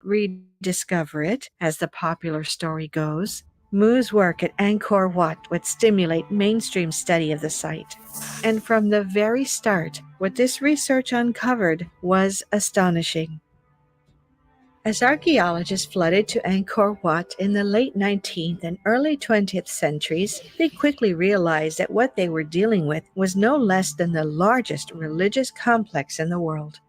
rediscover it, as the popular story goes, Mu's work at Angkor Wat would stimulate mainstream study of the site. And from the very start, what this research uncovered was astonishing. As archaeologists flooded to Angkor Wat in the late 19th and early 20th centuries, they quickly realized that what they were dealing with was no less than the largest religious complex in the world.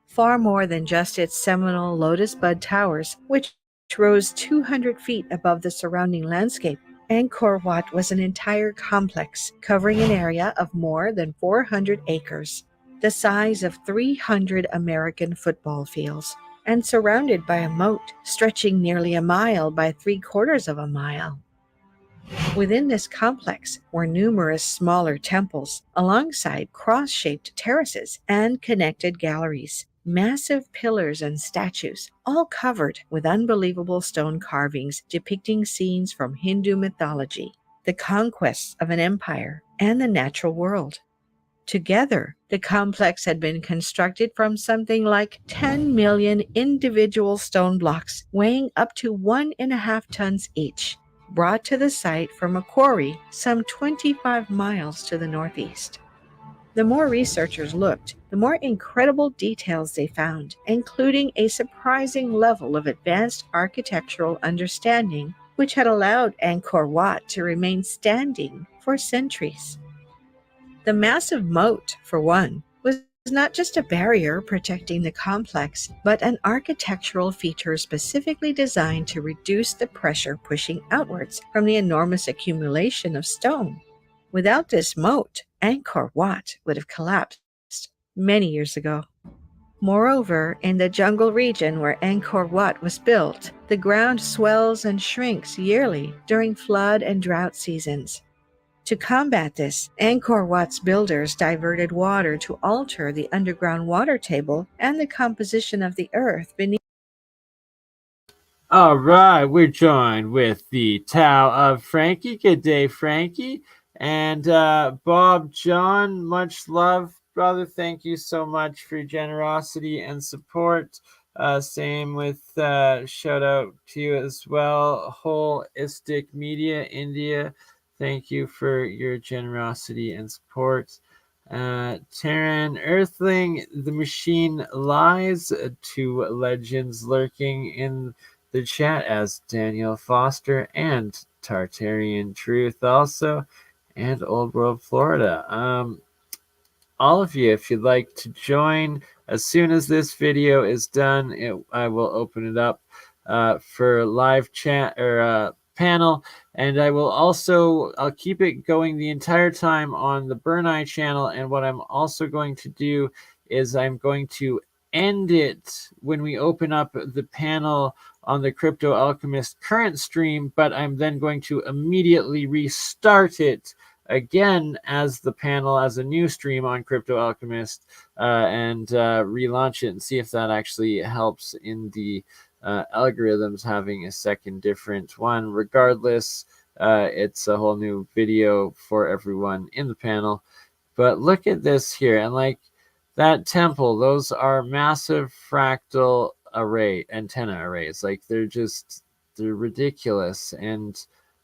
Far more than just its seminal lotus bud towers, which rose 200 feet above the surrounding landscape, Angkor Wat was an entire complex covering an area of more than 400 acres, the size of 300 American football fields, and surrounded by a moat stretching nearly a mile by 3/4 of a mile. Within this complex were numerous smaller temples, alongside cross-shaped terraces and connected galleries, massive pillars and statues, all covered with unbelievable stone carvings depicting scenes from Hindu mythology, the conquests of an empire, and the natural world. Together, the complex had been constructed from something like 10 million individual stone blocks weighing up to 1.5 tons each, brought to the site from a quarry some 25 miles to the northeast. The more researchers looked, the more incredible details they found, including a surprising level of advanced architectural understanding, which had allowed Angkor Wat to remain standing for centuries. The massive moat, for one, was not just a barrier protecting the complex, but an architectural feature specifically designed to reduce the pressure pushing outwards from the enormous accumulation of stone. Without this moat, Angkor Wat would have collapsed many years ago. Moreover, in the jungle region where Angkor Wat was built, the ground swells and shrinks yearly during flood and drought seasons. To combat this, Angkor Wat's builders diverted water to alter the underground water table and the composition of the earth beneath. All right, we're joined with the Tao of Frankie. Good day, Frankie. And Bob John, much love, brother. Thank you so much for your generosity and support. Same with shout out to you as well. Holistic Media India. Thank you for your generosity and support. Terran Earthling, the machine lies. Two legends lurking in the chat as Daniel Foster and Tartarian Truth also, and Old World Florida. All of you, if you'd like to join, as soon as this video is done, I will open it up for live chat or panel, and I'll keep it going the entire time on the BurnEye channel. And what I'm also going to do is I'm going to end it when we open up the panel on the Crypto Alchemist current stream, but I'm then going to immediately restart it again as the panel as a new stream on Crypto Alchemist and relaunch it and see if that actually helps in the algorithms having a second different one. Regardless, it's a whole new video for everyone in the panel. But look at this here, and like that temple, those are massive fractal antenna arrays. Like they're ridiculous. And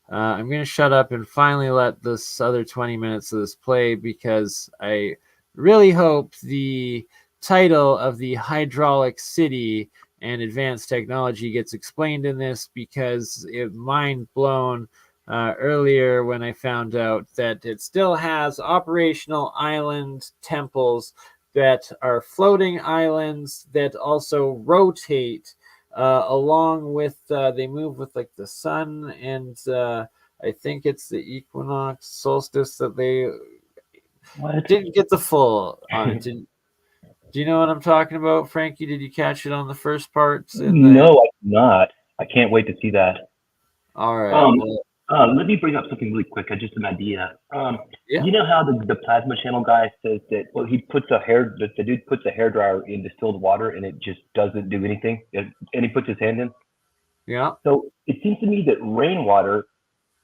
I'm going to shut up and finally let this other 20 minutes of this play, because I really hope the title of the hydraulic city and advanced technology gets explained in this, because it mind blown earlier when I found out that it still has operational island temples that are floating islands that also rotate along with they move with like the sun, and I think it's the equinox solstice that they didn't get the full on it. Do you know what I'm talking about, Frankie? Did you catch it on the first parts? No, I did not. I can't wait to see that. All right. Let me bring up something really quick. Just an idea. You know how the plasma channel guy says that, well, he puts the dude puts a hairdryer in distilled water and it just doesn't do anything, and he puts his hand in? Yeah. So it seems to me that rainwater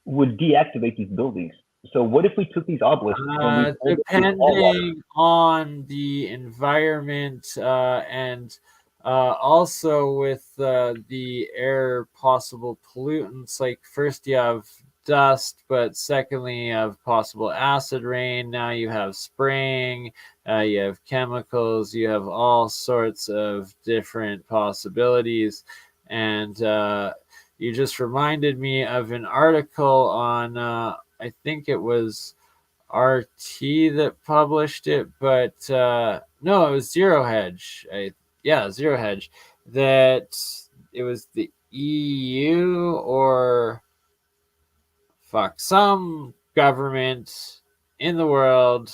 would deactivate these buildings. So what if we took these obelisks and depending on the environment and Also, with the air possible pollutants, like first you have dust, but secondly, you have possible acid rain. Now you have spraying, you have chemicals, you have all sorts of different possibilities. And you just reminded me of an article on, I think it was RT that published it, but no, it was Zero Hedge. Zero Hedge. That it was the EU or some government in the world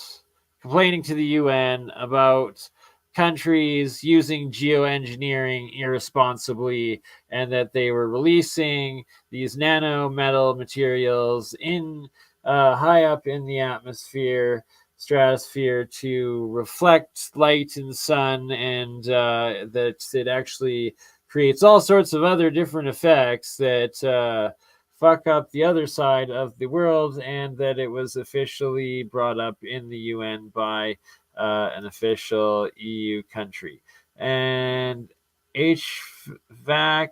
complaining to the UN about countries using geoengineering irresponsibly, and that they were releasing these nano metal materials in high up in the stratosphere to reflect light in the sun, and that it actually creates all sorts of other different effects that fuck up the other side of the world, and that it was officially brought up in the UN by an official EU country. And HVAC,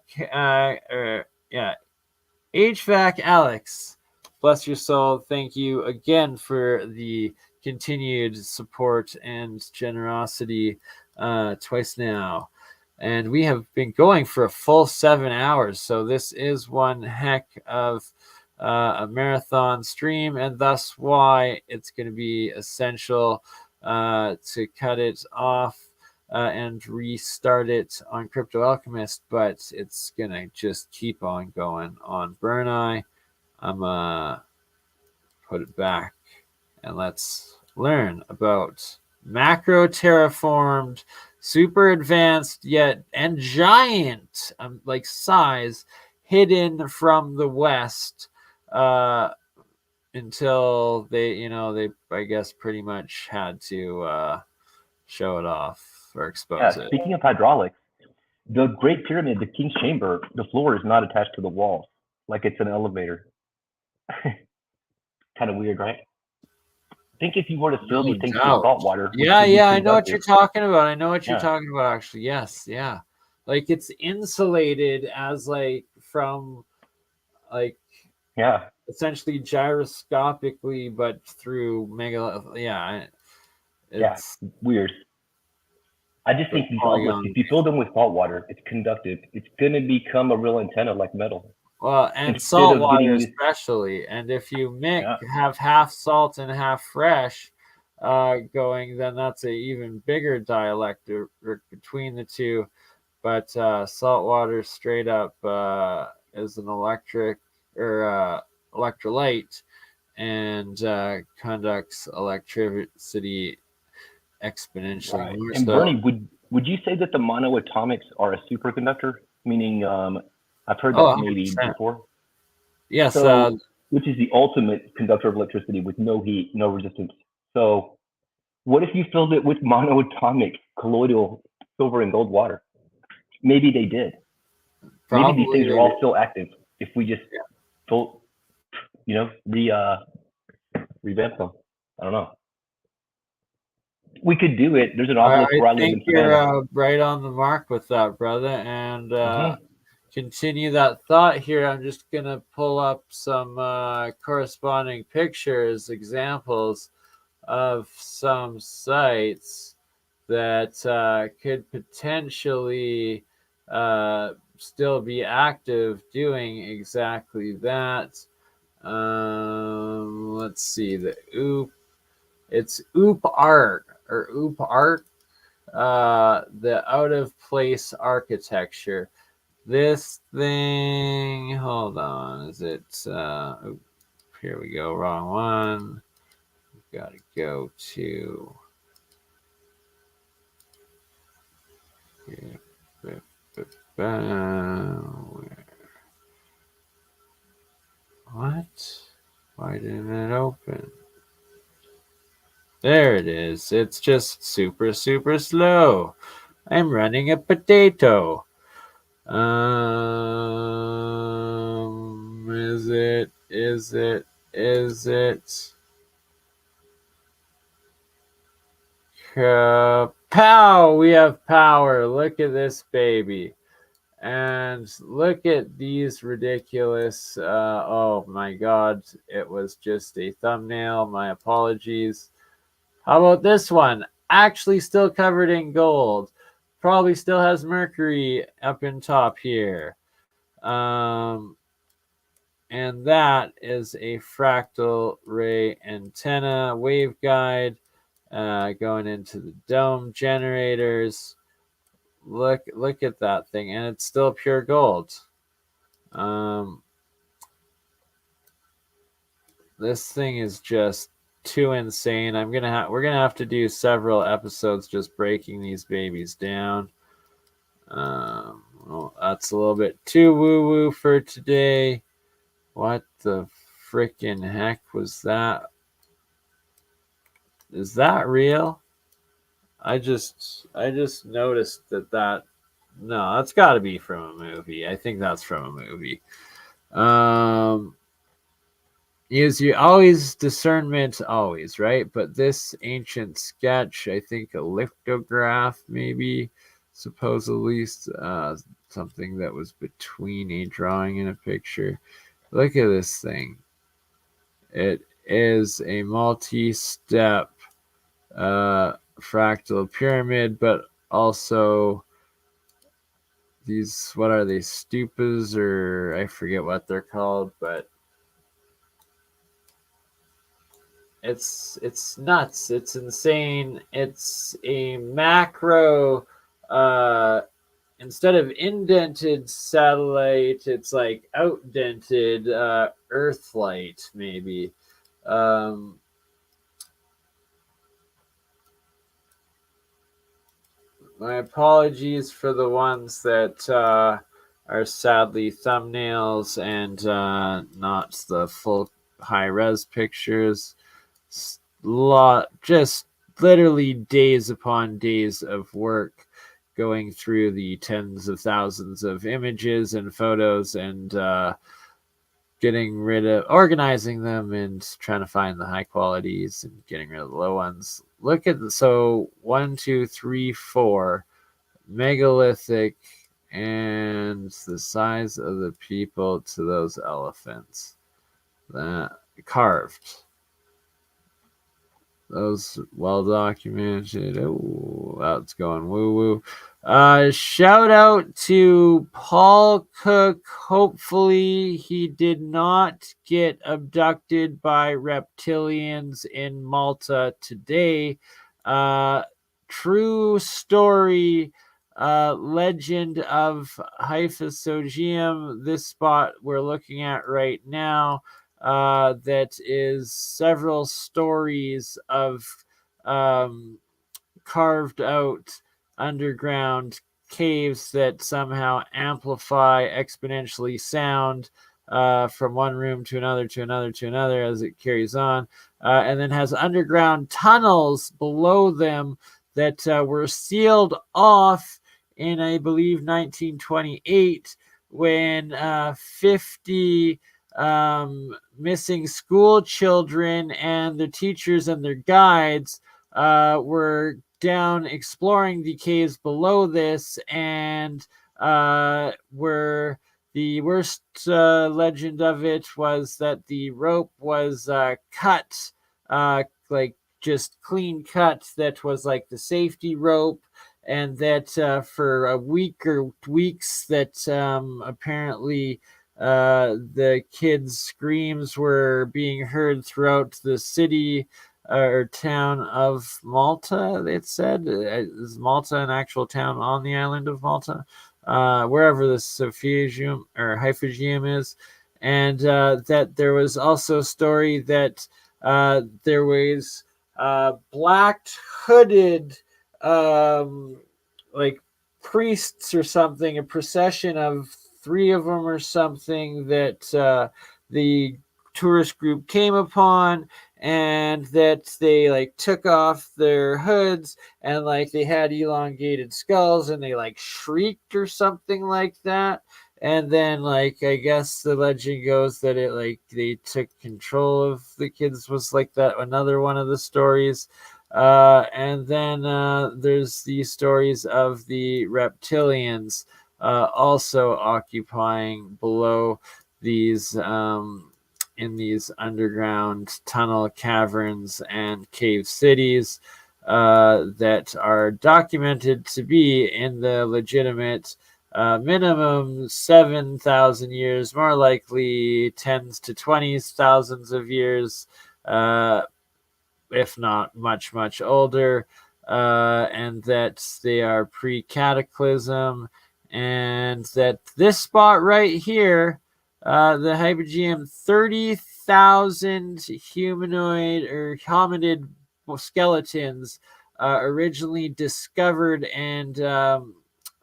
HVAC Alex, bless your soul. Thank you again for the continued support and generosity twice now. And we have been going for a full 7 hours. So this is one heck of a marathon stream, and thus why it's going to be essential to cut it off and restart it on Crypto Alchemist, but it's going to just keep on going on BurnEye. I'm going to put it back, and let's learn about macro terraformed, super advanced yet and giant like size, hidden from the West until they I guess pretty much had to show it off or expose it. Speaking of hydraulics, the Great Pyramid, the King's Chamber, the floor is not attached to the walls, like it's an elevator. Kind of weird, right? Think if you were to fill these things with salt water. I know what you're talking about. Actually. Yes, yeah. Like it's insulated as from essentially gyroscopically, but through it's weird. I just think these obelisks, if you fill them with salt water, it's conductive. It's gonna become a real antenna like metal. Well, and salt water especially. And if you have half salt and half fresh going, then that's an even bigger dielectric between the two. But salt water straight up is an electric or electrolyte, and conducts electricity exponentially. Right. And Bernie, would you say that the MonoAtomics are a superconductor? Meaning, I've heard that maybe 100%. Before. Yes. So, which is the ultimate conductor of electricity with no heat, no resistance. So what if you filled it with monoatomic colloidal silver and gold water? Maybe they did. Maybe these things are all still active if we just revamp them. I don't know. We could do it. There's an obelisk where I live in Savannah. You're right on the mark with that, brother. And continue that thought here. I'm just going to pull up some corresponding pictures, examples of some sites that could potentially still be active doing exactly that. Let's see. It's OOP Art or OOP Art, the out of place architecture. This thing, hold on, is it, here we go, wrong one. We've got to go to, what? Why didn't it open? There it is. It's just super, super slow. I'm running a potato. Is it? Pow! We have power. Look at this baby. And look at these ridiculous, oh my god, it was just a thumbnail. My apologies. How about this one? Actually still covered in gold. Probably still has mercury up in top here. And that is a fractal ray antenna waveguide going into the dome generators. Look at that thing, and it's still pure gold. This thing is just too insane. We're gonna have to do several episodes just breaking these babies down. Well, that's a little bit too woo-woo for today. What the freaking heck was that? Is that real? I just noticed that. No, that's got to be from a movie. I think that's from a movie. Use your always discernment, always, right? But this ancient sketch, I think a lithograph, maybe, supposedly something that was between a drawing and a picture. Look at this thing. It is a multi-step fractal pyramid, but also these, what are they, stupas, or I forget what they're called, but it's nuts. It's insane. It's a macro, instead of indented satellite, it's like outdented Earthlight, maybe. My apologies for the ones that are sadly thumbnails and not the full high-res pictures. Just literally days upon days of work going through the tens of thousands of images and photos and organizing them and trying to find the high qualities and getting rid of the low ones. Look at so 1, 2, 3, 4 megalithic, and the size of the people to those elephants that carved. Those well documented. Oh, that's going woo woo. Shout out to Paul Cook. Hopefully, he did not get abducted by reptilians in Malta today. True story. Legend of Hyphosogium. This spot we're looking at right now. That is several stories of carved out underground caves that somehow amplify exponentially sound from one room to another to another to another as it carries on, and then has underground tunnels below them that were sealed off in, I believe, 1928 when 50 missing school children and their teachers and their guides were down exploring the caves below this, and were the worst legend of it was that the rope was cut, like just clean cut, that was like the safety rope, and that for a week or weeks that apparently the kids' screams were being heard throughout the city or town of Malta. It said, is Malta an actual town on the island of Malta? Wherever the Sophiagium or Hyphagium is, and that there was also a story that there was black hooded like priests or something, a procession of 3 of them or something, that the tourist group came upon, and that they like took off their hoods and like they had elongated skulls and they like shrieked or something like that. And then like I guess the legend goes that it like they took control of the kids, was like that another one of the stories. And then there's the stories of the reptilians also occupying below these in these underground tunnel caverns and cave cities that are documented to be in the legitimate minimum 7,000 years, more likely tens to 20s thousands of years, if not much, much older, and that they are pre-cataclysm, and that this spot right here, the Hypogeum, 30,000 humanoid or hominid skeletons originally discovered and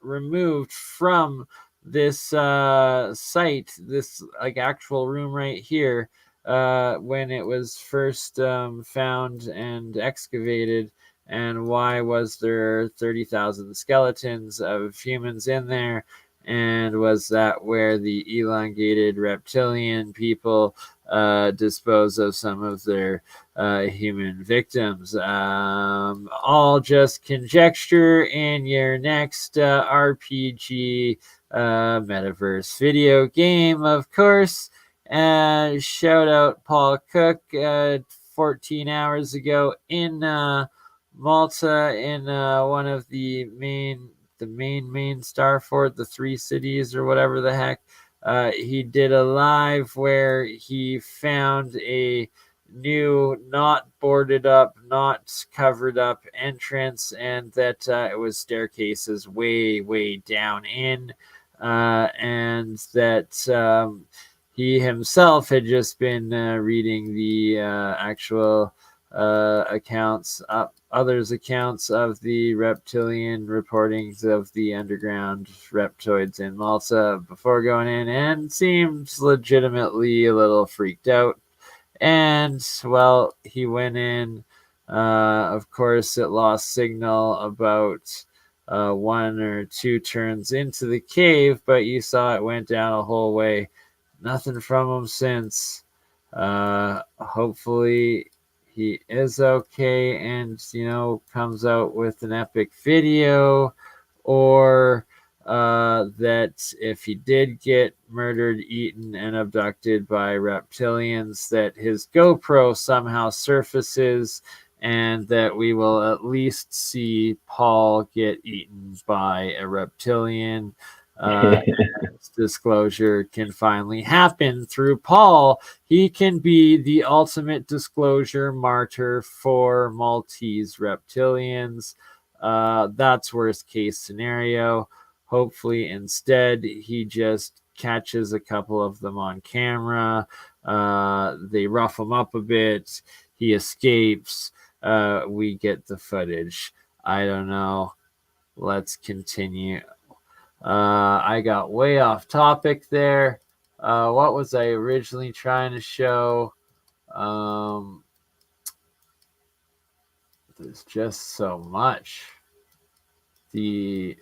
removed from this site, this like actual room right here, when it was first found and excavated. And why was there 30,000 skeletons of humans in there? And was that where the elongated reptilian people dispose of some of their human victims? All just conjecture in your next RPG metaverse video game, of course. Shout out Paul Cook 14 hours ago in Malta, in one of the main Starfort, the three cities or whatever the heck. He did a live where he found a new, not boarded up, not covered up entrance, and that it was staircases way down in, and that he himself had just been reading the actual others' accounts of the reptilian reportings of the underground reptoids in Malta before going in, and seemed legitimately a little freaked out. And, well, he went in. Of course, it lost signal about 1 or 2 turns into the cave, but you saw it went down a whole way. Nothing from him since. Hopefully he is okay and, comes out with an epic video, or that if he did get murdered, eaten, and abducted by reptilians, that his GoPro somehow surfaces and that we will at least see Paul get eaten by a reptilian. Disclosure can finally happen through Paul. He can be the ultimate disclosure martyr for Maltese reptilians. That's worst case scenario. Hopefully, instead, he just catches a couple of them on camera. They rough him up a bit. He escapes. We get the footage. I don't know. Let's continue. I got way off topic there. What was I originally trying to show? There's just so much. The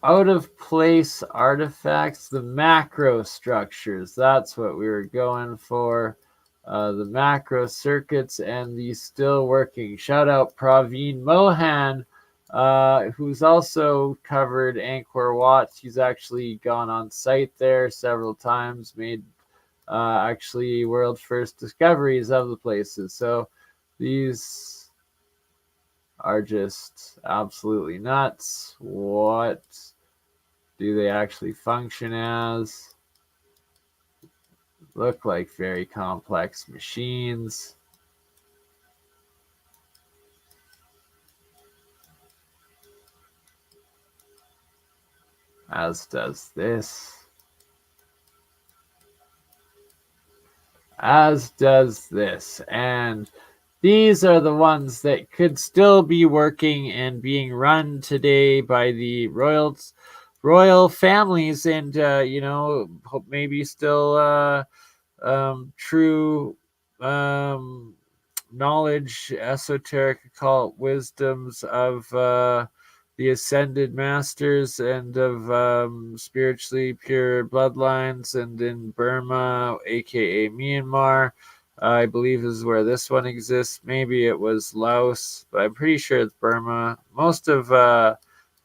out of place artifacts, the macro structures. That's what we were going for. The macro circuits and the still working. Shout out Praveen Mohan, who's also covered Angkor Wat. He's actually gone on site there several times, made actually world first discoveries of the places. So these are just absolutely nuts. What do they actually function as? Look like very complex machines. As does this. As does this. And these are the ones that could still be working and being run today by the royal families, and maybe still true knowledge, esoteric occult wisdoms of the ascended masters and of spiritually pure bloodlines, and in Burma, aka Myanmar, I believe is where this one exists. Maybe it was Laos, but I'm pretty sure it's Burma. Most of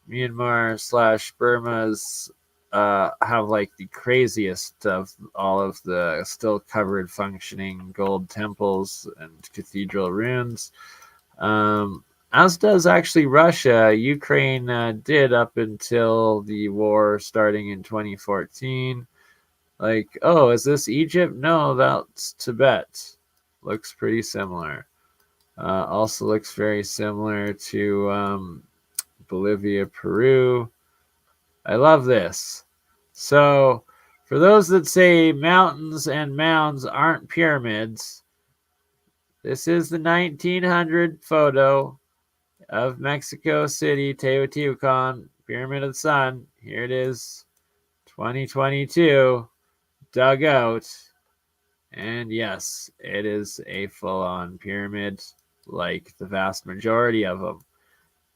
Myanmar / Burma's have like the craziest of all of the still covered functioning gold temples and cathedral ruins. As does actually Russia. Ukraine did up until the war starting in 2014. Like, oh, is this Egypt? No, that's Tibet. Looks pretty similar. Also looks very similar to Bolivia, Peru. I love this. So, for those that say mountains and mounds aren't pyramids, this is the 1900 photo of Mexico City, Teotihuacan, Pyramid of the Sun. Here it is, 2022, dug out. And yes, it is a full-on pyramid, like the vast majority of them.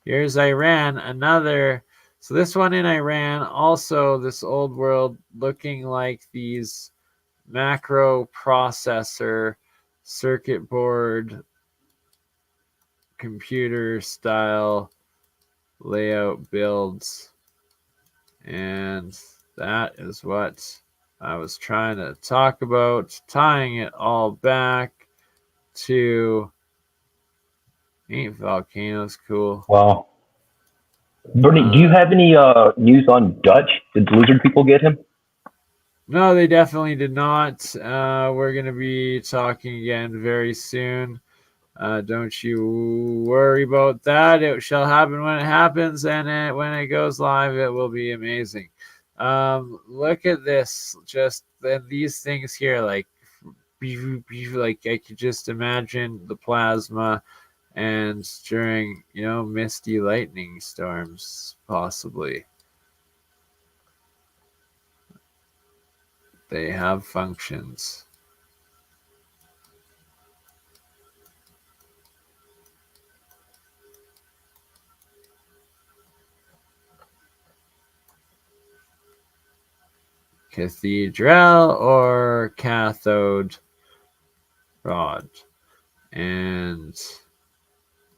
Here's Iran, another. So this one in Iran, also this old world looking like these macro processor circuit board computer style layout builds. And that is what I was trying to talk about, tying it all back to ain't volcanoes cool. Wow. Bernie, do you have any news on Dutch? Did the lizard people get him? No, they definitely did not. We're going to be talking again very soon. Don't you worry about that. It shall happen when it happens, and when it goes live, it will be amazing. Look at this. Just these things here, like I could just imagine the plasma, and during misty lightning storms, possibly they have functions. Cathedral or cathode rod, and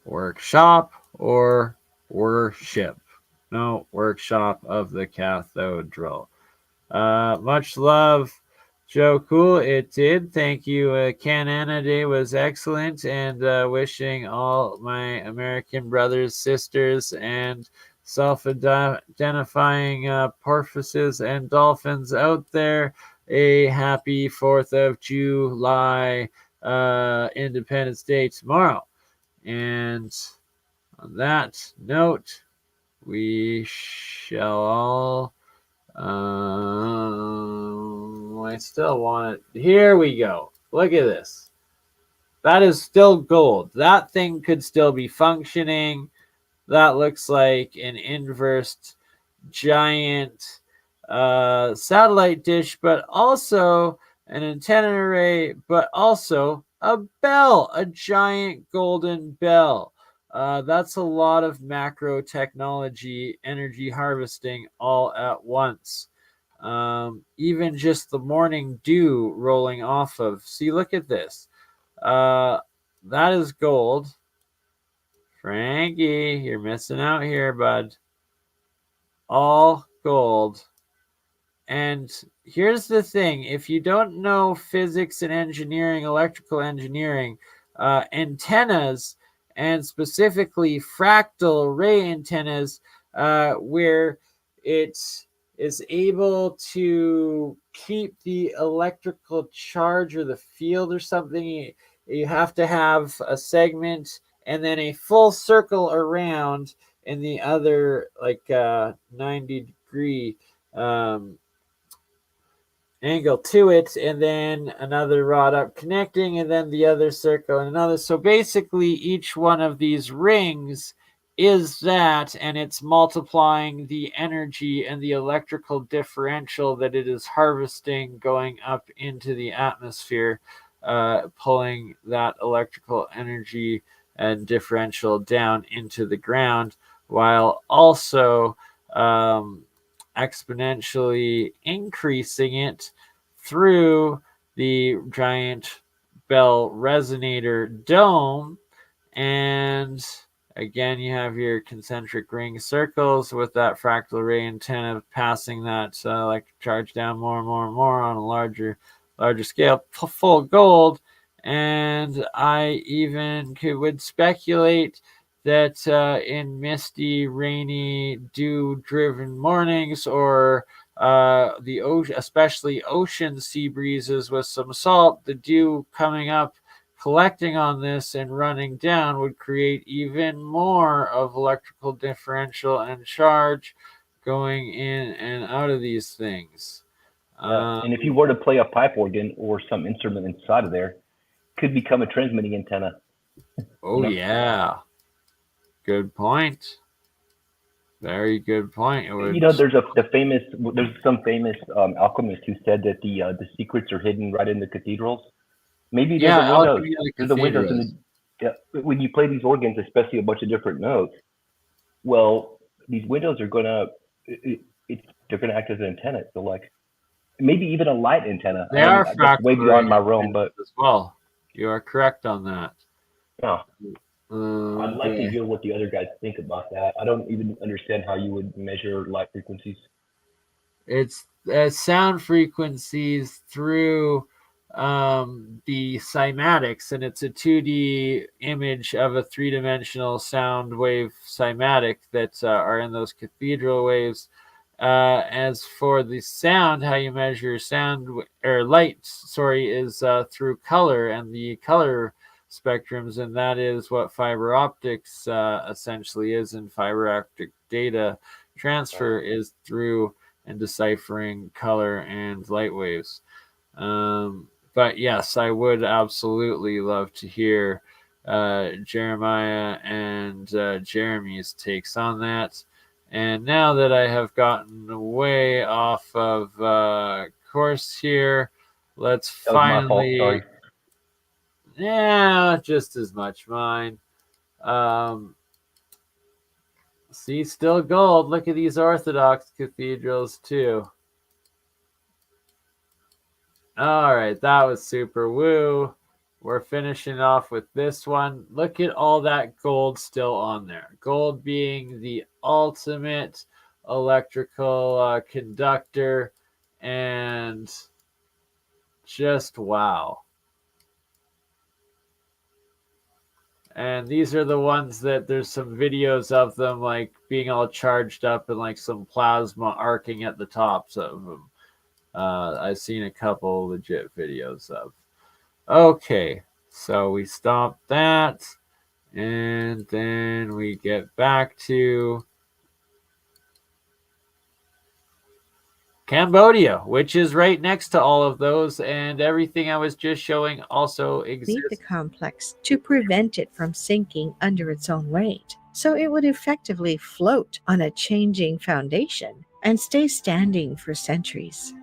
workshop or worship. No, workshop of the cathode drill. Much love, Joe. Cool. It did. Thank you. Canada Day was excellent, and wishing all my American brothers, sisters, and self-identifying porpoises and dolphins out there a happy 4th of July Independence Day tomorrow. And on that note, we shall all I still want it. Here we go. Look at this. That is still gold. That thing could still be functioning. That looks like an inversed giant satellite dish, but also an antenna array, but also a bell, a giant golden bell. That's a lot of macro technology, energy harvesting all at once. Even just the morning dew rolling off of. See, look at this. That is gold. Frankie, you're missing out here, bud. All gold. And here's the thing. If you don't know physics and engineering, electrical engineering, antennas, and specifically fractal array antennas, where it is able to keep the electrical charge or the field or something, you have to have a segment and then a full circle around in the other 90-degree angle to it, and then another rod up connecting, and then the other circle and another. So basically each one of these rings is that, and it's multiplying the energy and the electrical differential that it is harvesting going up into the atmosphere, pulling that electrical energy and differential down into the ground, while also exponentially increasing it through the giant bell resonator dome. And again, you have your concentric ring circles with that fractal array antenna passing that electric charge down more and more and more on a larger scale, full gold. And I even would speculate that in misty, rainy, dew-driven mornings, or the ocean, especially ocean sea breezes with some salt, the dew coming up, collecting on this and running down would create even more of electrical differential and charge going in and out of these things. And if you were to play a pipe organ or some instrument inside of there, could become a transmitting antenna. Oh, yeah. Good point. Very good point. There's some famous alchemist who said that the secrets are hidden right in the cathedrals. Maybe there's the windows. When you play these organs, especially a bunch of different notes, well, these windows are gonna act as an antenna. So like maybe even a light antenna. They are fractal way beyond my realm, but as well. You are correct on that. Yeah. I'd like to hear what the other guys think about that. I don't even understand how you would measure light frequencies. It's sound frequencies through the cymatics, and it's a 2D image of a 3-dimensional sound wave cymatic that are in those cathedral waves. As for the sound, how you measure sound or light, is through color and the color spectrums, and that is what fiber optics essentially is, and fiber optic data transfer is through and deciphering color and light waves. But yes, I would absolutely love to hear Jeremiah and Jeremy's takes on that. And now that I have gotten way off of course here, let's finally... Yeah, just as much mine. See, still gold. Look at these Orthodox cathedrals, too. All right, that was super woo. We're finishing off with this one. Look at all that gold still on there. Gold being the ultimate electrical conductor, and just wow. And these are the ones that there's some videos of them like being all charged up and like some plasma arcing at the tops of them. I've seen a couple legit videos of. Okay, so we stop that, and then we get back to Cambodia, which is right next to all of those, and everything I was just showing also exists. Meet the complex to prevent it from sinking under its own weight, so it would effectively float on a changing foundation and stay standing for centuries.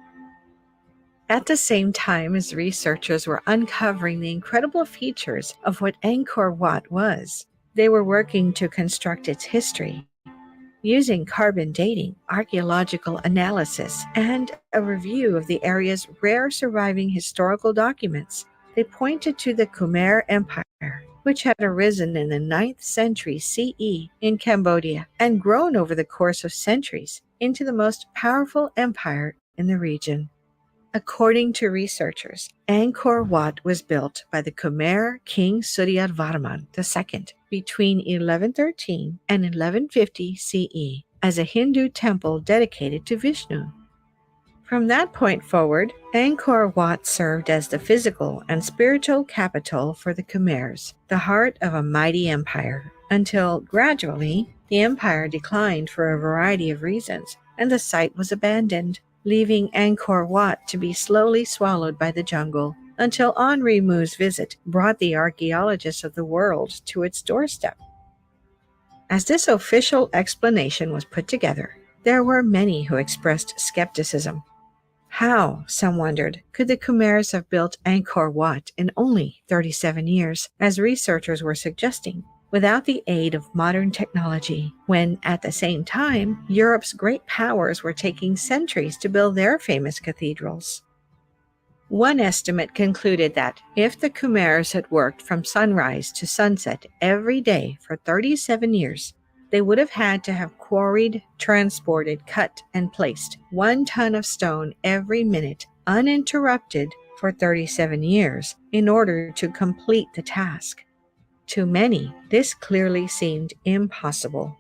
At the same time as researchers were uncovering the incredible features of what Angkor Wat was, they were working to construct its history. Using carbon dating, archaeological analysis, and a review of the area's rare surviving historical documents, they pointed to the Khmer Empire, which had arisen in the 9th century CE in Cambodia and grown over the course of centuries into the most powerful empire in the region. According to researchers, Angkor Wat was built by the Khmer King Suryodvarman II between 1113 and 1150 CE as a Hindu temple dedicated to Vishnu. From that point forward, Angkor Wat served as the physical and spiritual capital for the Khmers, the heart of a mighty empire, until gradually the empire declined for a variety of reasons and the site was abandoned, leaving Angkor Wat to be slowly swallowed by the jungle until Henri Mou's visit brought the archaeologists of the world to its doorstep. As this official explanation was put together, there were many who expressed skepticism. How, some wondered, could the Khmers have built Angkor Wat in only 37 years, as researchers were suggesting, without the aid of modern technology, when at the same time, Europe's great powers were taking centuries to build their famous cathedrals? One estimate concluded that if the Khmers had worked from sunrise to sunset every day for 37 years, they would have had to have quarried, transported, cut, and placed 1 ton of stone every minute, uninterrupted, for 37 years in order to complete the task. To many, this clearly seemed impossible.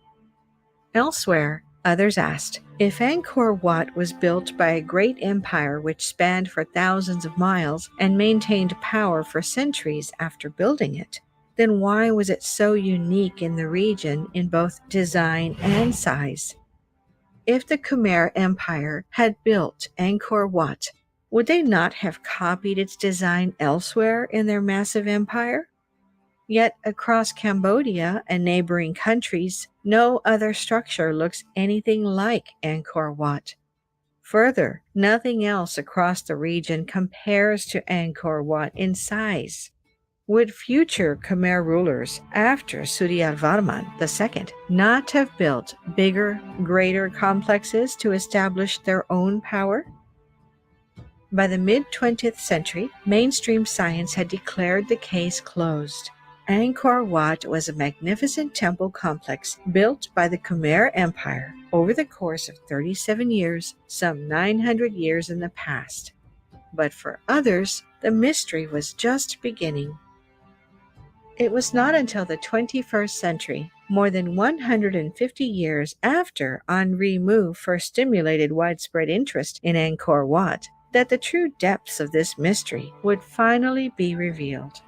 Elsewhere, others asked, if Angkor Wat was built by a great empire which spanned for thousands of miles and maintained power for centuries after building it, then why was it so unique in the region in both design and size? If the Khmer Empire had built Angkor Wat, would they not have copied its design elsewhere in their massive empire? Yet across Cambodia and neighboring countries, no other structure looks anything like Angkor Wat. Further, nothing else across the region compares to Angkor Wat in size. Would future Khmer rulers after Suryavarman II not have built bigger, greater complexes to establish their own power? By the mid-20th century, mainstream science had declared the case closed. Angkor Wat was a magnificent temple complex built by the Khmer Empire over the course of 37 years, some 900 years in the past. But for others, the mystery was just beginning. It was not until the 21st century, more than 150 years after Henri Mou first stimulated widespread interest in Angkor Wat, that the true depths of this mystery would finally be revealed.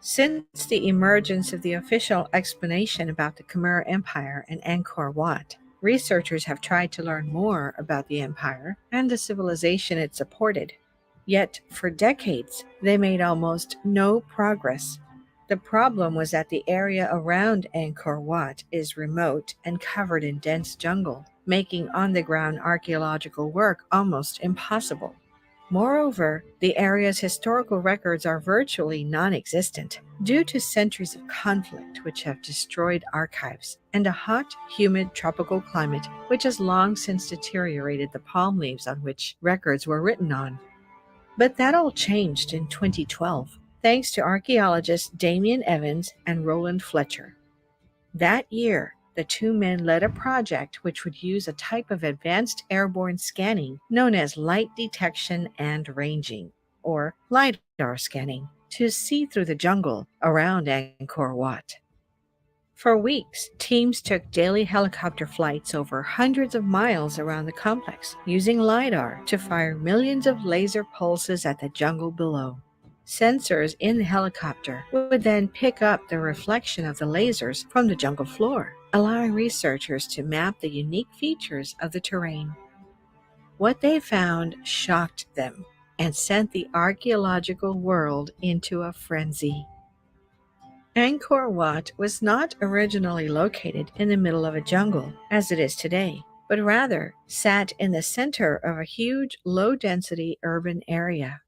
Since the emergence of the official explanation about the Khmer Empire and Angkor Wat, researchers have tried to learn more about the empire and the civilization it supported. Yet, for decades, they made almost no progress. The problem was that the area around Angkor Wat is remote and covered in dense jungle, making on-the-ground archaeological work almost impossible. Moreover, the area's historical records are virtually non-existent due to centuries of conflict which have destroyed archives and a hot, humid tropical climate which has long since deteriorated the palm leaves on which records were written on. But that all changed in 2012, thanks to archaeologists Damien Evans and Roland Fletcher. That year, the two men led a project which would use a type of advanced airborne scanning known as light detection and ranging, or LiDAR scanning, to see through the jungle around Angkor Wat. For weeks, teams took daily helicopter flights over hundreds of miles around the complex, using LiDAR to fire millions of laser pulses at the jungle below. Sensors in the helicopter would then pick up the reflection of the lasers from the jungle floor, allowing researchers to map the unique features of the terrain. What they found shocked them and sent the archaeological world into a frenzy. Angkor Wat was not originally located in the middle of a jungle, as it is today, but rather sat in the center of a huge, low-density urban area.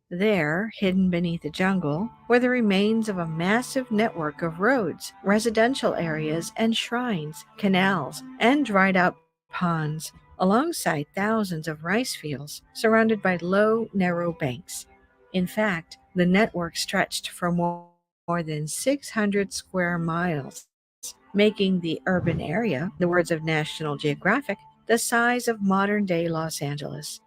There, hidden beneath the jungle, were the remains of a massive network of roads, residential areas, and shrines, canals, and dried-out ponds, alongside thousands of rice fields surrounded by low, narrow banks. In fact, the network stretched for more than 600 square miles, making the urban area, the words of National Geographic, the size of modern-day Los Angeles.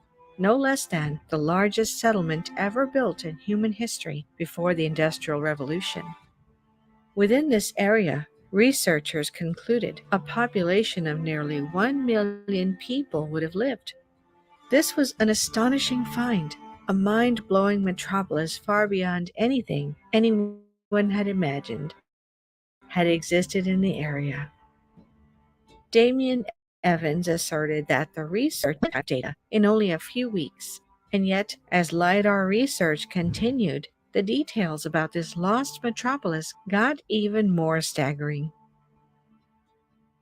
No less than the largest settlement ever built in human history before the Industrial Revolution. Within this area, researchers concluded a population of nearly 1 million people would have lived. This was an astonishing find, a mind-blowing metropolis far beyond anything anyone had imagined had existed in the area. Damien Evans asserted that the research had data in only a few weeks, and yet, as LiDAR research continued, the details about this lost metropolis got even more staggering.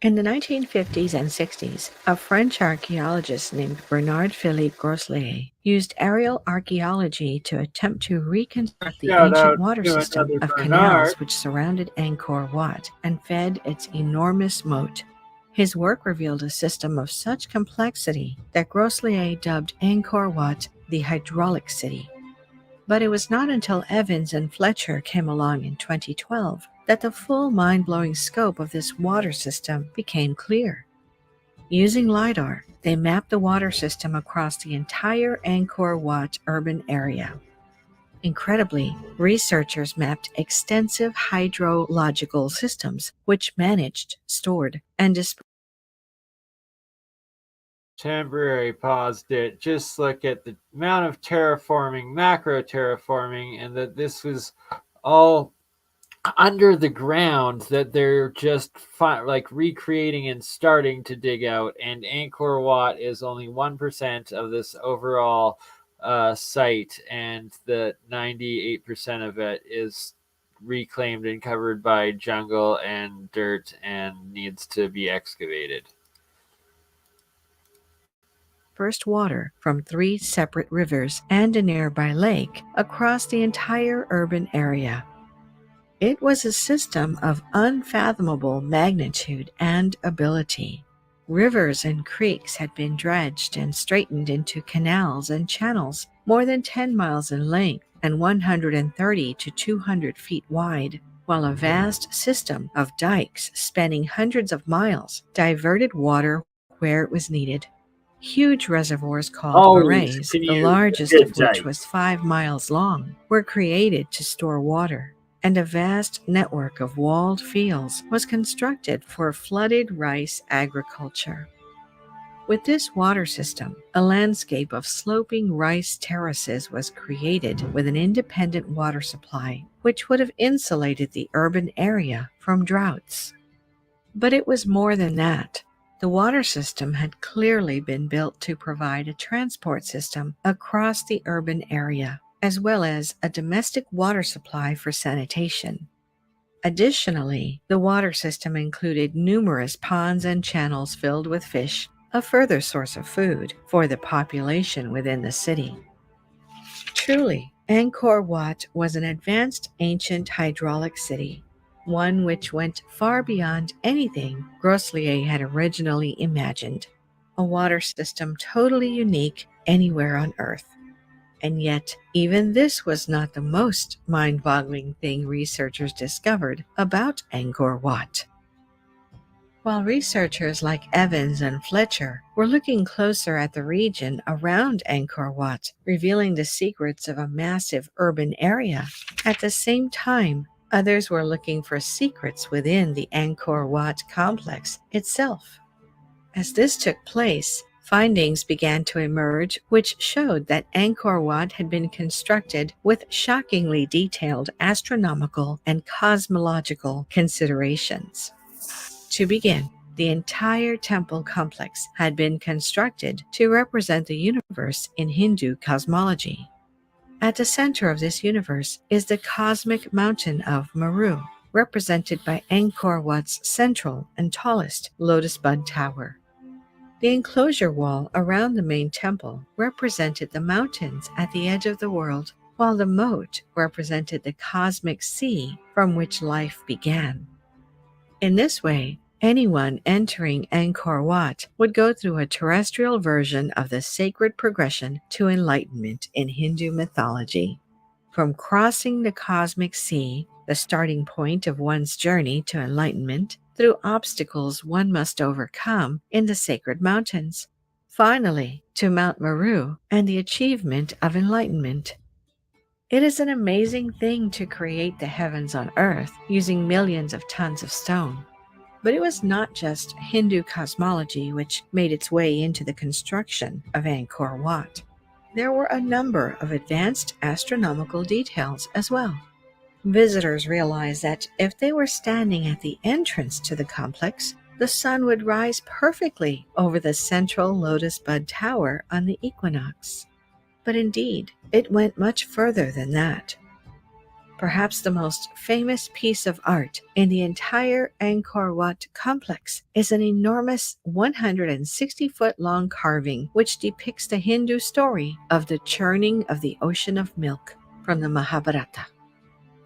In the 1950s and 60s, a French archaeologist named Bernard-Philippe Groslier used aerial archaeology to attempt to reconstruct the ancient water system of canals which surrounded Angkor Wat and fed its enormous moat. His work revealed a system of such complexity that Groslier dubbed Angkor Wat the hydraulic city. But it was not until Evans and Fletcher came along in 2012 that the full mind-blowing scope of this water system became clear. Using LiDAR, they mapped the water system across the entire Angkor Wat urban area. Incredibly, researchers mapped extensive hydrological systems which managed, stored, and dispersed. Temporary paused it. Just look at the amount of terraforming, macro terraforming, and that this was all under the ground, that they're just like recreating and starting to dig out. And Angkor Wat is only 1% of this overall site, and the 98% of it is reclaimed and covered by jungle and dirt and needs to be excavated. First water from 3 separate rivers and a nearby lake across the entire urban area. It was a system of unfathomable magnitude and ability. Rivers and creeks had been dredged and straightened into canals and channels more than 10 miles in length and 130 to 200 feet wide, while a vast system of dikes spanning hundreds of miles diverted water where it was needed. Huge reservoirs called BurnEyes, the largest of which was 5 miles long, were created to store water, and a vast network of walled fields was constructed for flooded rice agriculture. With this water system, a landscape of sloping rice terraces was created with an independent water supply, which would have insulated the urban area from droughts. But it was more than that. The water system had clearly been built to provide a transport system across the urban area, as well as a domestic water supply for sanitation. Additionally, the water system included numerous ponds and channels filled with fish, a further source of food for the population within the city. Truly, Angkor Wat was an advanced ancient hydraulic city, one which went far beyond anything Grosslier had originally imagined, a water system totally unique anywhere on Earth. And yet, even this was not the most mind-boggling thing researchers discovered about Angkor Wat. While researchers like Evans and Fletcher were looking closer at the region around Angkor Wat, revealing the secrets of a massive urban area, at the same time, others were looking for secrets within the Angkor Wat complex itself. As this took place, findings began to emerge which showed that Angkor Wat had been constructed with shockingly detailed astronomical and cosmological considerations. To begin, the entire temple complex had been constructed to represent the universe in Hindu cosmology. At the center of this universe is the cosmic mountain of Meru, represented by Angkor Wat's central and tallest lotus bud tower. The enclosure wall around the main temple represented the mountains at the edge of the world, while the moat represented the cosmic sea from which life began. In this way, anyone entering Angkor Wat would go through a terrestrial version of the sacred progression to enlightenment in Hindu mythology. From crossing the cosmic sea, the starting point of one's journey to enlightenment, through obstacles one must overcome in the sacred mountains, finally to Mount Meru and the achievement of enlightenment. It is an amazing thing to create the heavens on earth using millions of tons of stone. But it was not just Hindu cosmology which made its way into the construction of Angkor Wat. There were a number of advanced astronomical details as well. Visitors realized that if they were standing at the entrance to the complex, the sun would rise perfectly over the central lotus bud tower on the equinox. But indeed, it went much further than that. Perhaps the most famous piece of art in the entire Angkor Wat complex is an enormous 160-foot-long carving which depicts the Hindu story of the churning of the ocean of milk from the Mahabharata.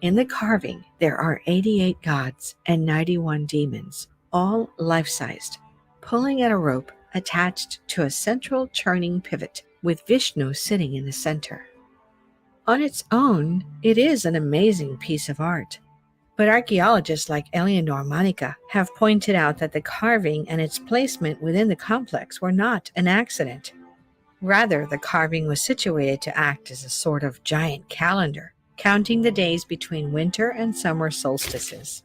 In the carving, there are 88 gods and 91 demons, all life-sized, pulling at a rope attached to a central churning pivot with Vishnu sitting in the center. On its own, it is an amazing piece of art. But archaeologists like Eleanor Monica have pointed out that the carving and its placement within the complex were not an accident. Rather, the carving was situated to act as a sort of giant calendar, counting the days between winter and summer solstices.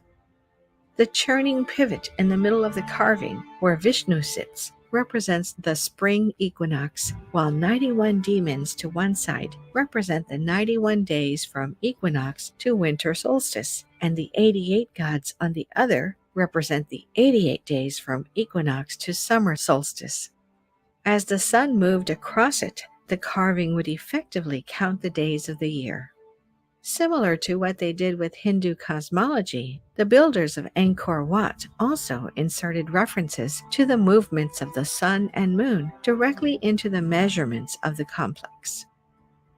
The churning pivot in the middle of the carving, where Vishnu sits, represents the spring equinox, while 91 demons to one side represent the 91 days from equinox to winter solstice, and the 88 gods on the other represent the 88 days from equinox to summer solstice. As the sun moved across it, the carving would effectively count the days of the year. Similar to what they did with Hindu cosmology, the builders of Angkor Wat also inserted references to the movements of the sun and moon directly into the measurements of the complex.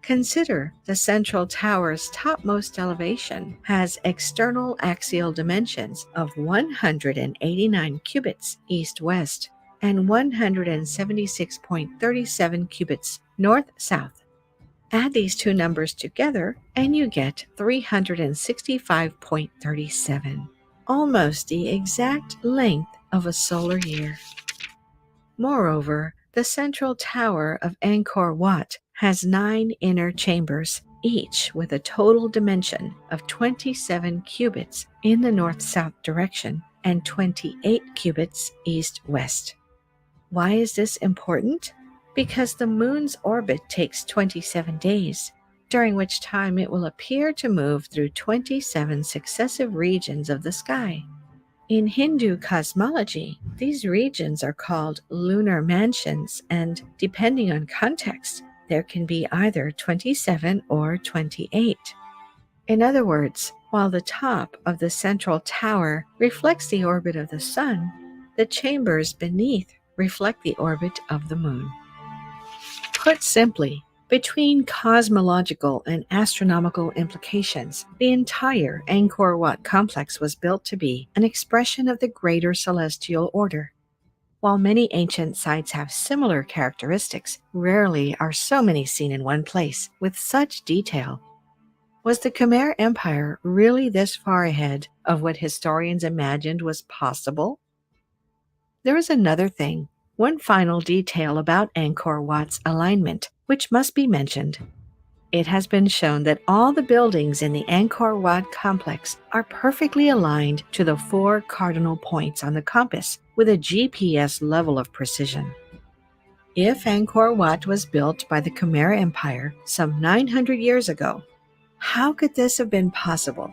Consider the central tower's topmost elevation has external axial dimensions of 189 cubits east-west and 176.37 cubits north-south. Add these two numbers together and you get 365.37, almost the exact length of a solar year. Moreover, the central tower of Angkor Wat has 9 inner chambers, each with a total dimension of 27 cubits in the north-south direction and 28 cubits east-west. Why is this important? Because the moon's orbit takes 27 days, during which time it will appear to move through 27 successive regions of the sky. In Hindu cosmology, these regions are called lunar mansions, and depending on context, there can be either 27 or 28. In other words, while the top of the central tower reflects the orbit of the sun, the chambers beneath reflect the orbit of the moon. Put simply, between cosmological and astronomical implications, the entire Angkor Wat complex was built to be an expression of the greater celestial order. While many ancient sites have similar characteristics, rarely are so many seen in one place with such detail. Was the Khmer Empire really this far ahead of what historians imagined was possible? There is another thing. One final detail about Angkor Wat's alignment, which must be mentioned. It has been shown that all the buildings in the Angkor Wat complex are perfectly aligned to the 4 cardinal points on the compass with a GPS level of precision. If Angkor Wat was built by the Khmer Empire some 900 years ago, how could this have been possible?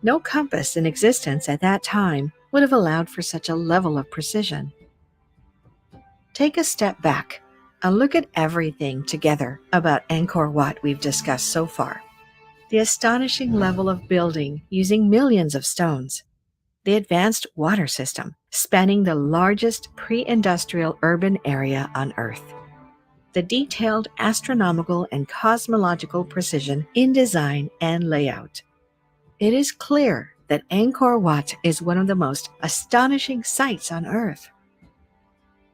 No compass in existence at that time would have allowed for such a level of precision. Take a step back and look at everything together about Angkor Wat we've discussed so far. The astonishing level of building using millions of stones. The advanced water system spanning the largest pre-industrial urban area on Earth. The detailed astronomical and cosmological precision in design and layout. It is clear that Angkor Wat is one of the most astonishing sights on Earth.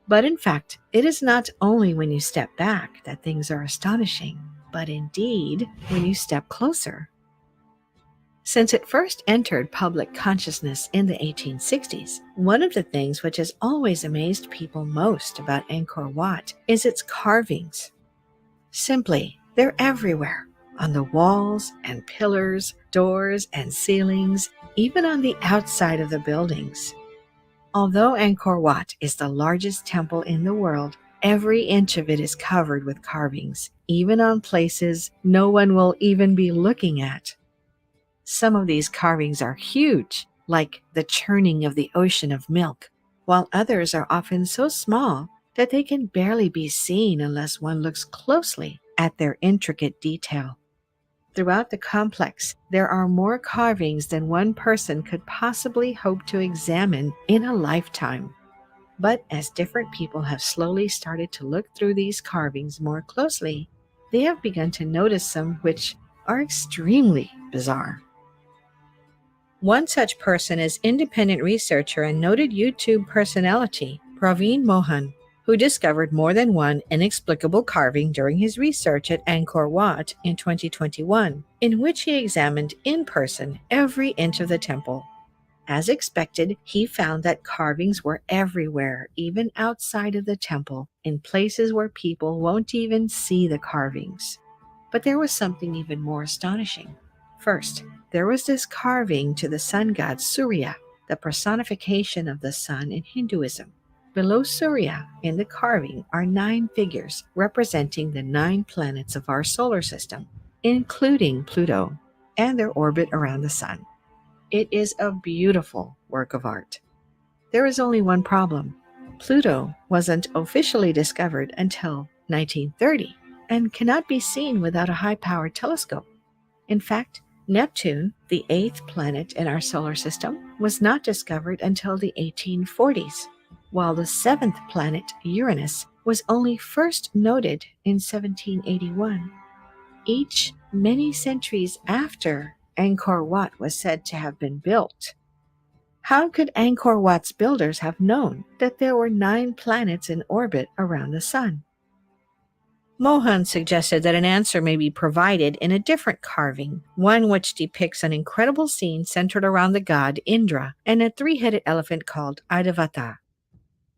But in fact, it is not only when you step back that things are astonishing, but indeed when you step closer. Since it first entered public consciousness in the 1860s, one of the things which has always amazed people most about Angkor Wat is its carvings. Simply, they're everywhere, on the walls and pillars, doors and ceilings, even on the outside of the buildings. Although Angkor Wat is the largest temple in the world, every inch of it is covered with carvings, even on places no one will even be looking at. Some of these carvings are huge, like the churning of the ocean of milk, while others are often so small that they can barely be seen unless one looks closely at their intricate detail. Throughout the complex, there are more carvings than one person could possibly hope to examine in a lifetime. But as different people have slowly started to look through these carvings more closely, they have begun to notice some which are extremely bizarre. One such person is independent researcher and noted YouTube personality, Praveen Mohan. who discovered more than one inexplicable carving during his research at Angkor Wat in 2021, in which he examined in person every inch of the temple. As expected, he found that carvings were everywhere, even outside of the temple, in places where people won't even see the carvings. But there was something even more astonishing. First, there was this carving to the sun god Surya, the personification of the sun in Hinduism. Below Surya, in the carving, are 9 figures representing the 9 planets of our solar system, including Pluto, and their orbit around the sun. It is a beautiful work of art. There is only one problem. Pluto wasn't officially discovered until 1930 and cannot be seen without a high-powered telescope. In fact, Neptune, the 8th planet in our solar system, was not discovered until the 1840s, while the 7th planet, Uranus, was only first noted in 1781, each many centuries after Angkor Wat was said to have been built. How could Angkor Wat's builders have known that there were 9 planets in orbit around the sun? Mohan suggested that an answer may be provided in a different carving, one which depicts an incredible scene centered around the god Indra and a 3-headed elephant called Airavata.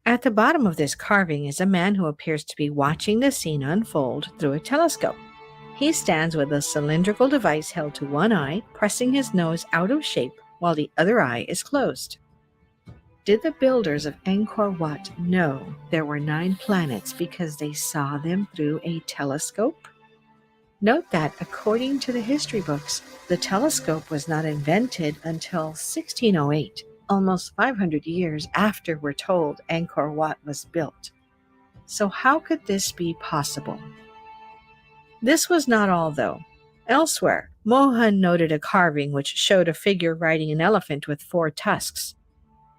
At the bottom of this carving is a man who appears to be watching the scene unfold through a telescope. He stands with a cylindrical device held to one eye, pressing his nose out of shape while the other eye is closed. Did the builders of Angkor Wat know there were 9 planets because they saw them through a telescope? Note that, according to the history books, the telescope was not invented until 1608, almost 500 years after we're told Angkor Wat was built. So how could this be possible? This was not all, though. Elsewhere, Mohan noted a carving which showed a figure riding an elephant with 4 tusks.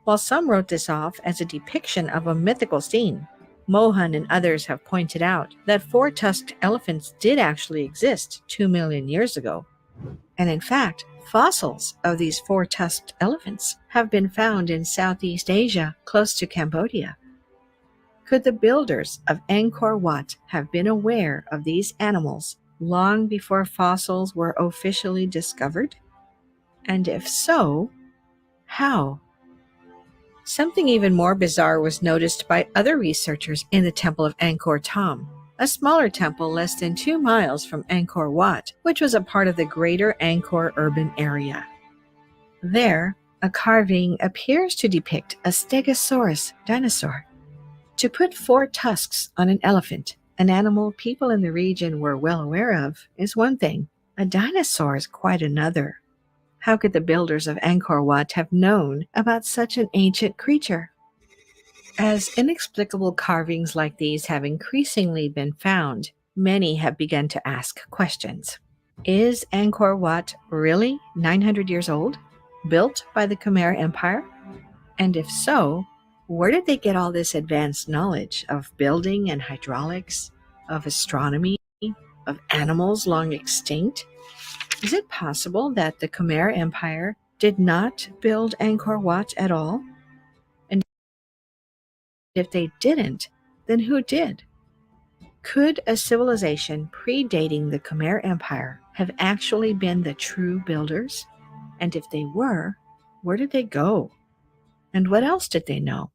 While some wrote this off as a depiction of a mythical scene, Mohan and others have pointed out that 4-tusked elephants did actually exist 2 million years ago. And in fact, fossils of these 4-tusked elephants have been found in Southeast Asia, close to Cambodia. Could the builders of Angkor Wat have been aware of these animals long before fossils were officially discovered? And if so, how? Something even more bizarre was noticed by other researchers in the Temple of Angkor Thom, a smaller temple less than 2 miles from Angkor Wat, which was a part of the greater Angkor urban area. There, a carving appears to depict a Stegosaurus dinosaur. To put 4 tusks on an elephant, an animal people in the region were well aware of, is one thing. A dinosaur is quite another. How could the builders of Angkor Wat have known about such an ancient creature? As inexplicable carvings like these have increasingly been found, many have begun to ask questions. Is Angkor Wat really 900 years old, built by the Khmer Empire? And if so, where did they get all this advanced knowledge of building and hydraulics, of astronomy, of animals long extinct? Is it possible that the Khmer Empire did not build Angkor Wat at all? And if they didn't, then who did? Could a civilization predating the Khmer Empire have actually been the true builders? And if they were, where did they go? And what else did they know?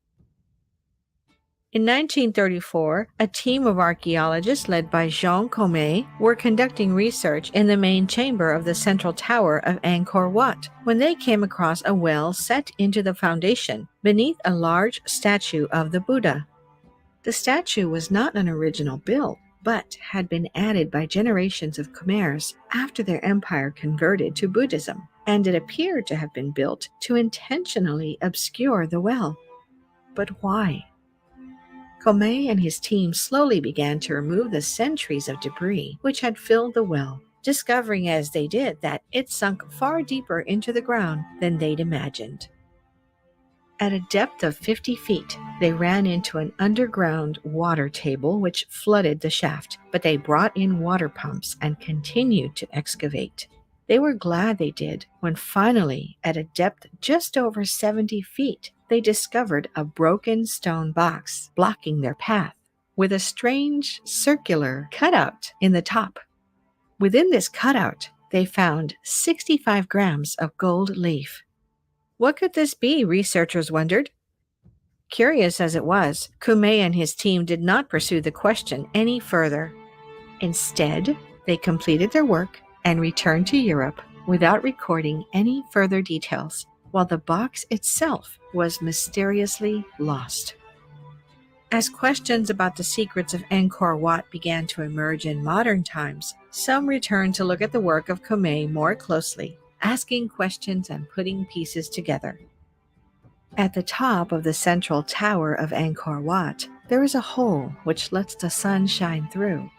In 1934, a team of archaeologists led by Jean Comey were conducting research in the main chamber of the central tower of Angkor Wat when they came across a well set into the foundation beneath a large statue of the Buddha. The statue was not an original build, but had been added by generations of Khmers after their empire converted to Buddhism, and it appeared to have been built to intentionally obscure the well. But why? Comey and his team slowly began to remove the centuries of debris which had filled the well, discovering as they did that it sunk far deeper into the ground than they'd imagined. At a depth of 50 feet, they ran into an underground water table which flooded the shaft, but they brought in water pumps and continued to excavate. They were glad they did when finally, at a depth just over 70 feet, they discovered a broken stone box blocking their path, with a strange circular cutout in the top. Within this cutout, they found 65 grams of gold leaf. What could this be, researchers wondered? Curious as it was, Kume and his team did not pursue the question any further. Instead, they completed their work and returned to Europe without recording any further details, while the box itself was mysteriously lost. As questions about the secrets of Angkor Wat began to emerge in modern times, some returned to look at the work of Kume more closely, asking questions and putting pieces together. At the top of the central tower of Angkor Wat, there is a hole which lets the sun shine through.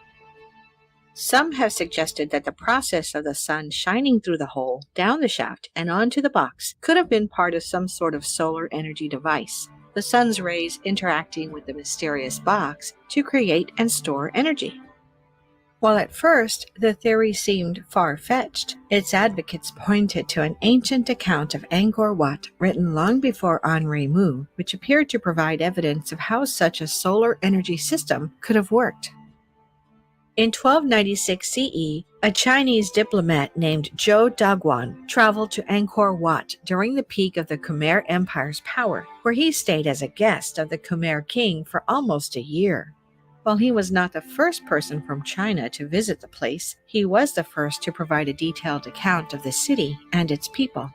Some have suggested that the process of the sun shining through the hole, down the shaft, and onto the box could have been part of some sort of solar energy device, the sun's rays interacting with the mysterious box to create and store energy. While at first the theory seemed far-fetched, its advocates pointed to an ancient account of Angkor Wat written long before Henri Mu, which appeared to provide evidence of how such a solar energy system could have worked. In 1296 CE, a Chinese diplomat named Zhou Daguan traveled to Angkor Wat during the peak of the Khmer Empire's power, where he stayed as a guest of the Khmer king for almost a year. While he was not the first person from China to visit the place, he was the first to provide a detailed account of the city and its people.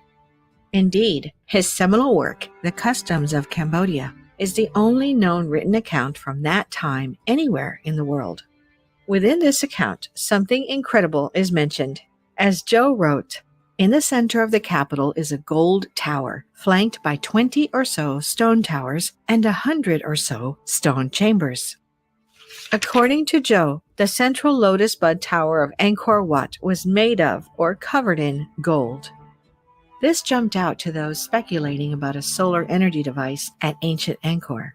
Indeed, his seminal work, The Customs of Cambodia, is the only known written account from that time anywhere in the world. Within this account, something incredible is mentioned. As Zhou wrote, in the center of the capital is a gold tower, flanked by 20 or so stone towers and 100 or so stone chambers. According to Zhou, the central lotus bud tower of Angkor Wat was made of or covered in gold. This jumped out to those speculating about a solar energy device at ancient Angkor.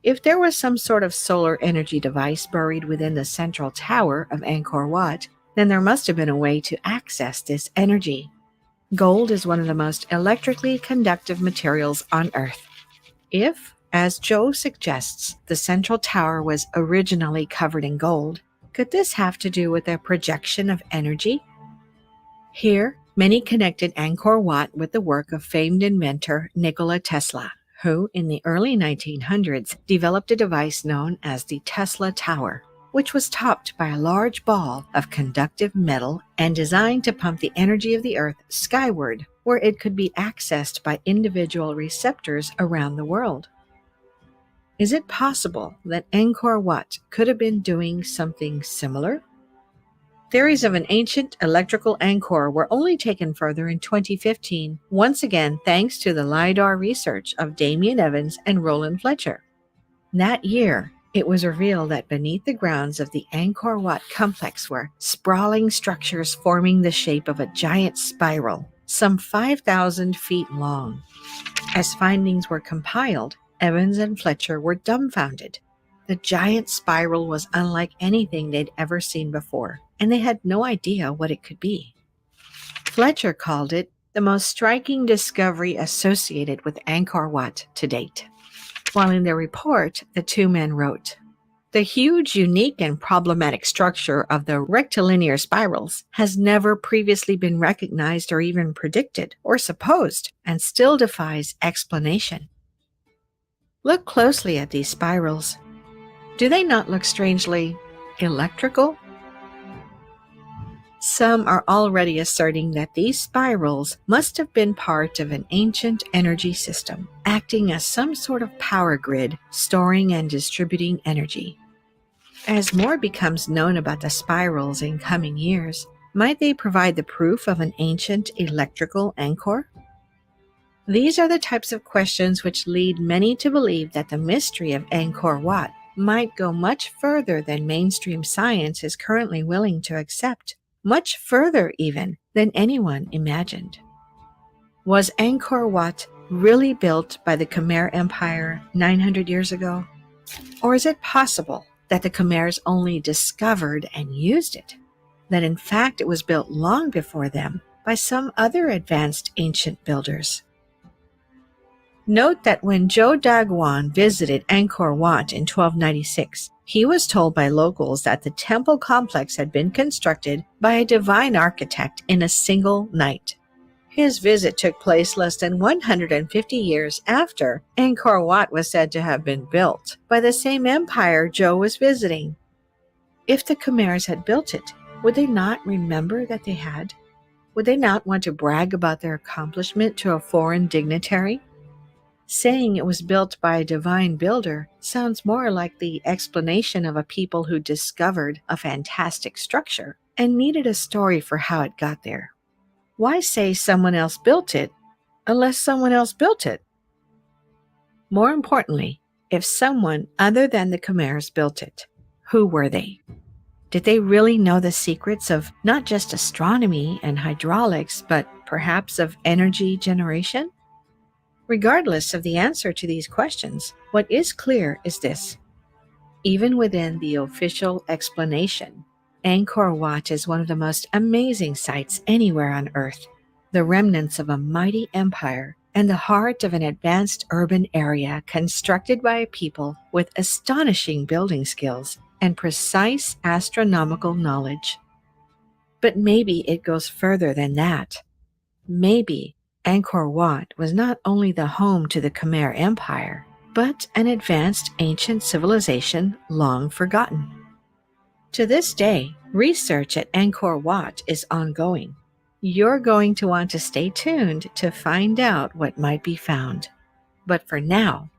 If there was some sort of solar energy device buried within the central tower of Angkor Wat, then there must have been a way to access this energy. Gold is one of the most electrically conductive materials on Earth. If, as Zhou suggests, the central tower was originally covered in gold, could this have to do with a projection of energy? Here, many connected Angkor Wat with the work of famed inventor Nikola Tesla, who, in the early 1900s, developed a device known as the Tesla Tower, which was topped by a large ball of conductive metal and designed to pump the energy of the Earth skyward, where it could be accessed by individual receptors around the world. Is it possible that Angkor Wat could have been doing something similar? Theories of an ancient electrical Angkor were only taken further in 2015, once again thanks to the LiDAR research of Damien Evans and Roland Fletcher. That year, it was revealed that beneath the grounds of the Angkor Wat complex were sprawling structures forming the shape of a giant spiral, some 5,000 feet long. As findings were compiled, Evans and Fletcher were dumbfounded. The giant spiral was unlike anything they'd ever seen before, and they had no idea what it could be. Fletcher called it the most striking discovery associated with Angkor Wat to date. While in their report, the two men wrote, "The huge, unique, and problematic structure of the rectilinear spirals has never previously been recognized or even predicted or supposed, and still defies explanation." Look closely at these spirals. Do they not look strangely electrical? Some are already asserting that these spirals must have been part of an ancient energy system, acting as some sort of power grid, storing and distributing energy. As more becomes known about the spirals in coming years, might they provide the proof of an ancient electrical Angkor? These are the types of questions which lead many to believe that the mystery of Angkor Wat might go much further than mainstream science is currently willing to accept, much further even than anyone imagined. Was Angkor Wat really built by the Khmer Empire 900 years ago? Or is it possible that the Khmers only discovered and used it? That in fact it was built long before them by some other advanced ancient builders? Note that when Joe Dagwan visited Angkor Wat in 1296, he was told by locals that the temple complex had been constructed by a divine architect in a single night. His visit took place less than 150 years after Angkor Wat was said to have been built by the same empire Joe was visiting. If the Khmers had built it, would they not remember that they had? Would they not want to brag about their accomplishment to a foreign dignitary? Saying it was built by a divine builder sounds more like the explanation of a people who discovered a fantastic structure and needed a story for how it got there. Why say someone else built it unless someone else built it? More importantly, if someone other than the Khmers built it, who were they? Did they really know the secrets of not just astronomy and hydraulics, but perhaps of energy generation? Regardless of the answer to these questions, what is clear is this. Even within the official explanation, Angkor Wat is one of the most amazing sights anywhere on Earth. The remnants of a mighty empire and the heart of an advanced urban area constructed by a people with astonishing building skills and precise astronomical knowledge. But maybe it goes further than that. Maybe Angkor Wat was not only the home to the Khmer Empire, but an advanced ancient civilization long forgotten. To this day, research at Angkor Wat is ongoing. You're going to want to stay tuned to find out what might be found. But for now,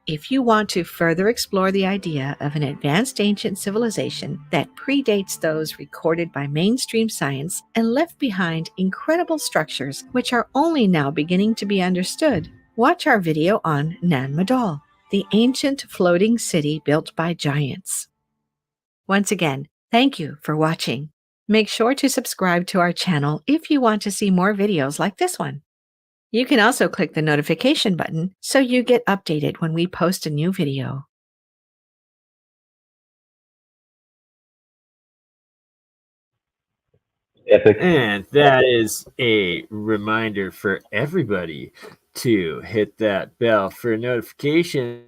if you want to further explore the idea of an advanced ancient civilization that predates those recorded by mainstream science and left behind incredible structures which are only now beginning to be understood, watch our video on Nan Madol, the ancient floating city built by giants. Once again, thank you for watching. Make sure to subscribe to our channel if you want to see more videos like this one. You can also click the notification button so you get updated when we post a new video. Epic. And that is a reminder for everybody to hit that bell for notifications.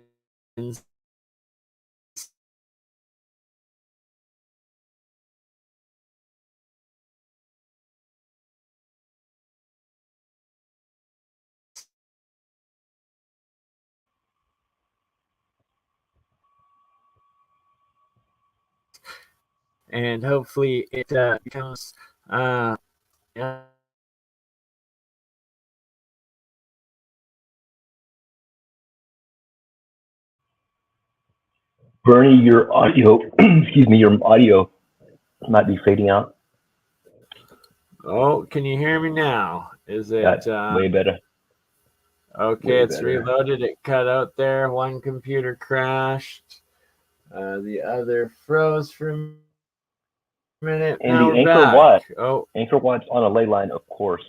And hopefully it becomes Bernie, your audio, excuse me, your audio might be fading out. Oh, can you hear me now? Is it way better? Okay, way it's better. Reloaded. It cut out there. One computer crashed. The other froze for a minute. And now the we're Angkor back. Wat. Oh, Angkor Wat's on a ley line, of course.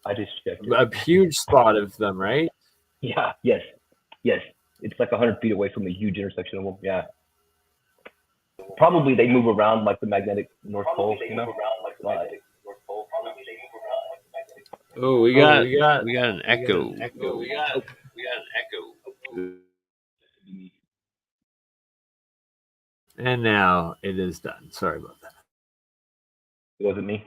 I just checked it. A huge spot of them, right? Yeah. Yes. It's like 100 feet away from a huge intersection of them. Yeah. Probably they move around like the magnetic North Pole, you know? Oh, we got an echo. We got an echo. And now it is done. Sorry about that. It wasn't me.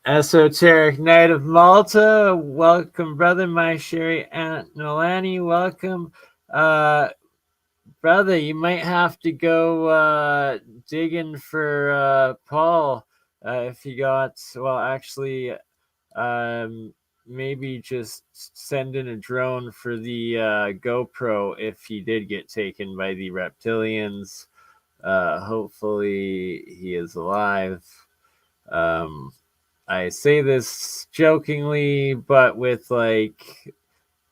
Esoteric Knight of Malta, welcome, brother. My Sherry Aunt Nolani, welcome. Brother, you might have to go digging for Paul if you got, well, actually, maybe just send in a drone for the GoPro if he did get taken by the reptilians. Hopefully he is alive. I say this jokingly, but with like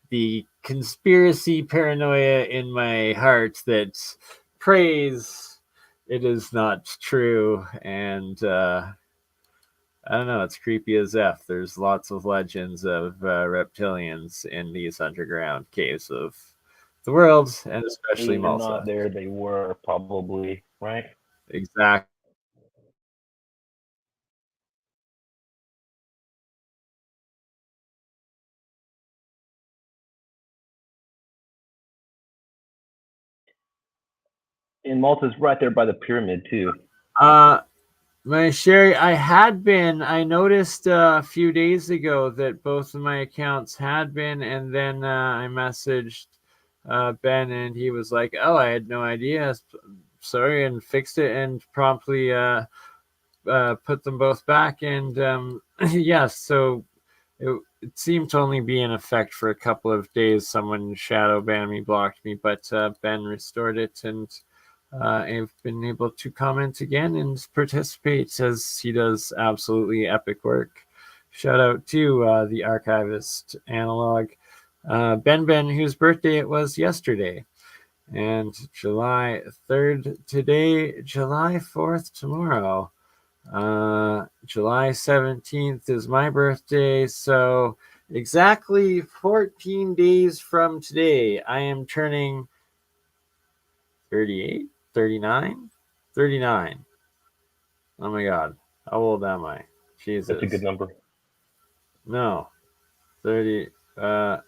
the conspiracy paranoia in my heart that prays it is not true. And I don't know, it's creepy as F. There's lots of legends of reptilians in these underground caves of the world, and especially They're Malta. not there. They were probably, right? Exactly. And Malta's right there by the pyramid too. My Sherry, I noticed a few days ago that both of my accounts had been, and then I messaged Ben, and he was like, "Oh, I had no idea. Sorry," and fixed it and promptly put them both back. And yes, so it seemed to only be in effect for a couple of days. Someone shadow banned me, blocked me, but Ben restored it, and I've been able to comment again and participate, as he does absolutely epic work. Shout out to the archivist analog, Ben, whose birthday it was yesterday. And July 3rd today, July 4th tomorrow. July 17th is my birthday, so exactly 14 days from today, I am turning 38, 39, 39. Oh my God. How old am I? Jesus. That's a good number. No. 38. I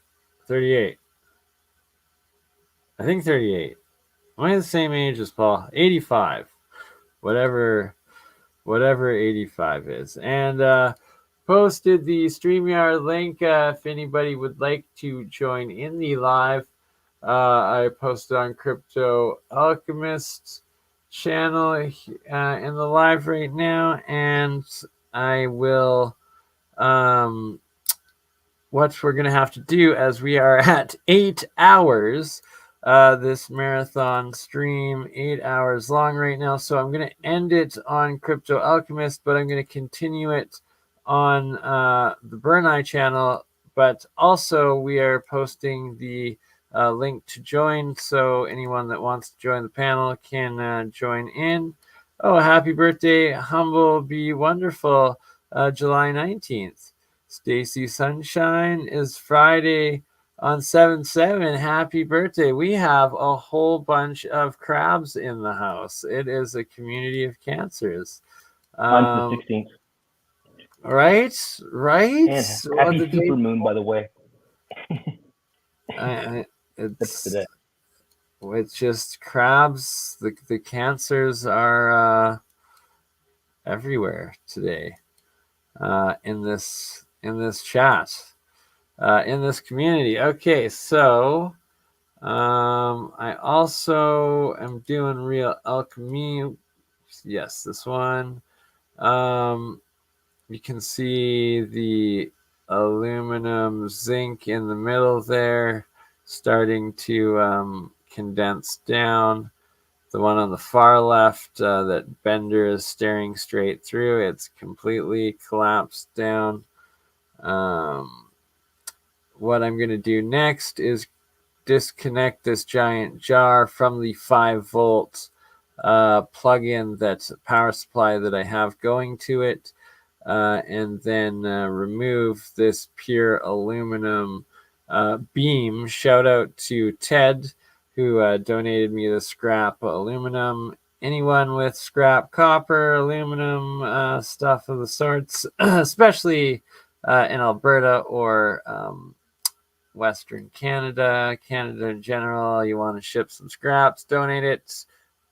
think 38. Am I the same age as Paul? 85. Whatever 85 is. And posted the StreamYard link if anybody would like to join in the live. I posted on Crypto Alchemist channel in the live right now, and I will what we're gonna have to do, as we are at 8 hours, this marathon stream, 8 hours long right now, so I'm gonna end it on Crypto Alchemist, but I'm gonna continue it on the BurnEye channel. But also we are posting the link to join, so anyone that wants to join the panel can join in. Oh, happy birthday, Humble Be Wonderful, July 19th. Stacy Sunshine is Friday on 7/7. Happy birthday. We have a whole bunch of crabs in the house. It is a community of cancers. Mine's the 16th. Right? And happy super moon, by the way. It's just crabs. The cancers are everywhere today in this chat, in this community. Okay, so I also am doing real alchemy. Yes, this one. You can see the aluminum zinc in the middle there starting to condense down. The one on the far left that Bender is staring straight through, it's completely collapsed down. What I'm going to do next is disconnect this giant jar from the 5-volt plug-in, that's power supply that I have going to it, and then remove this pure aluminum beam. Shout out to Ted, who donated me the scrap aluminum. Anyone with scrap copper, aluminum, stuff of the sorts, especially in Alberta or Western Canada in general, you want to ship some scraps, donate it.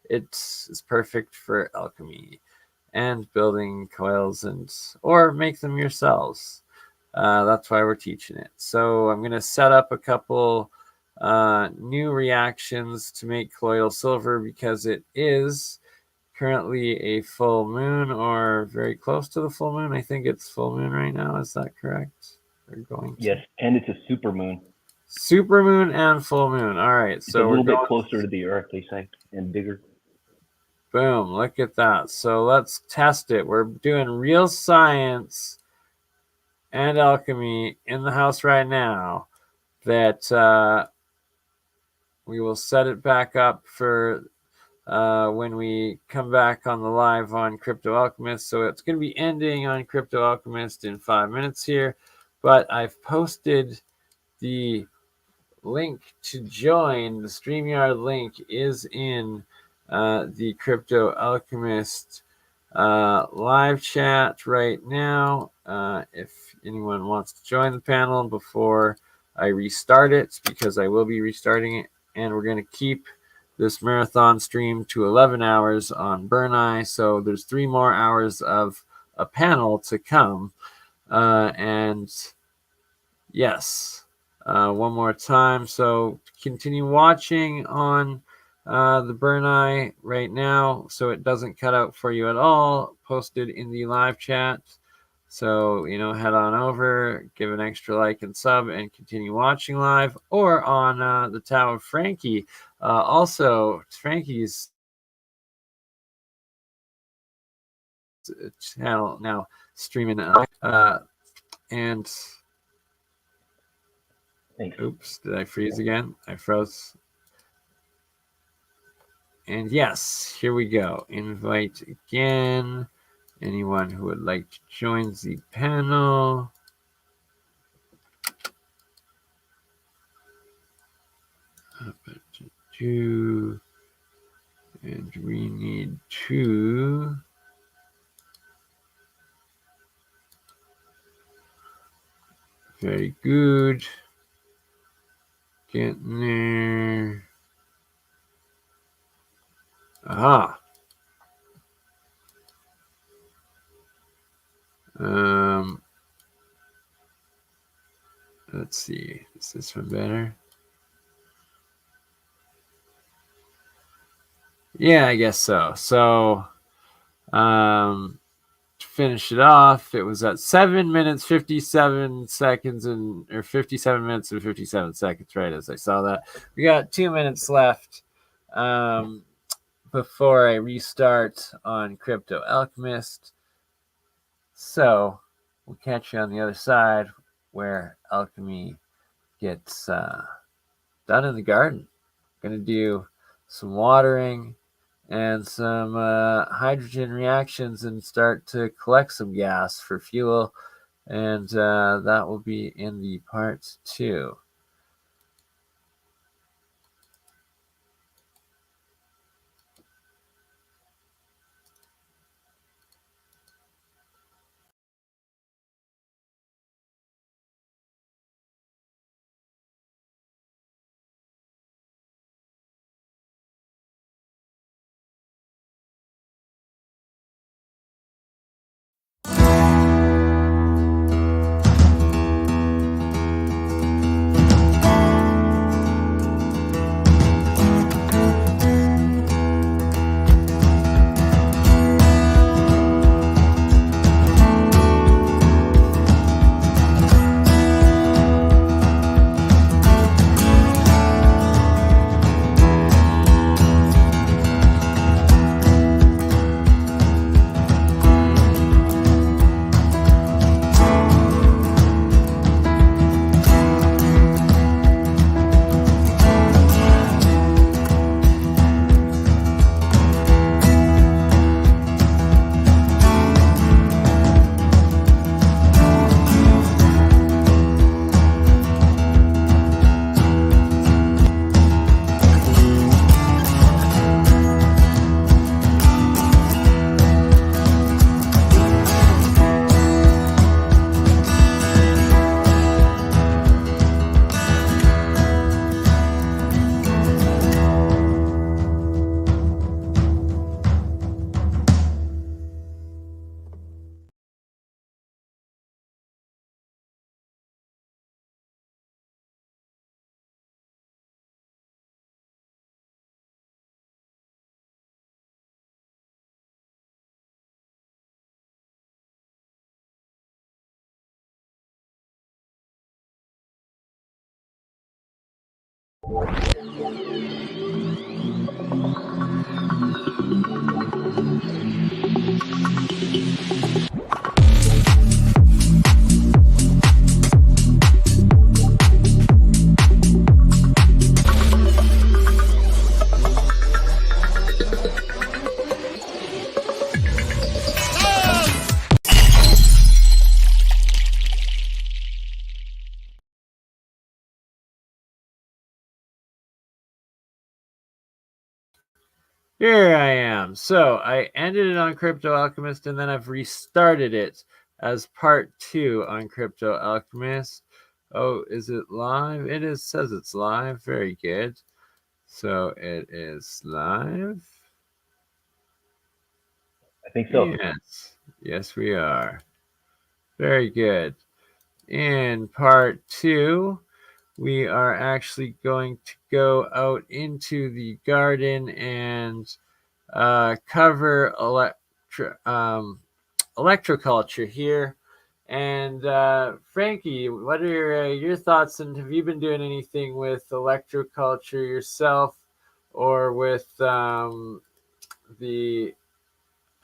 It's perfect for alchemy and building coils, or make them yourselves. That's why we're teaching it. So I'm going to set up a couple new reactions to make colloidal silver, because it is currently a full moon, or very close to the full moon. I think it's full moon right now. Is that correct? Yes, and it's a super moon. Super moon and full moon. All right, it's so a little bit closer to the Earth, they say, and bigger. Boom! Look at that. So let's test it. We're doing real science and alchemy in the house right now. That we will set it back up for when we come back on the live on Crypto Alchemist. So it's going to be ending on Crypto Alchemist in 5 minutes here, but I've posted the link to join. The StreamYard link is in the Crypto Alchemist live chat right now. If anyone wants to join the panel before I restart it, because I will be restarting it, and we're going to keep this marathon stream to 11 hours on BurnEye. So there's 3 more hours of a panel to come. And yes, one more time. So continue watching on the BurnEye right now so it doesn't cut out for you at all. Posted in the live chat. So, head on over, give an extra like and sub, and continue watching live, or on the Tao of Frankie. Also, Frankie's channel now streaming. And Thanks. Oops, did I freeze again? I froze. And yes, here we go. Invite again. Anyone who would like to join the panel. And we need 2. Very good. Getting there. Aha. Let's see. Is this one better? Yeah, I guess so. So, to finish it off, it was at 7 minutes 57 seconds or 57 minutes and 57 seconds, right as I saw that. We got 2 minutes left before I restart on Crypto Alchemist. So we'll catch you on the other side where alchemy gets done in the garden. Going to do some watering and some hydrogen reactions and start to collect some gas for fuel. And that will be in the part 2. Here I am. So I ended it on Crypto Alchemist, and then I've restarted it as part 2 on Crypto Alchemist. Oh, is it live? It is. Says it's live. Very good. So it is live. I think so. Yes, we are. Very good. In part 2, we are actually going to go out into the garden and cover electroculture here. And Frankie, what are your thoughts? And have you been doing anything with electroculture yourself, or with the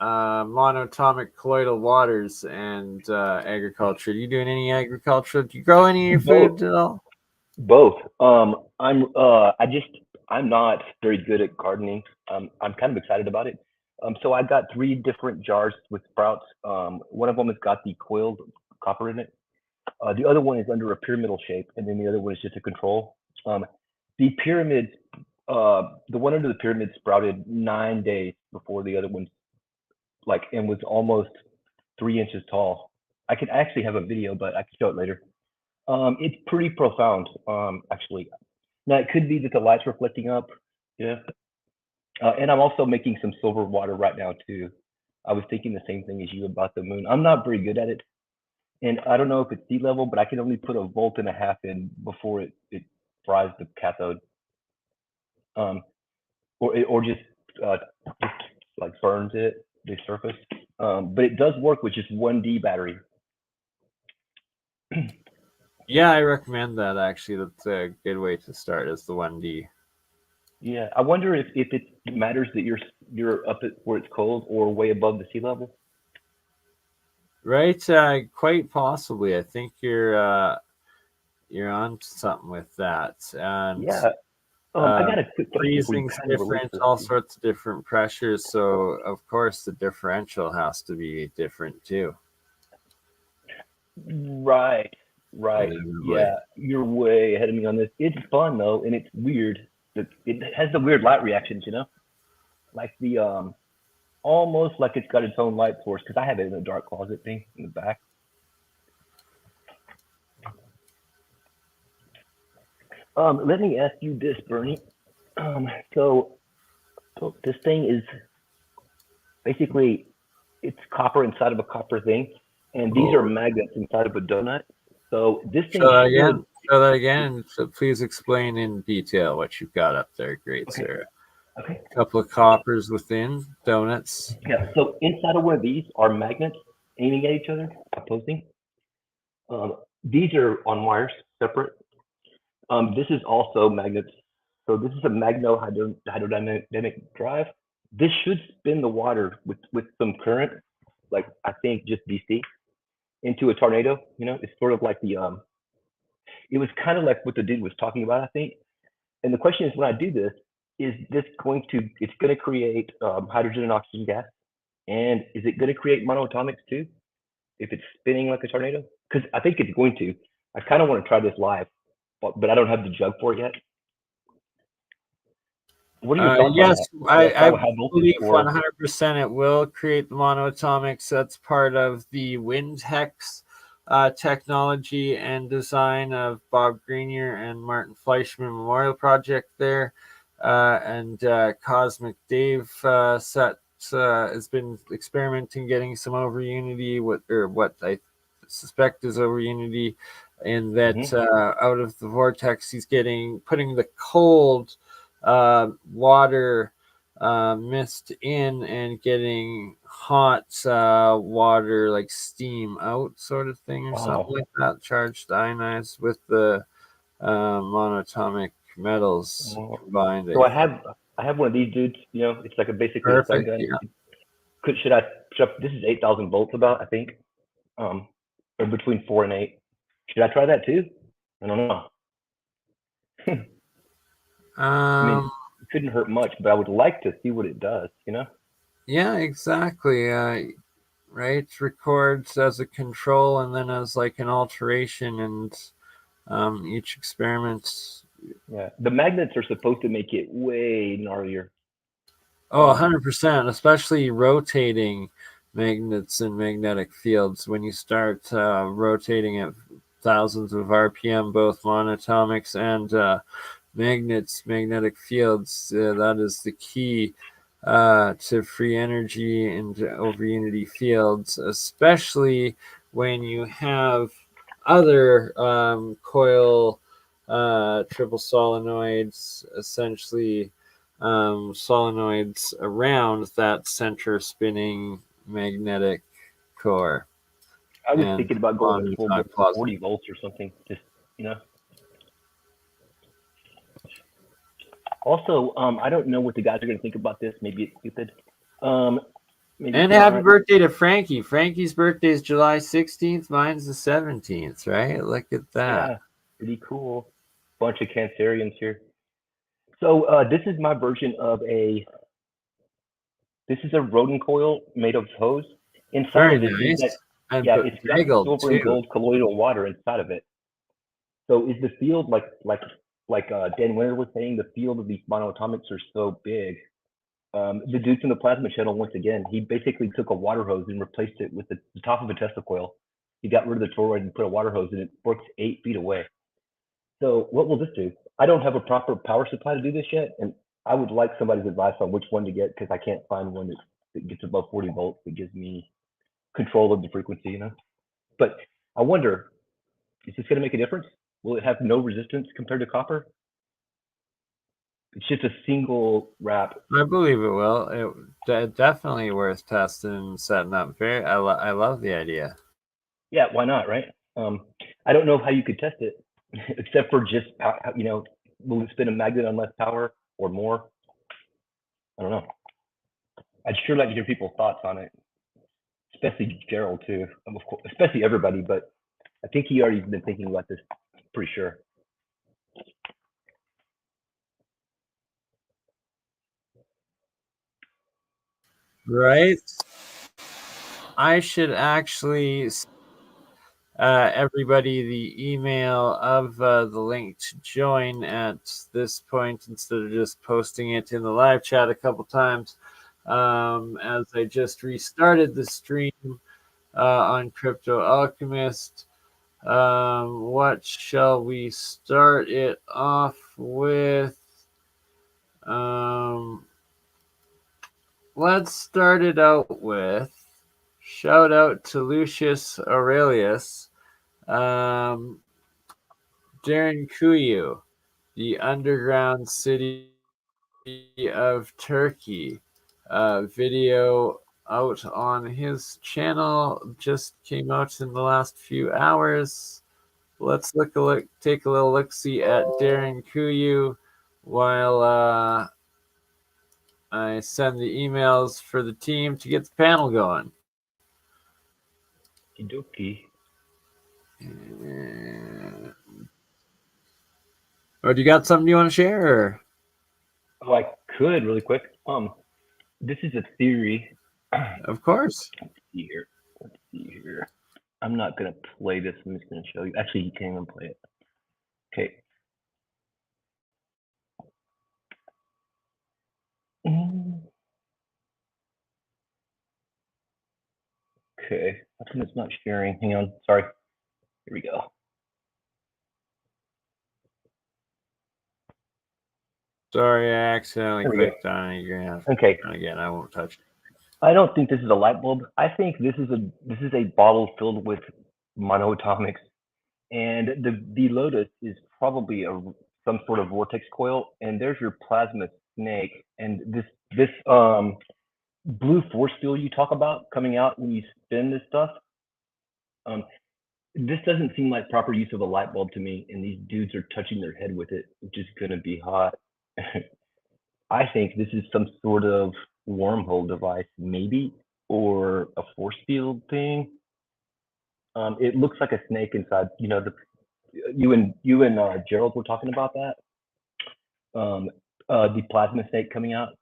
monatomic colloidal waters and agriculture? Are you doing any agriculture? Do you grow any of your food at all? Both. I'm not very good at gardening. I'm kind of excited about it. So I got 3 different jars with sprouts. One of them has got the coiled copper in it. The other one is under a pyramidal shape, and then the other one is just a control. The pyramid, the one under the pyramid sprouted 9 days before the other one, and was almost 3 inches tall. I actually have a video, but I can show it later. It's pretty profound, actually. Now, it could be that the light's reflecting up, yeah. And I'm also making some silver water right now, too. I was thinking the same thing as you about the moon. I'm not very good at it. And I don't know if it's sea level, but I can only put 1.5 volts in before it fries the cathode. Or just like burns the surface. But it does work with just 1D battery. Yeah, I recommend that, actually. That's a good way to start, is the 1D. Yeah, I wonder if it matters that you're up at where it's cold or way above the sea level. Right, quite possibly. I think you're on something with that. And yeah, I got a quick question for you. freezing's different, all sorts of different pressures. So of course the differential has to be different too. Right. Yeah, you're way ahead of me on this. It's fun though, and it's weird. It has the weird light reactions, like the almost like it's got its own light source, because I have it in a dark closet thing in the back. Let me ask you this, Bernie. So this thing is basically, it's copper inside of a copper thing, and these are magnets inside of a donut. So this thing. Show that again. So please explain in detail what you've got up there. Great, Okay. Sarah. Okay. A couple of coppers within donuts. Yeah. So inside of one of these are magnets aiming at each other, opposing. These are on wires, separate. This is also magnets. So this is a hydrodynamic drive. This should spin the water with some current, like I think just DC, into a tornado. It's sort of like it was kind of like what the dude was talking about, I think. And the question is, when I do this, it's going to create hydrogen and oxygen gas? And is it going to create monoatomics too, if it's spinning like a tornado? Because I think it's going to. I kind of want to try this live, but I don't have the jug for it yet. What are your thoughts yes, on that? I believe 100% it will create the monoatomics. That's part of the wind hex technology and design of Bob Greenier and Martin Fleischmann Memorial Project there. And Cosmic Dave has been experimenting getting some over unity, what I suspect is over unity, in that out of the vortex he's putting the cold water mist in and getting hot water, like steam out, sort of thing, or something like that, charged ionized with the monatomic metals combined. So I have one of these dudes. It's like basically a stun gun. Yeah. Should I? This is 8,000 volts, about, I think, or between 4 and 8. Should I try that too? I don't know. I mean, it couldn't hurt much, but I would like to see what it does. Yeah, exactly. Right, records as a control and then as like an alteration, and each experiment. Yeah, the magnets are supposed to make it way gnarlier. Oh, 100%, especially rotating magnets and magnetic fields. When you start rotating at thousands of RPM, both monatomics and magnetic fields. That is the key to free energy and over unity fields, especially when you have other coil triple solenoids, essentially solenoids around that center spinning magnetic core. I was thinking about going to 40 positive. volts or something. Just, Also, I don't know what the guys are going to think about this. Maybe it's stupid. Maybe and happy birthday to Frankie. Frankie's birthday is July 16th. Mine's the 17th, right? Look at that. Yeah, pretty cool. Bunch of Cancerians here. So this is my version of this is a rodent coil made of hose. Inside Very of it is nice. that, it's got bagelled silver too. and gold colloidal water inside of it. So is the field like Dan Winter was saying, the field of these MonoAtomics are so big. The dude from the plasma channel, once again, he basically took a water hose and replaced it with the top of a Tesla coil. He got rid of the toroid and put a water hose, and it works 8 feet away. So what will this do? I don't have a proper power supply to do this yet, and I would like somebody's advice on which one to get, because I can't find one that gets above 40 volts that gives me control of the frequency, But I wonder, is this going to make a difference? Will it have no resistance compared to copper? It's just a single wrap. I believe it will. It definitely worth testing and setting up. I love the idea. Yeah, why not, right? I don't know how you could test it, except for just, will it spin a magnet on less power or more? I don't know. I'd sure like to hear people's thoughts on it, especially Gerald too, of course, especially everybody. But I think he already been thinking about this, pretty sure. Right? I should actually everybody the email of the link to join at this point instead of just posting it in the live chat a couple times, as I just restarted the stream on Crypto Alchemist. What shall we start it off with? Let's start it out with shout out to Lucius Aurelius, Darren Kuyu, the underground city of Turkey. Video out on his channel just came out in the last few hours. Let's take a little look-see at Darren Kuyu while I send the emails for the team to get the panel going. Okie Oh, do you got something you want to share? Or? Oh, I could really quick. This is a theory. Of course. Let's see here. I'm not gonna play this. I'm just gonna show you. Actually, you can't even play it. Okay. Okay. How come it's not sharing? Hang on. Sorry. Here we go. Sorry, I accidentally clicked on it. You're gonna have to okay. Again, I won't touch it. I don't think this is a light bulb. I think this is a bottle filled with MonoAtomics, and the Lotus is probably some sort of vortex coil. And there's your plasma snake, and this blue force field you talk about coming out when you spin this stuff. This doesn't seem like proper use of a light bulb to me, and these dudes are touching their head with it, which is gonna be hot. I think this is some sort of wormhole device, maybe, or a force field thing. It looks like a snake inside. You and Gerald were talking about that. The plasma snake coming out,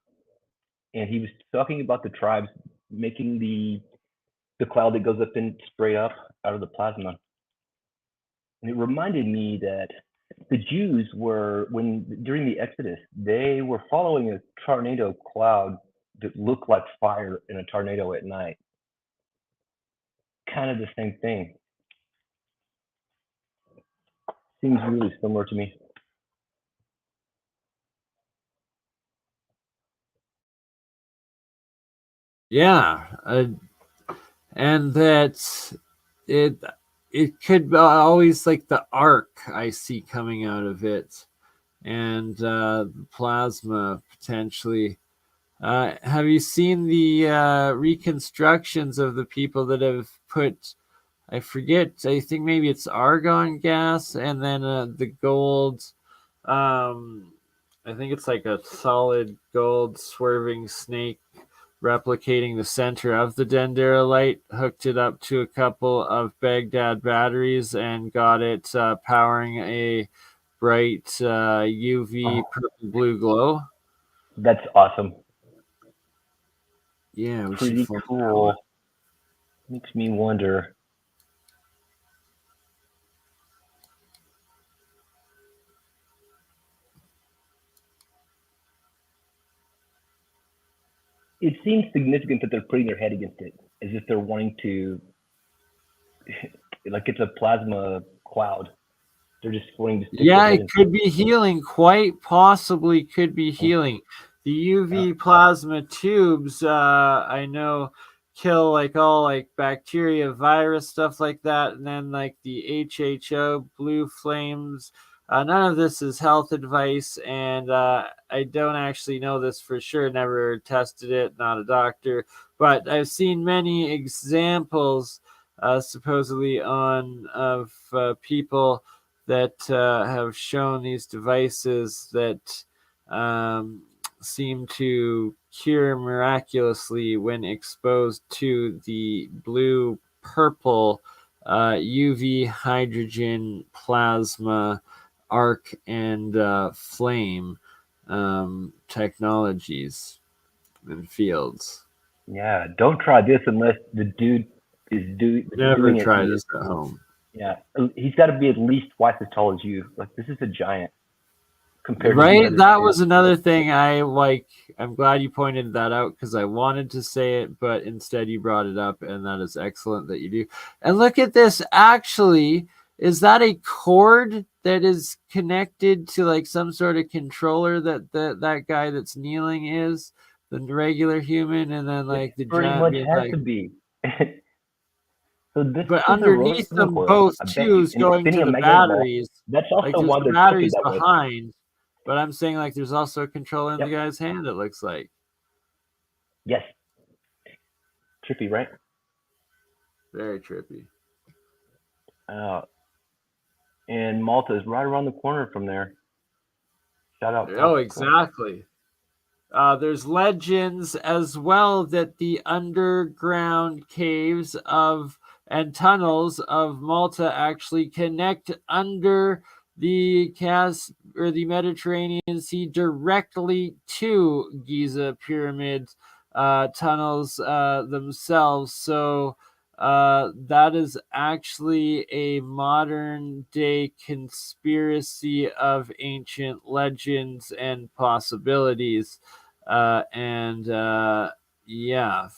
and he was talking about the tribes making the cloud that goes up and straight up out of the plasma. And it reminded me that the Jews were, during the Exodus, they were following a tornado cloud that looked like fire in a tornado at night. Kind of the same thing. Seems really similar to me. Yeah, and that it could be always like the arc I see coming out of it, and plasma potentially. Have you seen the reconstructions of the people that have put? I forget. I think maybe it's argon gas, and then the gold. I think it's like a solid gold swerving snake replicating the center of the dendrolite, hooked it up to a couple of Baghdad batteries, and got it powering a bright UV purple blue glow. That's awesome. Yeah, we Pretty should cool. Makes me wonder. It seems significant that they're putting their head against it, as if they're wanting to, like it's a plasma cloud. They're just wanting to stick their Yeah, head it could be healing. Quite possibly could be healing. The UV plasma tubes, I know, kill like all like bacteria, virus, stuff like that, and then like the HHO, blue flames. None of this is health advice, and I don't actually know this for sure. Never tested it. Not a doctor, but I've seen many examples, supposedly on of people that have shown these devices that seem to cure miraculously when exposed to the blue purple UV hydrogen plasma arc and flame technologies and fields. Yeah, don't try this unless the dude is Never doing try it. this at home. Yeah, he's got to be at least twice as tall as you. Like this is a giant compared to Right? the other That dudes. was another thing I like. I'm glad you pointed that out because I wanted to say it, but instead you brought it up, and that is excellent that you do. And look at this. Actually, is that a cord that is connected to like some sort of controller that guy that's kneeling is the regular human, and then like the Pretty giant much being has like. to be. So this But is a underneath rotary them coil. both I bet too you, is and it's going to spinning a the magnetic ball. batteries. That's Like also there's why the they're tilted batteries that way. behind, but I'm saying like there's also a controller in the Yep. guy's hand. It looks like. Yes. Trippy, right? Very trippy. And Malta is right around the corner from there. Shout out. Oh, exactly. There's legends as well that the underground caves of and tunnels of Malta actually connect under the or the Mediterranean Sea directly to Giza pyramid tunnels themselves. So that is actually a modern day conspiracy of ancient legends and possibilities. And yeah,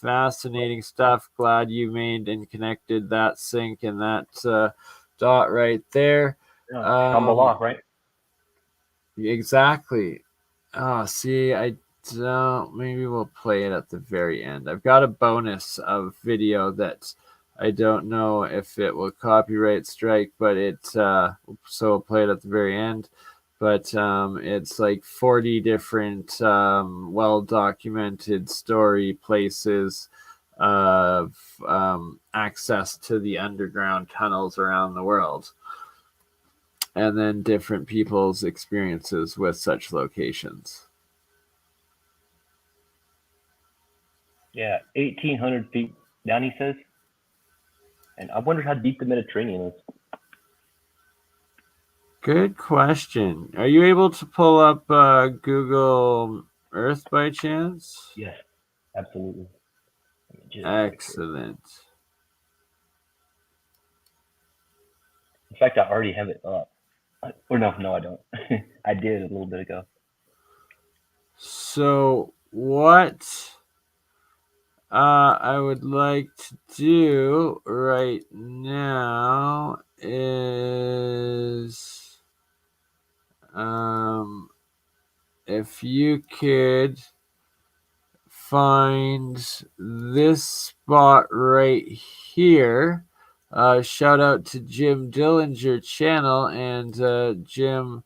fascinating stuff. Glad you made and connected that sync and that dot right there. Shambhala, right? Exactly. Oh, see, I don't. Maybe we'll play it at the very end. I've got a bonus of video that I don't know if it will copyright strike, but so we'll play it at the very end. But it's like 40 different well documented story places of access to the underground tunnels around the world, and then different people's experiences with such locations. Yeah, 1,800 feet down, he says. And I wonder how deep the Mediterranean is. Good question. Are you able to pull up Google Earth by chance? Yes, absolutely. Excellent. In fact, I already have it up. Or no, I don't. I did a little bit ago. So what I would like to do right now is if you could find this spot right here. Shout out to Jim Dillinger channel, and Jim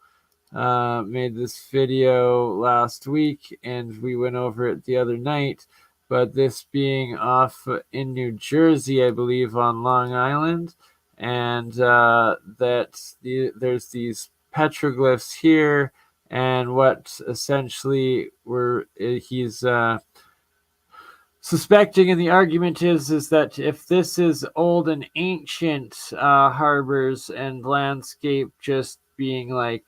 made this video last week, and we went over it the other night. But this being off in New Jersey, I believe, on Long Island, and there's these petroglyphs here, and what essentially he's suspecting in the argument is that if this is old and ancient harbors and landscape just being like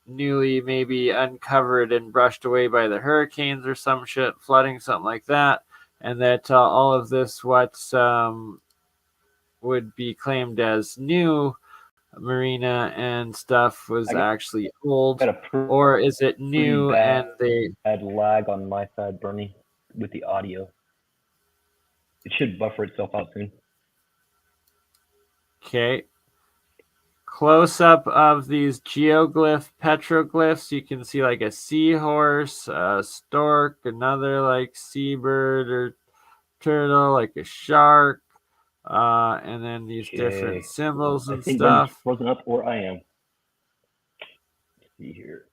newly maybe uncovered and brushed away by the hurricanes or some shit, flooding, something like that, and that all of this what would be claimed as new marina and stuff was actually old, or is it new and they had lag on my side, Bernie, with the audio. It should buffer itself out soon. Okay. Close up of these geoglyph petroglyphs, you can see like a seahorse, a stork, another like seabird or turtle, like a shark, and then these different symbols and stuff. Frozen up, or I am. Let's see here.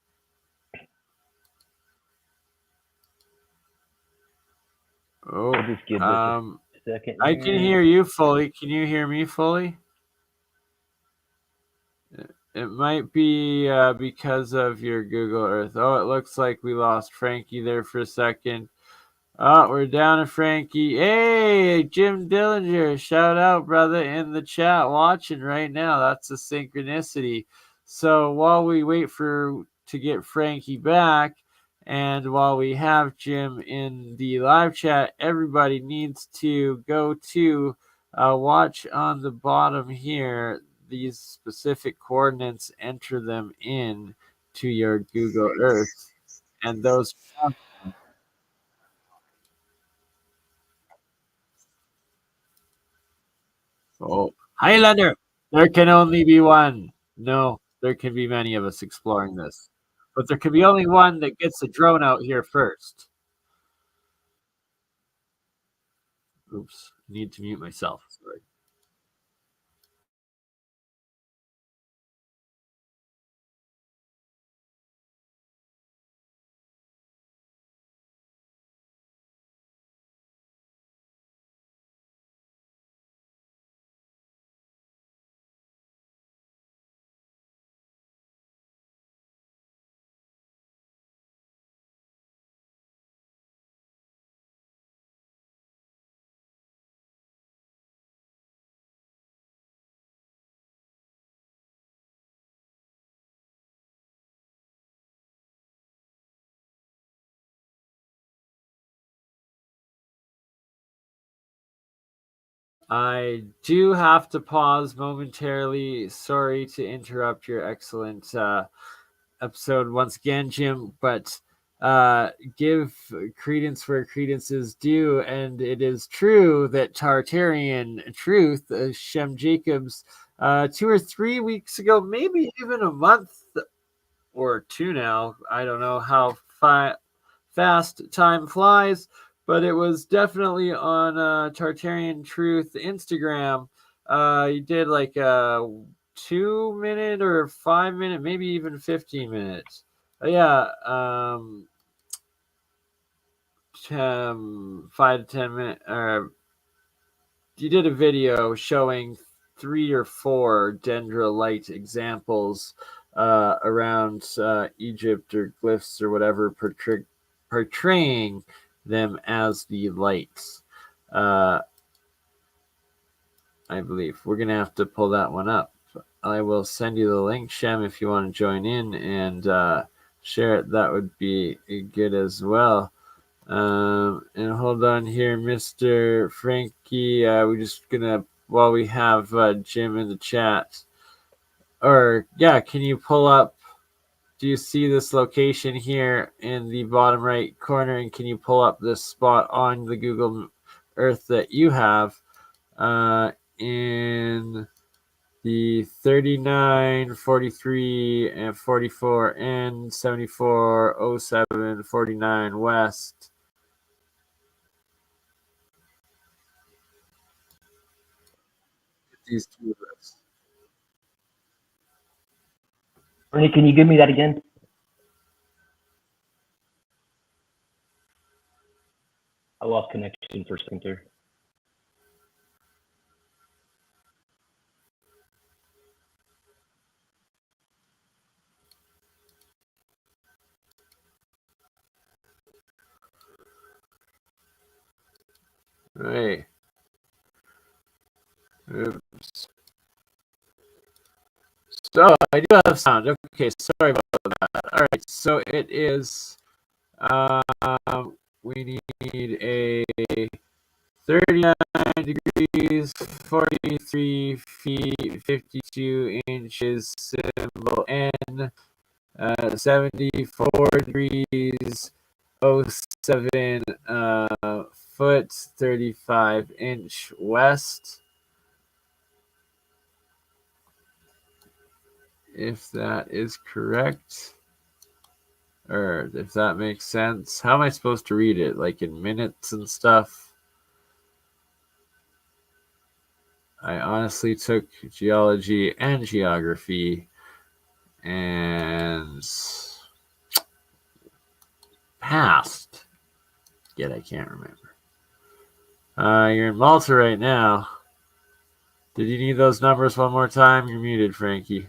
Oh, just give this a second. I can hear you fully. Can you hear me fully? It might be because of your Google Earth. Oh, it looks like we lost Frankie there for a second. Oh, we're down to Frankie. Hey, Jim Dillinger, shout out, brother, in the chat watching right now. That's a synchronicity. So while we wait to get Frankie back, and while we have Jim in the live chat, everybody needs to go to watch on the bottom here these specific coordinates, enter them in to your Google Earth, and those. Oh, Highlander! There can only be one. No, there can be many of us exploring this. But there can be only one that gets the drone out here first. Oops, need to mute myself. Sorry. I do have to pause momentarily. Sorry to interrupt your excellent episode once again, Jim, but give credence where credence is due. And it is true that Tartarian Truth, Shem Jacobs, 2 or 3 weeks ago, maybe even a month or two now, I don't know how fast time flies, but it was definitely on Tartarian Truth Instagram. You did like a 2-minute or 5-minute, maybe even 15 minutes. 5 to 10 minutes. You did a video showing 3 or 4 dendrolite examples around Egypt or glyphs or whatever, portraying them as the lights. I believe we're gonna have to pull that one up. I will send you the link, Shem, if you want to join in and share it. That would be good as well. And hold on here, Mr. Frankie. We're just gonna, while we have Jim in the chat, or yeah, can you pull up? Do you see this location here in the bottom right corner? And can you pull up this spot on the Google Earth that you have in the 39, 43, and 44, and 74, 07, 49 west? these two lists. Bernie, can you give me that again? I lost connection for a second there. Right. Oops. So I do have sound. Okay, sorry about that. All right, so it is. We need a 39 degrees, 43 feet, 52 inches, symbol N, 74 degrees, 07 foot, 35-inch west. If that is correct, or if that makes sense. How am I supposed to read it? Like in minutes and stuff? I honestly took geology and geography and passed. Yet I can't remember. You're in Malta right now. Did you need those numbers one more time? You're muted, Frankie.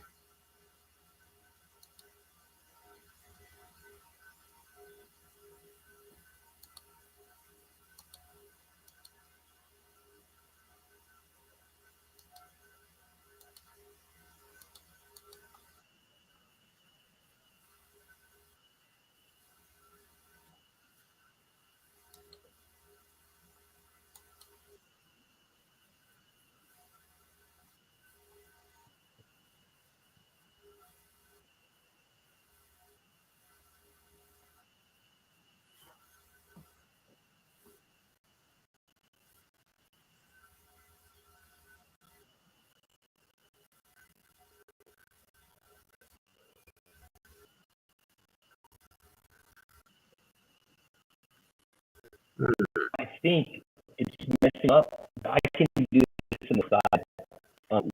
I think it's messing up. I can do this on the side.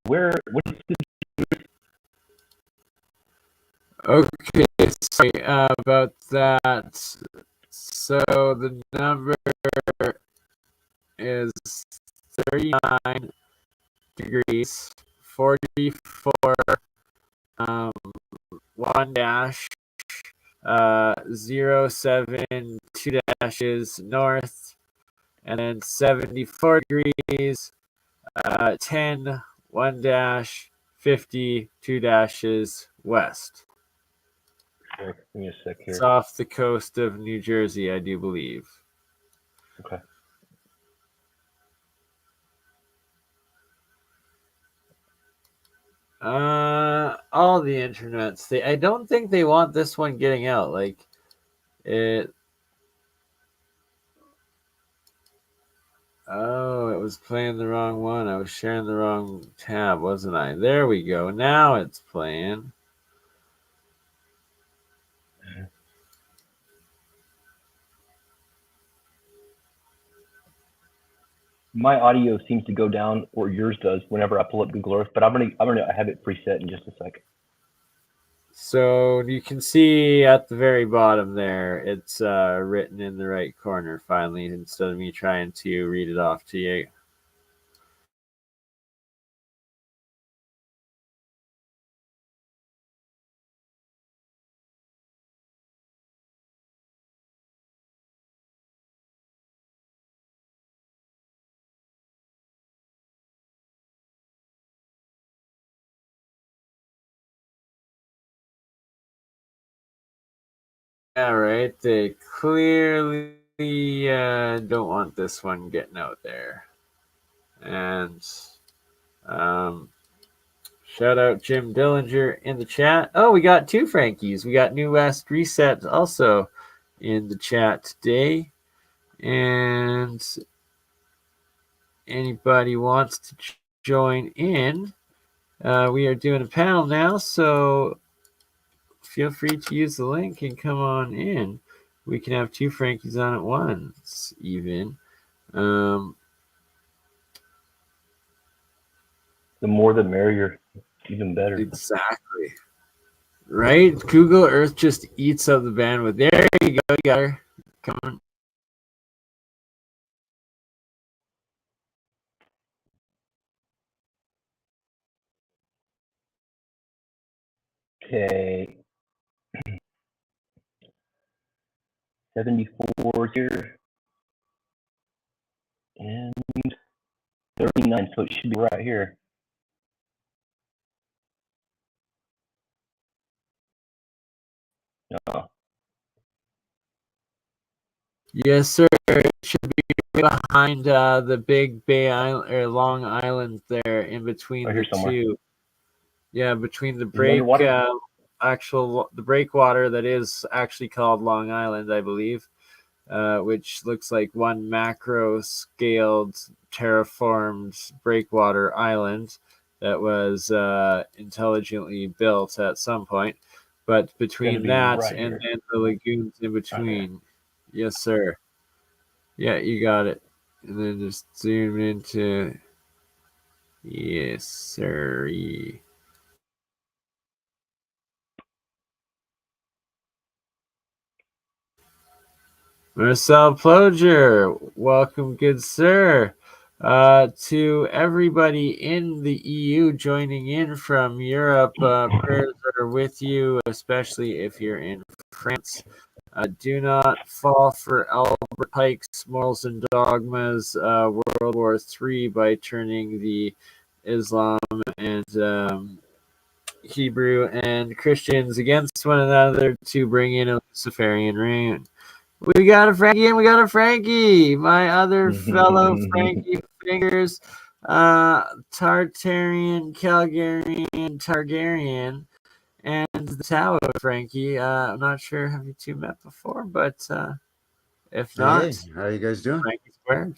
What is the Okay, sorry about that. So the number is 39 degrees, 44, 1 dash, 0, 7, 2 dashes north, and then 74 degrees, 10, 1 dash, 50, 2 dashes west. Give me a sec here. It's off the coast of New Jersey, I do believe. Okay. All the internets. I don't think they want this one getting out. Like it. Oh, it was playing the wrong one. I was sharing the wrong tab, wasn't I? There we go. Now it's playing. My audio seems to go down, or yours does, whenever I pull up Google Earth. But I'm gonna have it preset in just a sec. So you can see at the very bottom there, it's written in the right corner finally, instead of me trying to read it off to you. Yeah, right. They clearly don't want this one getting out there. And shout out Jim Dillinger in the chat. Oh, we got 2 Frankies. We got New West Reset also in the chat today. And anybody wants to join in, we are doing a panel now, so feel free to use the link and come on in. We can have 2 Frankies on at once, even. The more the merrier, even better. Exactly. Right? Google Earth just eats up the bandwidth. There you go. You got her. Come on. Okay. 74 here. And 39, so it should be right here. No. Yes, sir. It should be behind the Big Bay Island or Long Island there, in between Right here the somewhere. two. Yeah, between the underwater? the breakwater that is actually called Long Island, I believe, which looks like one macro-scaled, terraformed breakwater island that was intelligently built at some point. But between that right and here. then the lagoons in between. Okay. Yes, sir. Yeah, you got it. And then just zoom into... Yes, sir. Marcel Ploger, welcome, good sir. To everybody in the EU joining in from Europe, prayers are with you, especially if you're in France. Do not fall for Albert Pike's morals and dogmas, World War III, by turning the Islam and Hebrew and Christians against one another to bring in a Luciferian reign. We got a Frankie and we got a Frankie. My other fellow Frankie fingers, Tartarian, Calgarian, Targaryen, and the Tao of Frankie. I'm not sure, have you two met before, but if not, hey, how are you guys doing? Frankie squared.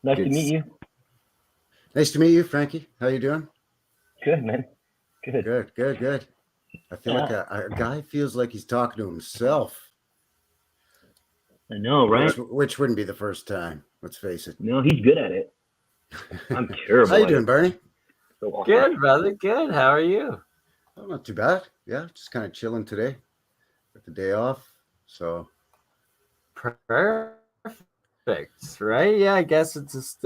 Nice to meet you. Nice to meet you, Frankie. How you doing? Good, man. Good. Good. I feel like a guy feels like he's talking to himself. I know, right? Which wouldn't be the first time. Let's face it. No, he's good at it. I'm terrible. How you doing, Bernie? So good, brother. Good. How are you? Oh, not too bad. Yeah, just kind of chilling today. Got the day off, so. Perfect, right? Yeah, I guess it's just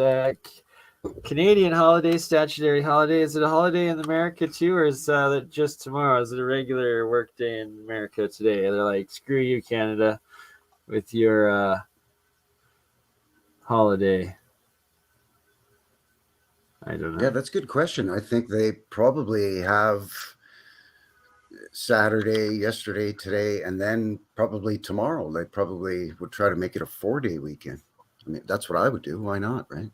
Canadian holiday, statutory holiday. Is it a holiday in America too, or is it just tomorrow? Is it a regular work day in America today? They're like, screw you, Canada, with your holiday. I don't know. Yeah, that's a good question. I think they probably have Saturday, yesterday, today, and then probably tomorrow. They probably would try to make it a 4-day weekend. I mean, that's what I would do. Why not, right?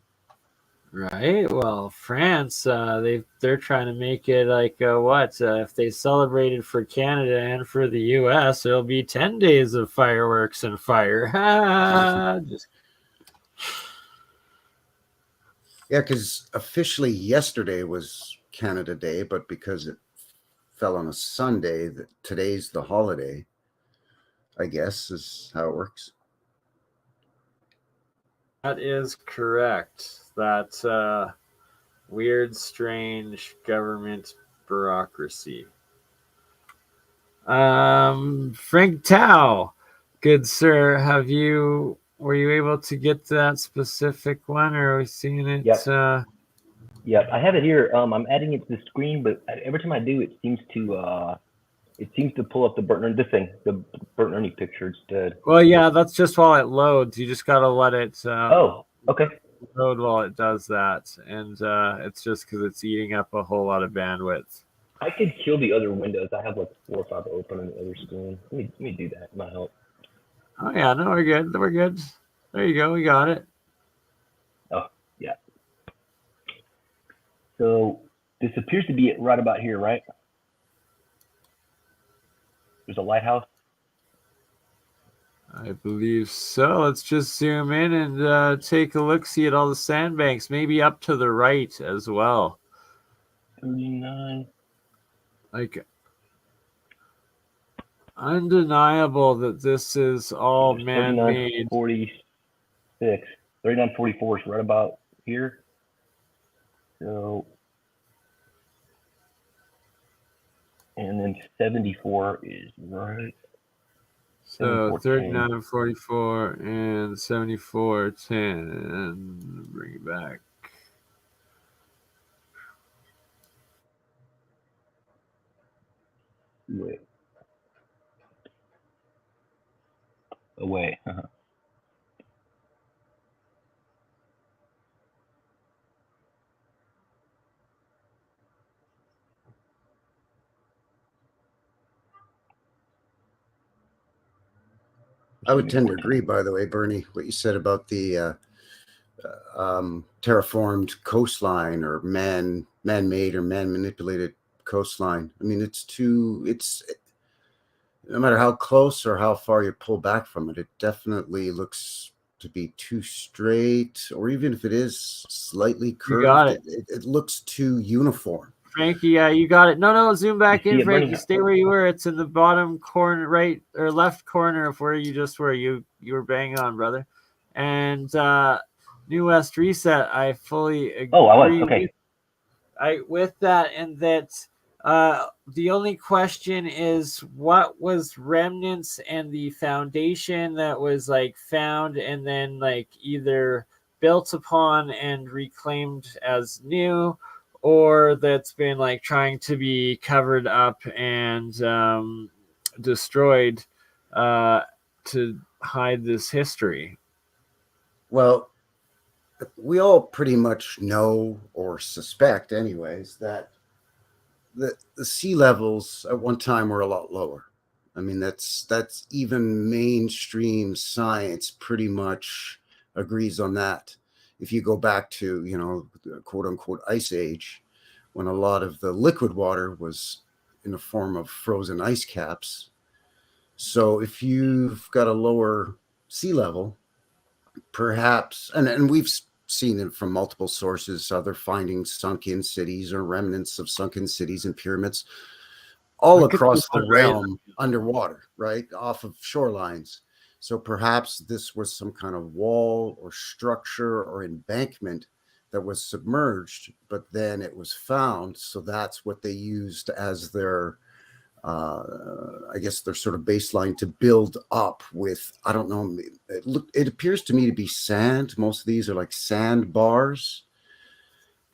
Right. Well, France, they're trying to make it like if they celebrated for Canada and for the U.S., it'll be 10 days of fireworks and fire. Just... Yeah, because officially yesterday was Canada Day, but because it fell on a Sunday, today's the holiday, I guess, is how it works. That is correct. That weird, strange government bureaucracy. Frank Tao, good sir, were you able to get that specific one, or are we seeing it? Yep. Yep, I have it here. I'm adding it to the screen, but every time I do, it seems to pull up the BurnEye picture instead. Well, yeah, that's just while it loads. You just gotta let it. Okay. Load while it does that, and it's just because it's eating up a whole lot of bandwidth. I could kill the other windows. I have like 4 or 5 open on the other screen. Let me do that. It might help. Oh yeah, no, we're good. We're good. There you go. We got it. Oh yeah. So this appears to be right about here, right? There's a lighthouse. I believe so. Let's just zoom in and take a look, see at all the sandbanks, maybe up to the right as well. 39. Like, undeniable that this is all man-made. 3946. 3944 is right about here. So, and then 74 is right. So 74.10. 39.44 and 74.10. Bring it back. Wait. Away. I would tend to agree, by the way, Bernie, what you said about the terraformed coastline or man-made or man-manipulated coastline. I mean, it's no matter how close or how far you pull back from it, it definitely looks to be too straight, or even if it is slightly curved, You got it. It looks too uniform. Frankie, yeah, you got it. No, zoom back in, Frankie. Bernie? Stay where you were. It's in the bottom corner, right or left corner of where you just were. You were bang on, brother. And New West Reset, I fully agree. Oh, I was. Okay. With that, and that the only question is what was remnants and the foundation that was like found and then like either built upon and reclaimed as new, or that's been like trying to be covered up and destroyed to hide this history. Well, we all pretty much know or suspect anyways that the sea levels at one time were a lot lower. I mean, that's even mainstream science pretty much agrees on that. If you go back to, the quote unquote ice age, when a lot of the liquid water was in the form of frozen ice caps. So if you've got a lower sea level, perhaps, and we've seen it from multiple sources, other findings, sunken cities or remnants of sunken cities and pyramids all across the realm underwater, right, off of shorelines. So perhaps this was some kind of wall or structure or embankment that was submerged, but then it was found. So that's what they used as their I guess their sort of baseline to build up with. I don't know. It appears to me to be sand. Most of these are like sand bars.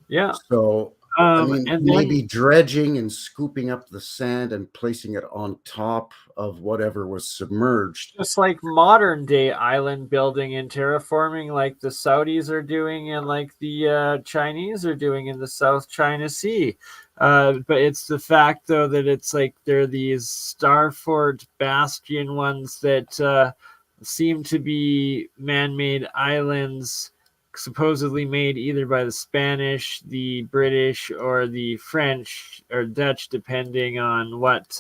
Yeah. So I mean, and maybe then, dredging and scooping up the sand and placing it on top of whatever was submerged. just like modern day island building and terraforming, like the Saudis are doing and like the Chinese are doing in the South China Sea. But it's the fact, though, that it's like they're these starfort bastion ones that seem to be man-made islands, supposedly made either by the Spanish, the British, or the French or Dutch, depending on what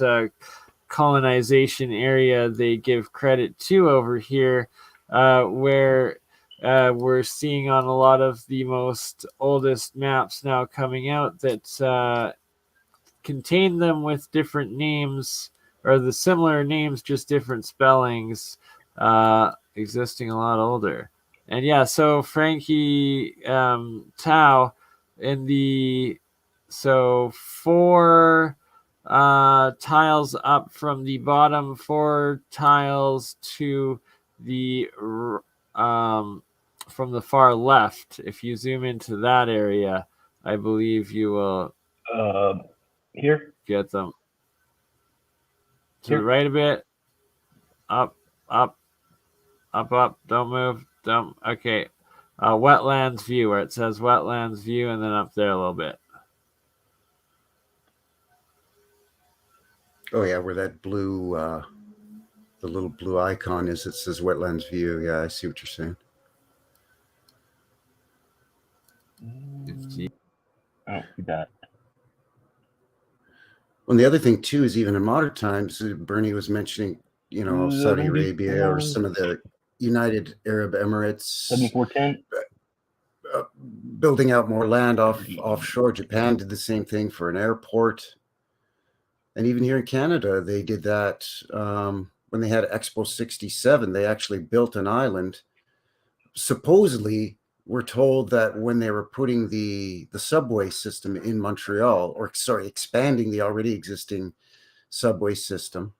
colonization area they give credit to over here, where we're seeing on a lot of the most oldest maps now coming out that contain them with different names or the similar names, just different spellings, existing a lot older. And yeah, so Frankie Tao in the four tiles up from the bottom, 4 tiles to the from the far left. If you zoom into that area, I believe you will Here. get them. To Here. the right a bit. Up. Don't move. Don't. Okay. Wetlands view, where it says wetlands view, and then up there a little bit. Oh yeah, where that blue, the little blue icon is, it says wetlands view. Yeah, I see what you're saying. I don't see that. Well, the other thing too is even in modern times, Bernie was mentioning, Saudi Arabia or some of the United Arab Emirates 7410. Building out more land offshore. Japan did the same thing for an airport. And even here in Canada, they did that when they had Expo 67. They actually built an island, supposedly we're told that when they were putting the subway system in Montreal, or sorry, expanding the already existing subway system,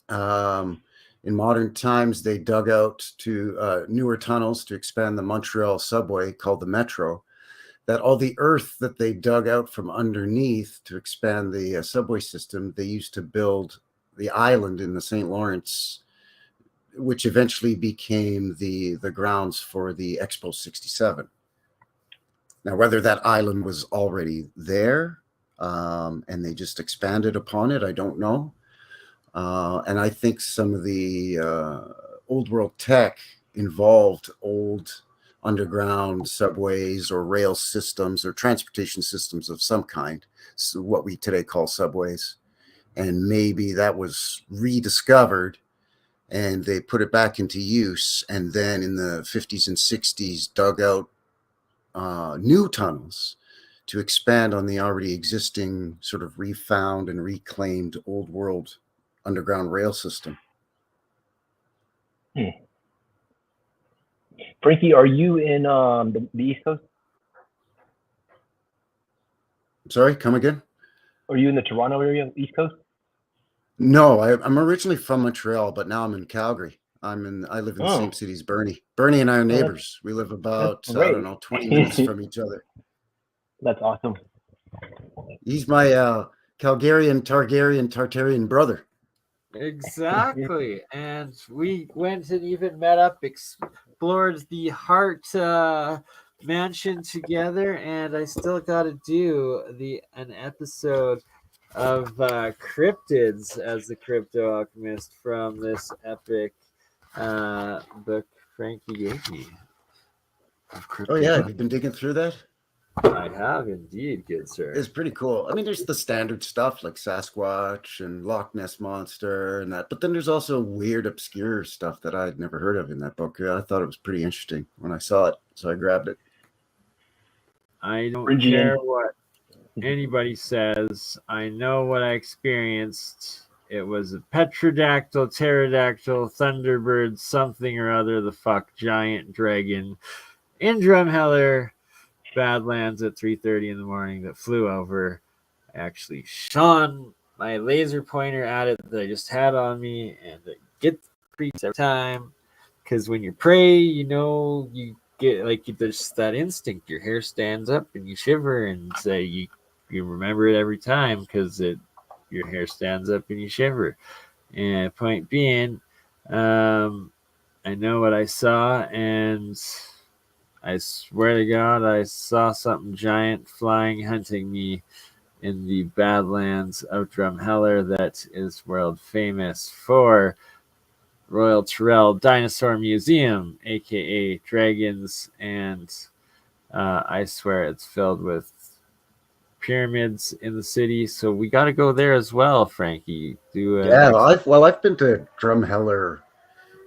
in modern times, they dug out to newer tunnels to expand the Montreal subway called the Metro, that all the earth that they dug out from underneath to expand the subway system, they used to build the island in the St. Lawrence, which eventually became the grounds for the Expo 67. Now, whether that island was already there and they just expanded upon it, I don't know. And I think some of the old world tech involved old underground subways or rail systems or transportation systems of some kind, so what we today call subways. And maybe that was rediscovered and they put it back into use. And then in the 50s and 60s, dug out new tunnels to expand on the already existing sort of refound and reclaimed old world underground rail system. Frankie, are you in the East Coast? Sorry, come again? Are you in the Toronto area, East Coast? No, I'm originally from Montreal, but now I'm in Calgary. I live in the same city as BurnEye. BurnEye and I are neighbors. We live about, I don't know, 20 minutes from each other. That's awesome. He's my Calgarian, Tartarian brother. Exactly. And we went and even met up, explored the Hart mansion together, and I still got to do an episode of cryptids as the Crypto Alchemist from this epic book Frankie gave me. Oh yeah, have you been digging through that? I have indeed, good sir. It's pretty cool. I mean, there's the standard stuff like Sasquatch and Loch Ness Monster and that, but then there's also weird, obscure stuff that I'd never heard of in that book. I thought it was pretty interesting when I saw it, so I grabbed it. I don't care what anybody says. I know what I experienced. It was a petrodactyl, pterodactyl, thunderbird, something or other, the fuck giant dragon in Drumheller Badlands at 3:30 in the morning that flew over. I actually shone my laser pointer at it that I just had on me, and it gets creeps every time. Because when you pray, you get like there's that instinct. Your hair stands up and you shiver, and say you remember it every time because your hair stands up and you shiver. And point being, I know what I saw, and I swear to God, I saw something giant flying, hunting me in the Badlands of Drumheller that is world famous for Royal Tyrrell Dinosaur Museum, aka dragons, and I swear it's filled with pyramids in the city. So we got to go there as well, Frankie. I've been to Drumheller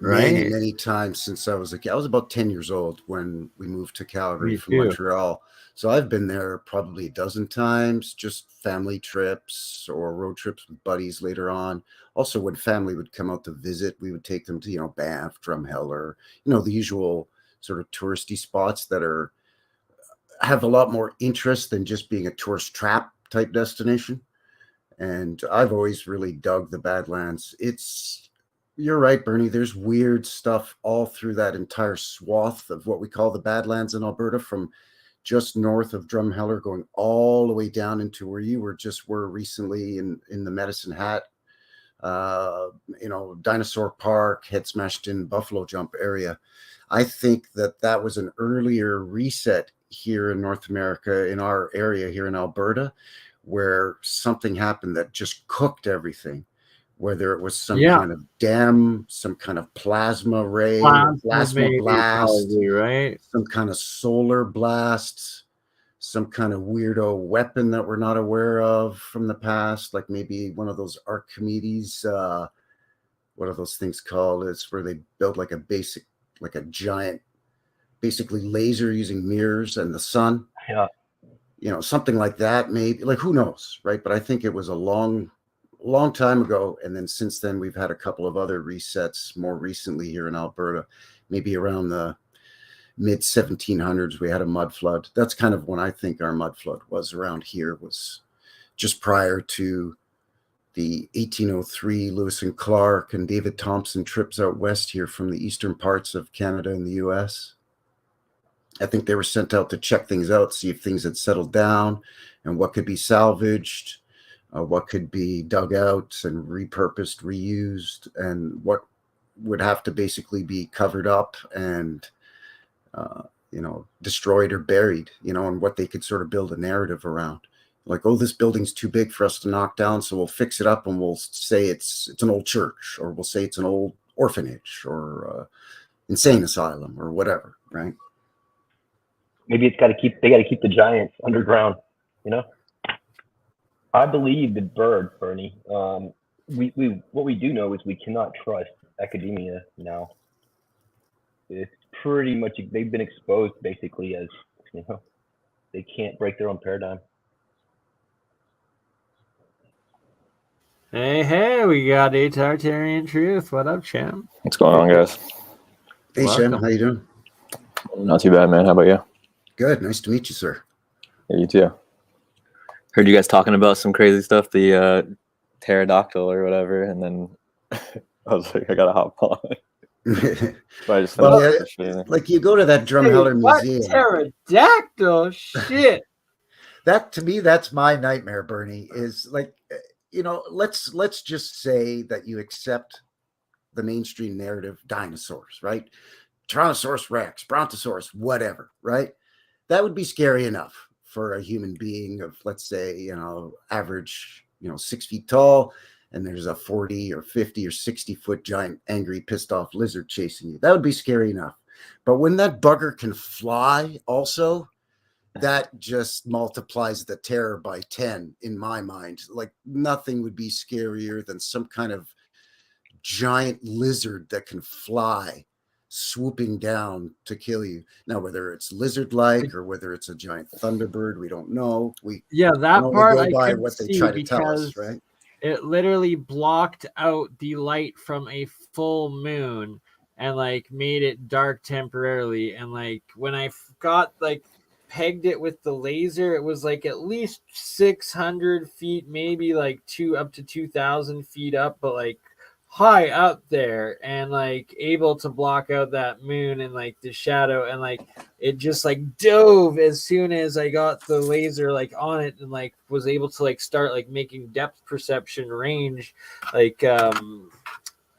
right? many times since I was a kid. I was about 10 years old when we moved to Calgary Me from too. Montreal. So I've been there probably a dozen times, just family trips or road trips with buddies later on. Also, when family would come out to visit, we would take them to, Banff, Drumheller, the usual sort of touristy spots that have a lot more interest than just being a tourist trap type destination. And I've always really dug the Badlands. You're right, Bernie. There's weird stuff all through that entire swath of what we call the Badlands in Alberta, from just north of Drumheller going all the way down into where you were recently in the Medicine Hat, Dinosaur Park, Head Smashed In, Buffalo Jump area. I think that was an earlier reset here in North America, in our area here in Alberta, where something happened that just cooked everything. Whether it was some kind of dam, some kind of plasma ray, plasma blast, probably, right? Some kind of solar blast, some kind of weirdo weapon that we're not aware of from the past, like maybe one of those Archimedes, what are those things called? It's where they built like a giant, basically laser using mirrors and the sun. Yeah. Something like that, maybe. Like, who knows, right? But I think it was a long time ago, and then since then we've had a couple of other resets more recently here in Alberta, maybe around the mid 1700s, we had a mud flood. That's kind of when I think our mud flood was around here, was just prior to the 1803 Lewis and Clark and David Thompson trips out west here from the eastern parts of Canada and the US. I think they were sent out to check things out, see if things had settled down and what could be salvaged, what could be dug out and repurposed, reused, and what would have to basically be covered up and, destroyed or buried, and what they could sort of build a narrative around. Like, oh, this building's too big for us to knock down, so we'll fix it up and we'll say it's an old church, or we'll say it's an old orphanage or insane asylum or whatever, right? Maybe they got to keep the giants underground, I believe the bird, Bernie. What we do know is we cannot trust academia now. It's pretty much, they've been exposed basically as, they can't break their own paradigm. Hey, we got a Tartarian Truth. What up, champ? What's going on, guys? Hey, Shem, how you doing? Not too bad, man. How about you? Good. Nice to meet you, sir. Yeah, you too. Heard you guys talking about some crazy stuff, the pterodactyl or whatever, and then I was like, I gotta hop on. But I just like, you go to that Drumheller Museum. Pterodactyl shit. That, to me, that's my nightmare, Bernie, is like, let's just say that you accept the mainstream narrative dinosaurs, right? Tyrannosaurus Rex, Brontosaurus, whatever, right? That would be scary enough for a human being of, let's say, average, 6 feet tall, and there's a 40 or 50 or 60-foot giant, angry, pissed off lizard chasing you. That would be scary enough. But when that bugger can fly also, that just multiplies the terror by 10 in my mind. Like, nothing would be scarier than some kind of giant lizard that can fly, swooping down to kill you. Now, whether it's lizard-like or whether it's a giant thunderbird, we don't know. That part I by could what they see try to tell us, because right? it literally blocked out the light from a full moon and made it dark temporarily. And when I got pegged it with the laser, it was at least 600 feet, maybe up to 2,000 feet up, but high up there, and able to block out that moon and the shadow, and it just dove as soon as I got the laser on it, and was able to start making depth perception range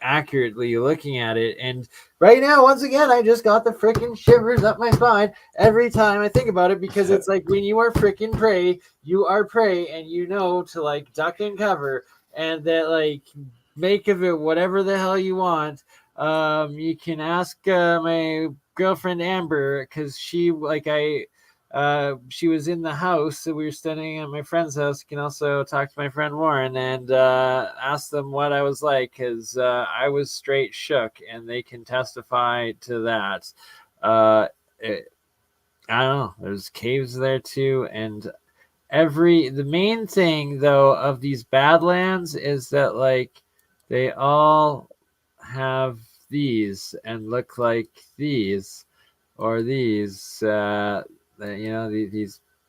accurately looking at it. And right now, once again, I just got the freaking shivers up my spine every time I think about it, because it's when you are freaking prey, you are prey, and to duck and cover, and that make of it whatever the hell you want. You can ask my girlfriend Amber, because she she was in the house, so we were staying at my friend's house. You can also talk to my friend Warren and ask them what I was like, because I was straight shook, and they can testify to that. I don't know, there's caves there too, and the main thing though of these Badlands is that they all have these and look like these, or these,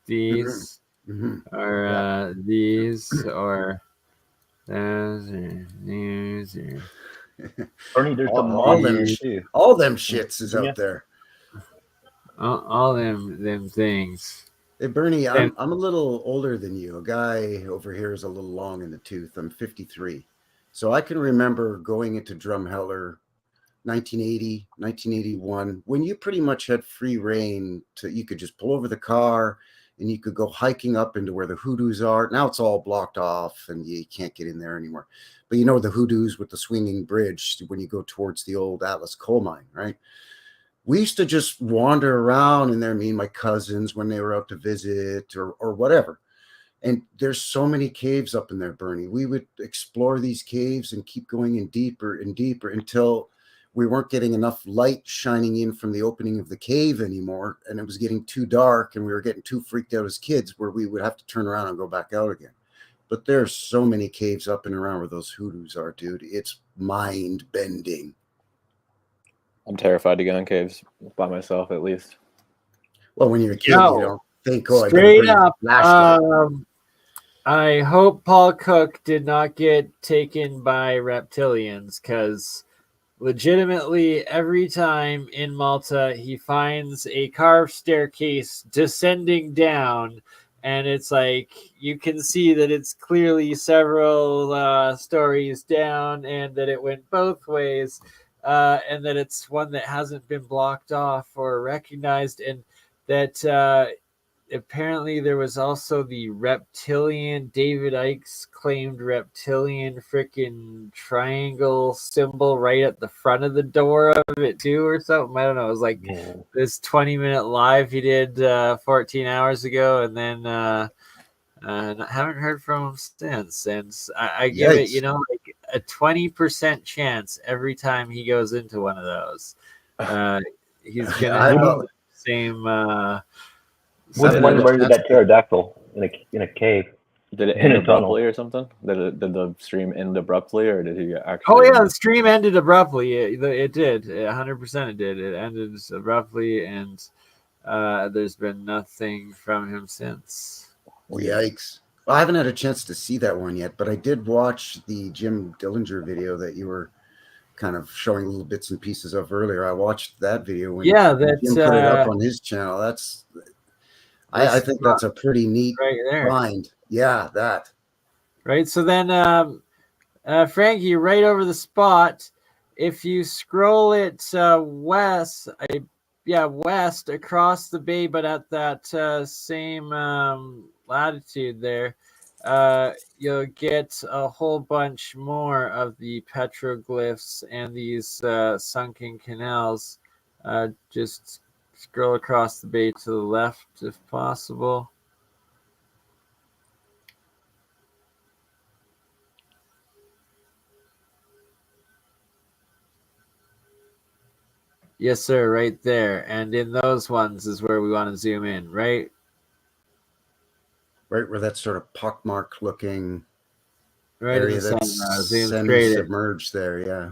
these Mm-hmm. or these, or these. Bernie, there's the all them monsters too. All them shits is out there. All them things. Hey, Bernie, I'm a little older than you. A guy over here is a little long in the tooth. I'm 53. So I can remember going into Drumheller 1980, 1981, when you pretty much had free reign you could just pull over the car and you could go hiking up into where the hoodoos are. Now it's all blocked off and you can't get in there anymore. But the hoodoos with the swinging bridge when you go towards the old Atlas coal mine, right? We used to just wander around in there, me and my cousins, when they were out to visit or whatever. And there's so many caves up in there, Bernie. We would explore these caves and keep going in deeper and deeper until we weren't getting enough light shining in from the opening of the cave anymore. And it was getting too dark and we were getting too freaked out as kids where we would have to turn around and go back out again. But there's so many caves up and around where those hoodoos are, dude. It's mind bending. I'm terrified to go in caves by myself, at least. Well, when you're a kid, Yo, you don't think, oh, I better straight bring a up, flashlight. I hope Paul Cook did not get taken by reptilians, because legitimately every time in Malta he finds a carved staircase descending down, and it's like you can see that it's clearly several stories down, and that it went both ways, and that it's one that hasn't been blocked off or recognized, and that apparently there was also the reptilian, David Icke's claimed reptilian freaking triangle symbol right at the front of the door of it too, or something. I don't know. It was like this 20-minute live he did 14 hours ago, and then haven't heard from him since. And I give it, like a 20% chance every time he goes into one of those. He's gonna have the same. What one murdered that pterodactyl in a cave? Did it end abruptly or something? Did the stream end abruptly, or did he actually? Oh yeah, the stream ended abruptly. It did. 100% it did. It ended abruptly, and there's been nothing from him since. Oh, yikes. Well, I haven't had a chance to see that one yet, but I did watch the Jim Dillinger video that you were kind of showing little bits and pieces of earlier. I watched that video when Jim put it up on his channel. I think that's a pretty neat find. Yeah, that. Right. So then, Frankie, right over the spot, if you scroll it west across the bay, but at that same latitude there, you'll get a whole bunch more of the petroglyphs and these sunken canals. Just scroll across the bay to the left if possible. Yes, sir, right there. And in those ones is where we want to zoom in, right? Right where that sort of pockmark looking area that's semi-submerged there, yeah.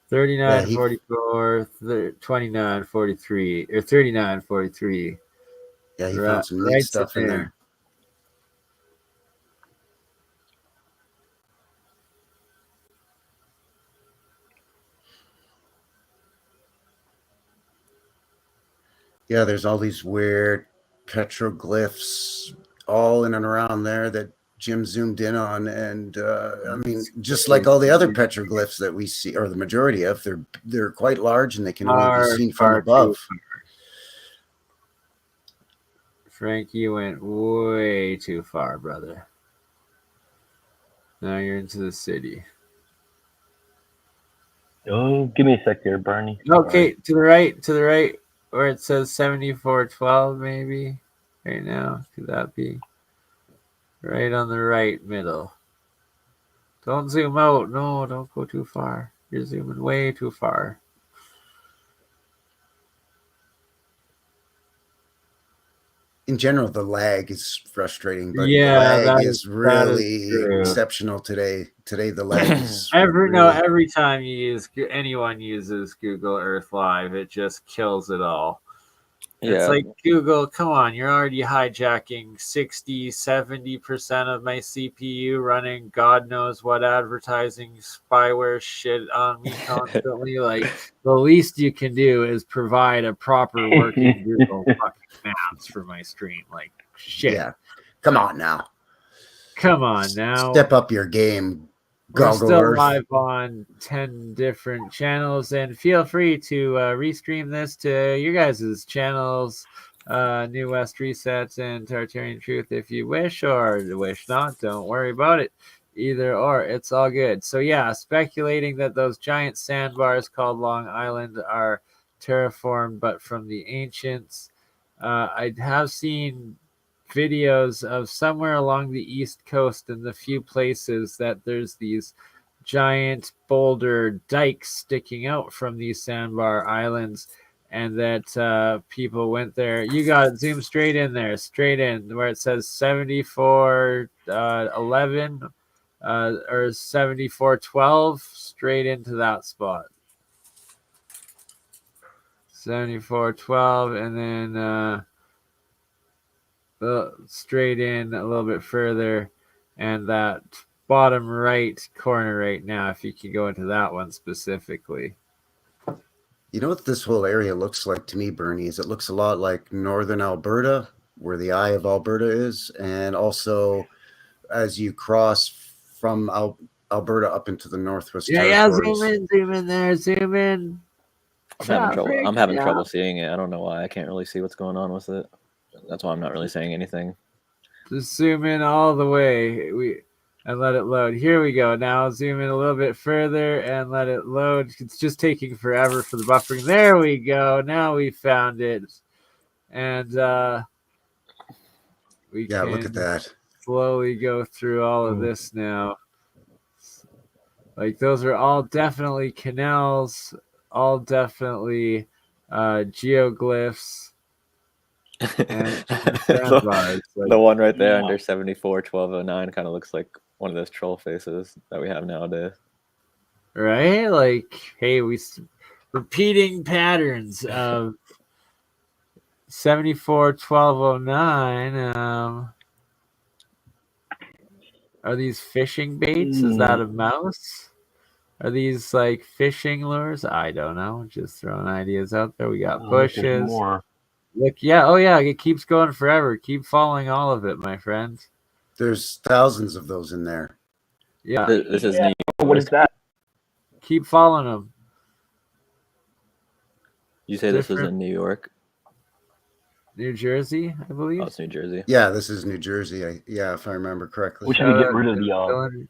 39, 44, 29, 43, or 39, 43. Yeah, he found some neat stuff in there. Yeah, there's all these weird petroglyphs all in and around there that Jim zoomed in on, and I mean, just like all the other petroglyphs that we see, or the majority of, they're quite large and they can only be seen from above. Frank, you went way too far, brother. Now you're into the city. Oh, give me a sec here, Bernie. Okay, to the right, where it says 7412, maybe. Right now, could that be? Right on the right middle. Don't zoom out. No, don't go too far. You're zooming way too far. In general, the lag is frustrating, but the lag is really exceptional today. Today, the lag is every time anyone uses Google Earth Live, it just kills it all. It's like, Google, come on, you're already hijacking 60-70% of my CPU, running God knows what advertising spyware shit on me constantly. Like, the least you can do is provide a proper working Google fucking Maps for my stream. Like, shit. Yeah. Come on now. Step up your game. We're still live on 10 different channels, and feel free to restream this to your guys' channels, New West Resets and Tartarian Truth if you wish, or wish not. Don't worry about it. Either or, it's all good. So yeah, speculating that those giant sandbars called Long Island are terraformed, but from the ancients. I have seen videos of somewhere along the East Coast in the few places that there's these giant boulder dikes sticking out from these sandbar islands, and that people went there. You got it. Zoom straight in there, straight in where it says 7411 or 7412, straight into that spot. 7412, and then straight in a little bit further, and that bottom right corner right now, if you could go into that one specifically. You know what this whole area looks like to me, Bernie, is it looks a lot like northern Alberta, where the eye of Alberta is, and also as you cross from Alberta up into the Northwest Territories. Zoom in there, zoom in. I'm having trouble seeing it. I don't know why. I can't really see what's going on with it. That's why I'm not really saying anything. Just zoom in all the way. And let it load. Here we go. Now zoom in a little bit further and let it load. It's just taking forever for the buffering. There we go. Now we found it. And we can look at that. Slowly go through all of this now. Like those are all definitely canals, all definitely geoglyphs. And the one right there under 741209 kind of looks like one of those troll faces that we have nowadays, right? Like, hey, we repeating patterns of 741209. Are these fishing baits? Is that a mouse? Are these like fishing lures? I don't know. Just throwing ideas out there. We got bushes. Look, it keeps going forever. Keep following all of it, my friends. There's thousands of those in there. Yeah. This is New York. What is that? Keep following them. You say this is in New York? New Jersey, I believe. Oh, it's New Jersey. Yeah, this is New Jersey. If I remember correctly. We should get rid of the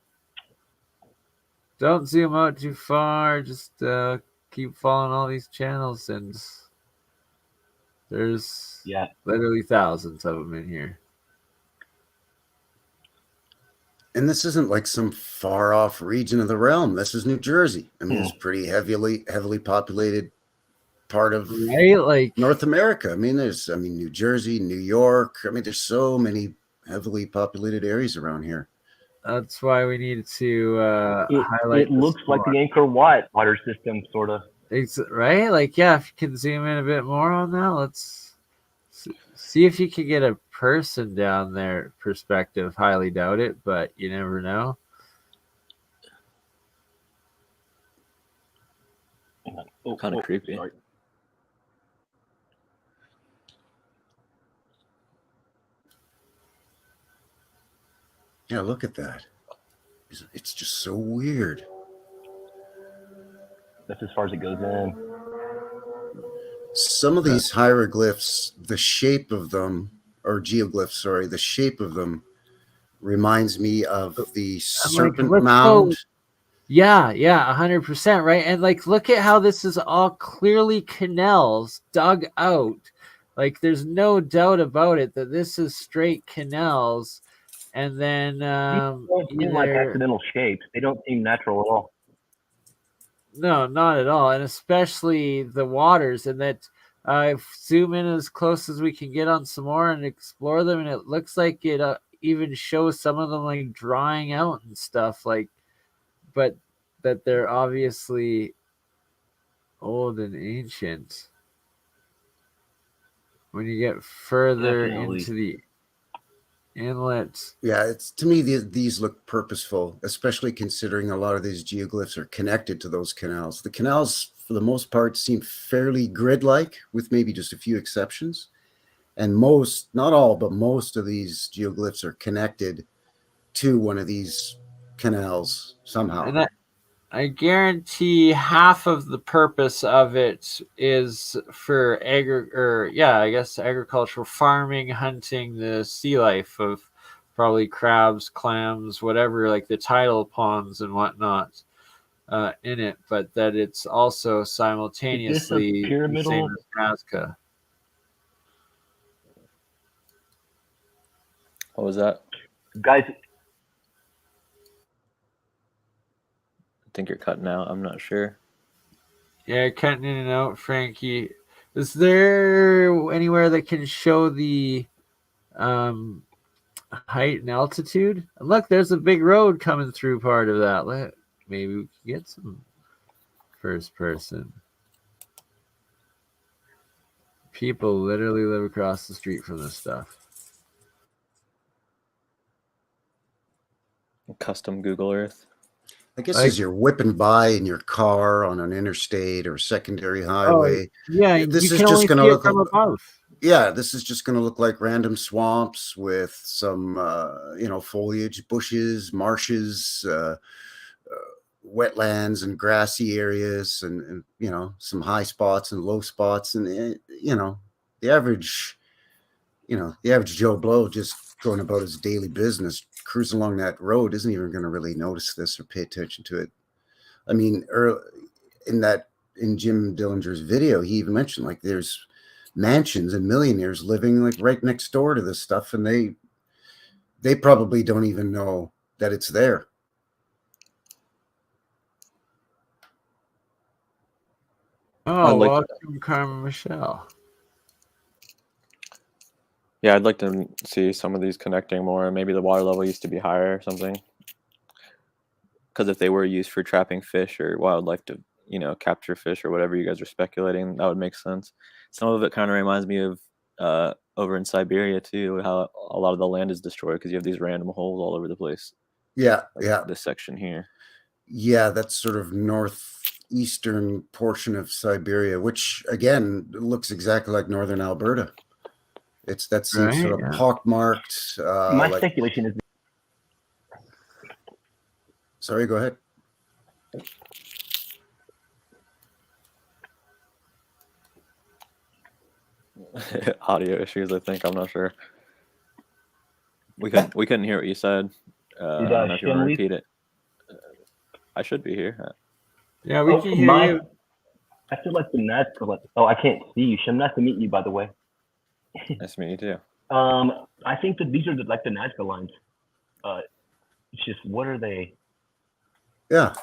Don't zoom out too far. Just keep following all these channels, and there's literally thousands of them in here. And this isn't like some far off region of the realm. This is New Jersey. I mean, it's pretty heavily populated part of North America. I mean, New Jersey, New York. I mean, there's so many heavily populated areas around here. That's why we need to highlight. It looks like the Angkor Wat water system, sort of. It's right. Like, if you can zoom in a bit more on that, let's see if you can get a person down there perspective. Highly doubt it, but you never know. Kind of creepy. Sorry. Yeah, look at that. It's just so weird. That's as far as it goes in. Some of these hieroglyphs, the shape of them, or geoglyphs, sorry, the shape of them reminds me of the serpent mound. Yeah, 100%, right? And like, look at how this is all clearly canals dug out. Like, there's no doubt about it that this is straight canals. And then don't seem like accidental shapes. They don't seem natural at all. No, not at all. And especially the waters. And that zoom in as close as we can get on some more and explore them. And it looks like it even shows some of them like drying out and stuff. Like, but that they're obviously old and ancient. When you get further into the inlets. Yeah, it's to me these look purposeful, especially considering a lot of these geoglyphs are connected to those canals. The canals, for the most part, seem fairly grid-like, with maybe just a few exceptions. And most, not all, but most of these geoglyphs are connected to one of these canals somehow. And I guarantee half of the purpose of it is for agricultural farming, hunting, the sea life of probably crabs, clams, whatever, like the tidal ponds and whatnot in it, but that it's also simultaneously the same as Nazca. What was that? Guys, I think you're cutting out. I'm not sure. Yeah, cutting in and out, Frankie. Is there anywhere that can show the height and altitude? Look, there's a big road coming through part of that. Maybe we can get some first person. People literally live across the street from this stuff. Custom Google Earth. I guess Like- as you're whipping by in your car on an interstate or secondary highway, Yeah, this you is can just only going to see it look from above. yeah, this is just going to look like random swamps with some, foliage, bushes, marshes, wetlands and grassy areas and some high spots and low spots. And, the average Joe Blow just going about his daily business, cruising along that road, isn't even going to really notice this or pay attention to it. I mean, in Jim Dillinger's video, he even mentioned like there's mansions and millionaires living like right next door to this stuff, and they probably don't even know that it's there. Oh, like welcome, Carmen Michelle. Yeah, I'd like to see some of these connecting more. Maybe the water level used to be higher or something. Because if they were used for trapping fish or wildlife to, capture fish or whatever you guys are speculating, that would make sense. Some of it kind of reminds me of over in Siberia too, how a lot of the land is destroyed because you have these random holes all over the place. Yeah, like this section here. Yeah, that's sort of northeastern portion of Siberia, which again looks exactly like northern Alberta. It's that same sort of pockmarked. My speculation is. Sorry, go ahead. Audio issues, I think. I'm not sure. We couldn't hear what you said. I don't know if you want to repeat it. I should be here. Yeah, we can hear you. I feel like the Nazca. Oh, I can't see you. Shem, nice to meet you, by the way. Nice to meet you too. I think that these are like the Nazca lines. It's just, what are they? Yeah,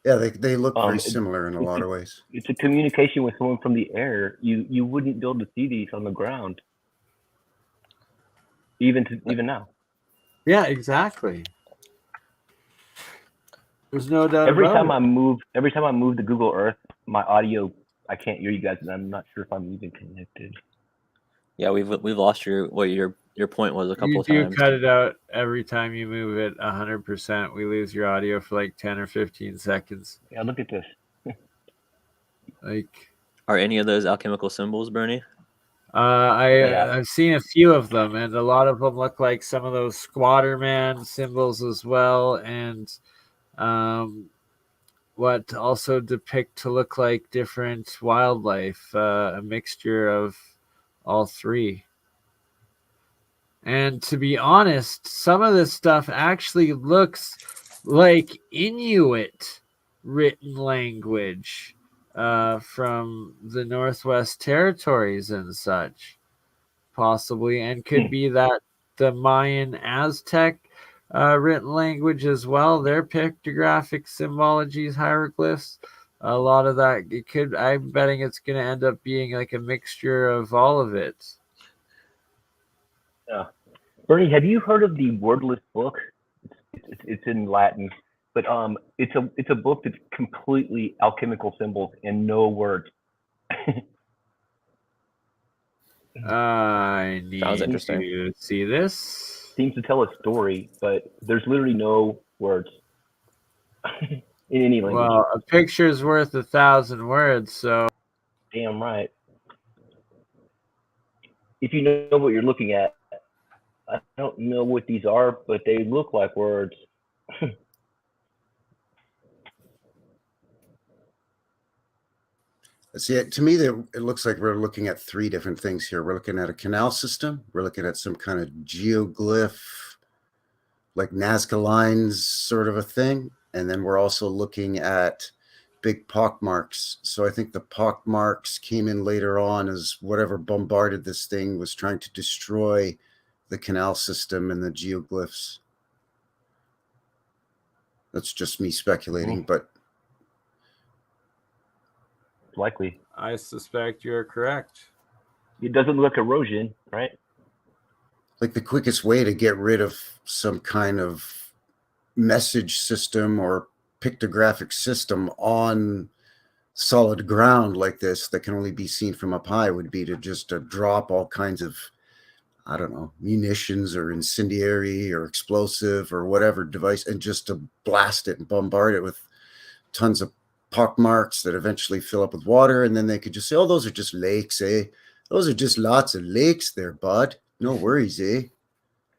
they look very similar in a lot of ways. It's a communication with someone from the air. You wouldn't be able to see these on the ground, even now. Yeah, exactly. There's no doubt. Every time I move to Google Earth, my audio, I can't hear you guys, and I'm not sure if I'm even connected. Yeah, we've lost your point was a couple of You times. cut it out every time you move it 100%. We lose your audio for like 10 or 15 seconds. Yeah, look at this. Are any of those alchemical symbols, BurnEye? I've seen a few of them, and a lot of them look like some of those squatter man symbols as well, and what also depict to look like different wildlife, a mixture of all three. And to be honest, some of this stuff actually looks like Inuit written language from the Northwest Territories and such, possibly, and could be that the Mayan Aztec written language as well. Their pictographic symbologies, hieroglyphs, a lot of that. I'm betting it's going to end up being like a mixture of all of it. Yeah, BurnEye, have you heard of the Wordless book? It's in Latin, but it's a book that's completely alchemical symbols and no words. I need interesting. to see this. Seems to tell a story, but there's literally no words in any language. Well, a picture's worth 1,000 words, so. Damn right. If you know what you're looking at, I don't know what these are, but they look like words. See, to me, it looks like we're looking at three different things here. We're looking at a canal system. We're looking at some kind of geoglyph, like Nazca lines sort of a thing. And then we're also looking at big pockmarks. So I think the pockmarks came in later on as whatever bombarded this thing was trying to destroy the canal system and the geoglyphs. That's just me speculating, but Likely. I suspect you're correct. It doesn't look erosion, right? Like the quickest way to get rid of some kind of message system or pictographic system on solid ground like this that can only be seen from up high would be to just drop all kinds of, I don't know, munitions or incendiary or explosive or whatever device, and just to blast it and bombard it with tons of pock marks that eventually fill up with water. And then they could just say, oh, those are just lakes, eh? Those are just lots of lakes there, bud. No worries, eh?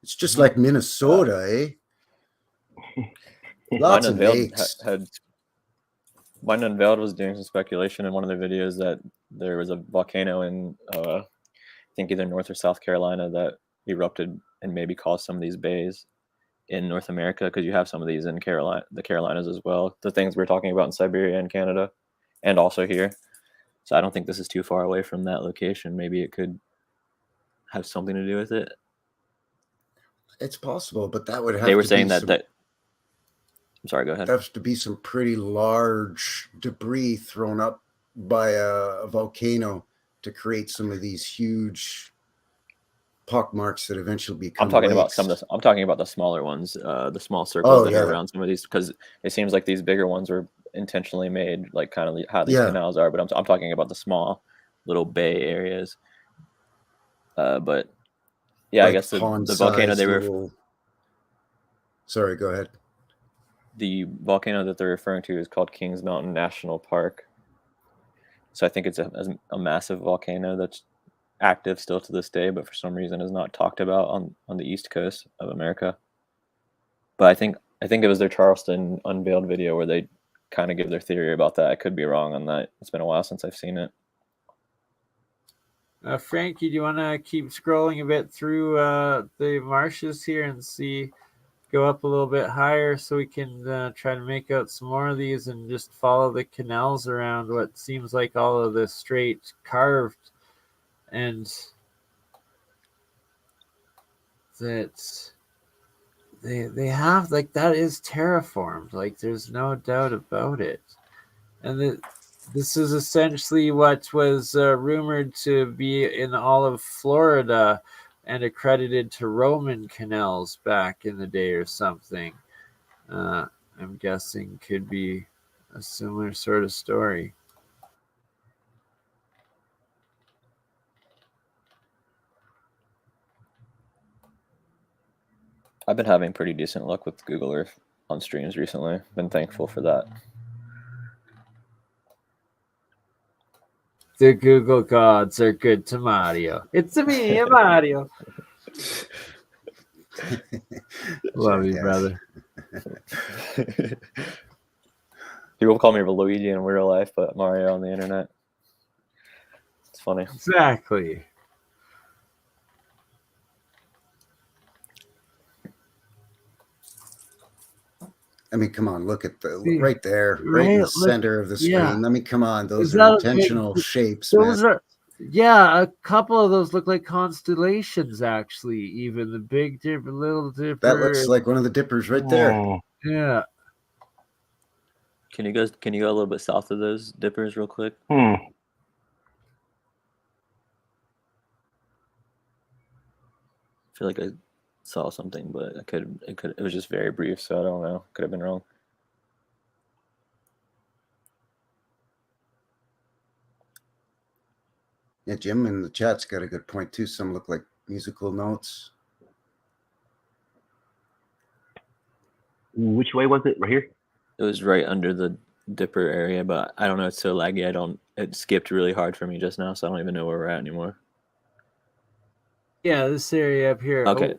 It's just like Minnesota, eh? Lots of lakes. Mine Unveiled was doing some speculation in one of their videos that there was a volcano in, I think either North or South Carolina that erupted and maybe caused some of these bays in North America, because you have some of these in the Carolinas as well. The things we're talking about in Siberia and Canada, and also here. So I don't think this is too far away from that location. Maybe it could have something to do with it. It's possible, but that would have. They were saying that. I'm sorry. Go ahead. There has to be some pretty large debris thrown up by a volcano to create some of these huge pockmarks that eventually become. I'm talking lakes. I'm talking about the smaller ones, the small circles that are around some of these, because it seems like these bigger ones were intentionally made, like kind of how these canals are. But I'm talking about the small little bay areas. But yeah, like I guess the volcano they were. Sorry, go ahead. The volcano that they're referring to is called Kings Mountain National Park. So I think it's a massive volcano that's active still to this day, but for some reason is not talked about on the East Coast of America. But I think it was their Charleston Unveiled video where they kind of give their theory about that. I could be wrong on that. It's been a while since I've seen it. Frankie, do you want to keep scrolling a bit through the marshes here and go up a little bit higher so we can try to make out some more of these and just follow the canals around what seems like all of this straight carved, and that they have, like, that is terraformed, like there's no doubt about it. And this is essentially what was rumored to be in all of Florida and accredited to Roman canals back in the day or something. I'm guessing could be a similar sort of story. I've been having pretty decent luck with Google Earth on streams recently. Been thankful for that. The Google gods are good to Mario. It's me, Mario. Love you, brother. People call me Luigi in real life, but Mario on the internet. It's funny. Exactly. I mean, come on, look at right there, right in the center of the screen. Yeah. I mean, come on, those are intentional shapes. Those are, a couple of those look like constellations, actually. Even the Big Dipper, Little Dipper. That looks like one of the dippers right there. Yeah. Can you go a little bit south of those dippers real quick? I feel like I saw something, but it was just very brief, so I don't know. Could have been wrong. Yeah, Jim in the chat's got a good point too. Some look like musical notes. Which way was it? Right here? It was right under the dipper area, but I don't know. It's so laggy. It skipped really hard for me just now, so I don't even know where we're at anymore. Yeah, this area up here. Okay.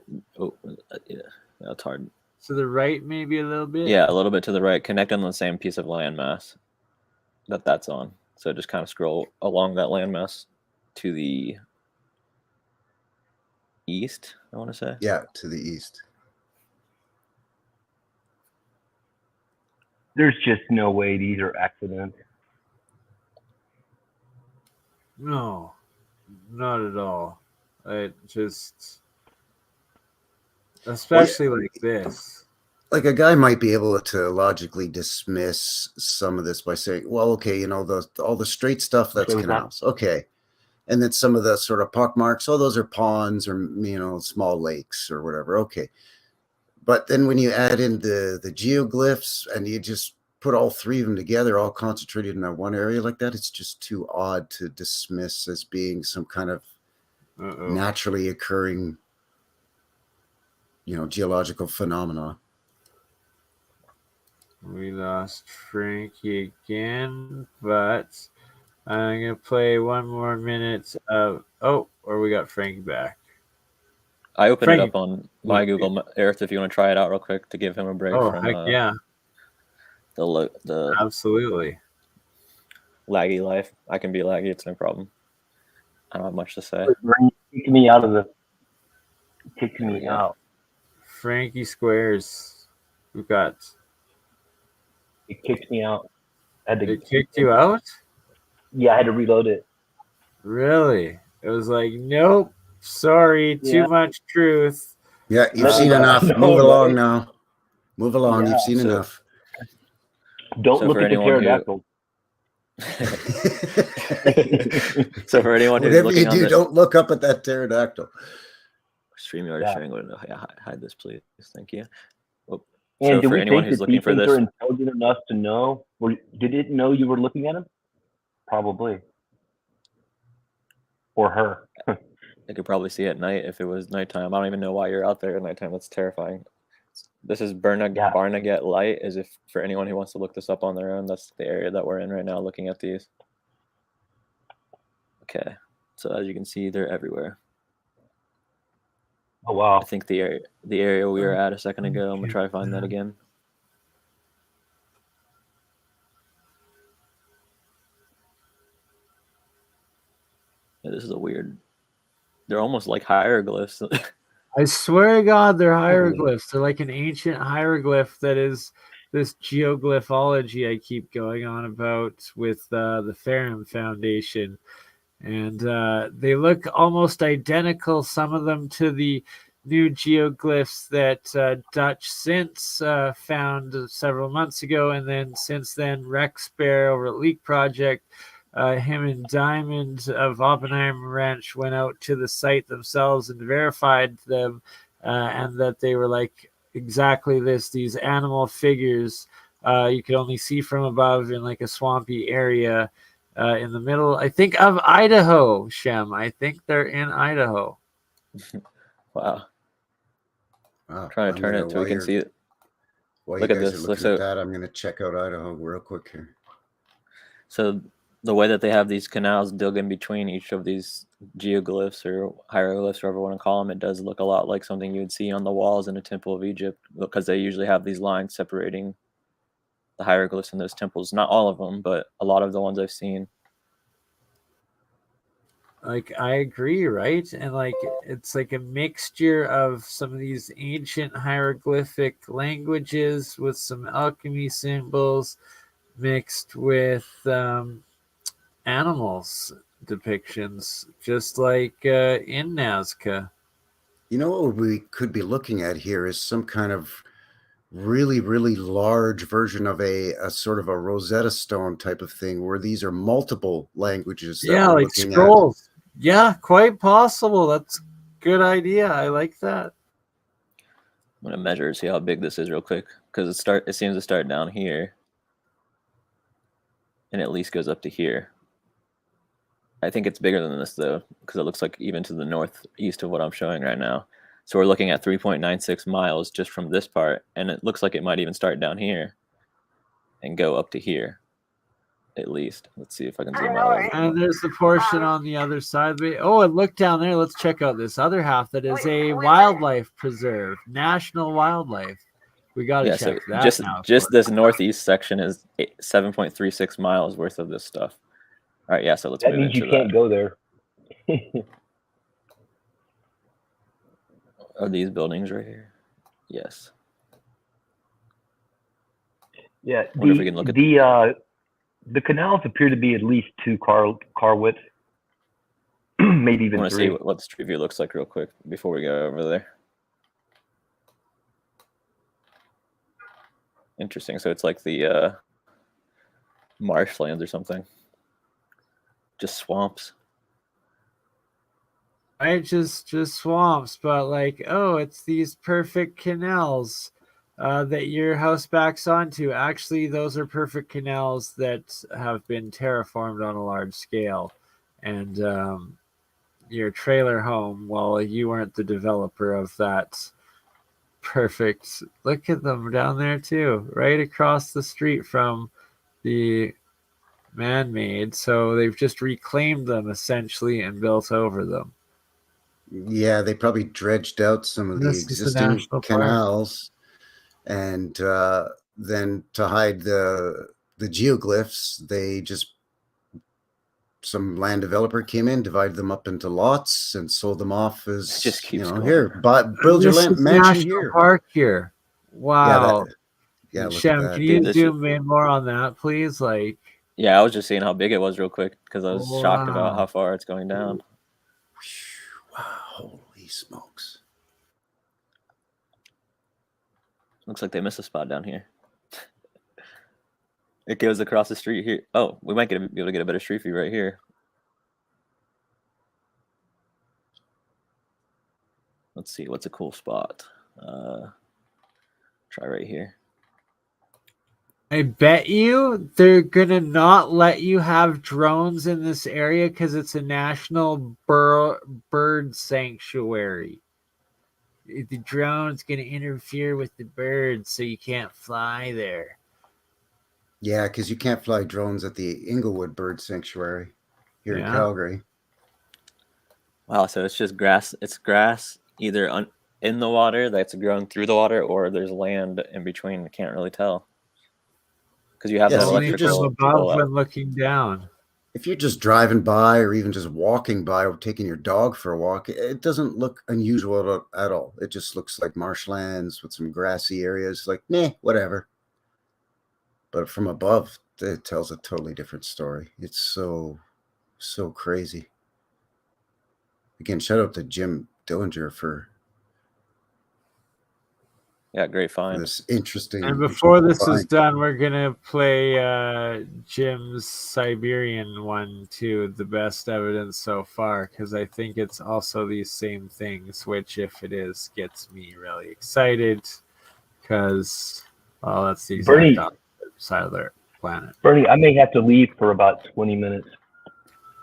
Yeah, that's hard. To the right, maybe a little bit? Yeah, a little bit to the right. Connect on the same piece of landmass that's on. So just kind of scroll along that landmass to the east, I want to say. Yeah, to the east. There's just no way these are accidents. No, not at all. It just, especially like this. Like a guy might be able to logically dismiss some of this by saying, well, okay, you know, all the straight stuff, that's canals. Okay. And then some of the sort of pock marks, those are ponds or, you know, small lakes or whatever. Okay. But then when you add in the geoglyphs and you just put all three of them together, all concentrated in that one area like that, it's just too odd to dismiss as being some kind of naturally occurring, geological phenomena. We lost Frankie again, but I'm going to play one more minute of... Oh, or we got Frankie back. I opened Frankie. it up on my Google Earth if you want to try it out real quick to give him a break from heck yeah. the Absolutely. laggy life. I can be laggy, it's no problem. I don't have much to say. Kicked me out of the... Kicked me out. Frankie Squares. We've got... It kicked me out. It kicked you out? Yeah, I had to reload it. Really? It was like, nope, sorry, too much truth. Yeah, you've seen enough. Move along now. Move along. You've seen enough. Don't look at the pterodactyl. So for anyone who's whatever looking you do, don't look up at that pterodactyl. Streamyard is showing. Hide this, please. Thank you. And so do for we anyone think who's that looking these for things this, are intelligent enough to know? Did it know you were looking at him? Probably. Or her. they could probably see at night if it was nighttime. I don't even know why you're out there at nighttime. That's terrifying. This is Barnegat Light, as if for anyone who wants to look this up on their own, that's the area that we're in right now looking at these. Okay, so as you can see, they're everywhere. Oh wow! I think the area we were at a second ago. I'm gonna try to find that again. Yeah, this is a weird. They're almost like hieroglyphs. I swear to God, they're hieroglyphs. They're like an ancient hieroglyph that is this geoglyphology I keep going on about with the Ferrum Foundation. And they look almost identical, some of them, to the new geoglyphs that Dutch Since found several months ago. And then since then, Rex Bear over at Leak Project, him and Diamond of Oppenheimer Ranch went out to the site themselves and verified them, and that they were like exactly these animal figures you could only see from above in like a swampy area in the middle, I think, of Idaho, Shem. I think they're in Idaho. Wow. Trying to turn it so we can see it. Look at this. Look at that. I'm going to check out Idaho real quick here. So the way that they have these canals dug in between each of these geoglyphs or hieroglyphs, whatever you want to call them, it does look a lot like something you would see on the walls in a temple of Egypt, because they usually have these lines separating the hieroglyphs in those temples. Not all of them, but a lot of the ones I've seen. Like, I agree, right? And like, it's like a mixture of some of these ancient hieroglyphic languages with some alchemy symbols mixed with animals depictions, just like in Nazca. You know what we could be looking at here is some kind of really, really large version of a sort of a Rosetta Stone type of thing, where these are multiple languages. Yeah, like scrolls. Yeah, quite possible. That's a good idea. I like that. I'm gonna measure and see how big this is real quick, because it seems to start down here and at least goes up to here. I think it's bigger than this though, because it looks like even to the northeast of what I'm showing right now. So we're looking at 3.96 miles just from this part, and it looks like it might even start down here and go up to here, at least. Let's see if I can zoom out. And there's the portion on the other side. Oh, and look down there. Let's check out this other half that is a wildlife preserve, national wildlife. We got to check that now. Just this northeast section is 7.36 miles worth of this stuff. All right, yeah, so let's move into that. That means you can't go there. Are these buildings right here? Yes. Yeah, I wonder if we can look at the canals appear to be at least 2 car width, maybe even 3. I want to see what the street view looks like real quick before we go over there. Interesting. So it's like the marshlands or something. Just swamps. Right, just swamps, but like, oh, it's these perfect canals. that your house backs onto. Actually, those are perfect canals that have been terraformed on a large scale. And your trailer home, well, you weren't the developer of that. Perfect. Look at them down there too, right across the street from the man-made. So they've just reclaimed them essentially and built over them. Yeah, they probably dredged out some of the This is the existing national park. canals, and then to hide the geoglyphs, they just some land developer came in, divided them up into lots, and sold them off as Just keeps going. here, build your This is mansion national here. park here. Wow. Yeah, look Shem, at that. can you Dude, zoom in more on that, please? Like, yeah, I was just seeing how big it was real quick because I was shocked about wow. how far it's going down. Wow, holy smokes. Looks like they missed a spot down here. It goes across the street here. Oh, we might be able to get a better street view right here. Let's see, what's a cool spot? Try right here. I bet you they're gonna not let you have drones in this area because it's a national bird sanctuary. The drone's gonna interfere with the birds, so you can't fly there. Yeah, because you can't fly drones at the Inglewood Bird Sanctuary here in Calgary. Wow, so it's just grass. It's grass either in the water that's growing through the water, or there's land in between. I can't really tell because you have that electrical above when looking down. If you're just driving by or even just walking by or taking your dog for a walk, it doesn't look unusual at all. It just looks like marshlands with some grassy areas. Like, nah, whatever. But from above, it tells a totally different story. It's so crazy. Again, shout out to Jim Dillinger for great find. This interesting. And before this is done, we're gonna play Jim's Siberian one too, the best evidence so far, because I think it's also these same things, which if it is, gets me really excited. Because that's the exact opposite side of their planet. Bernie, I may have to leave for about 20 minutes.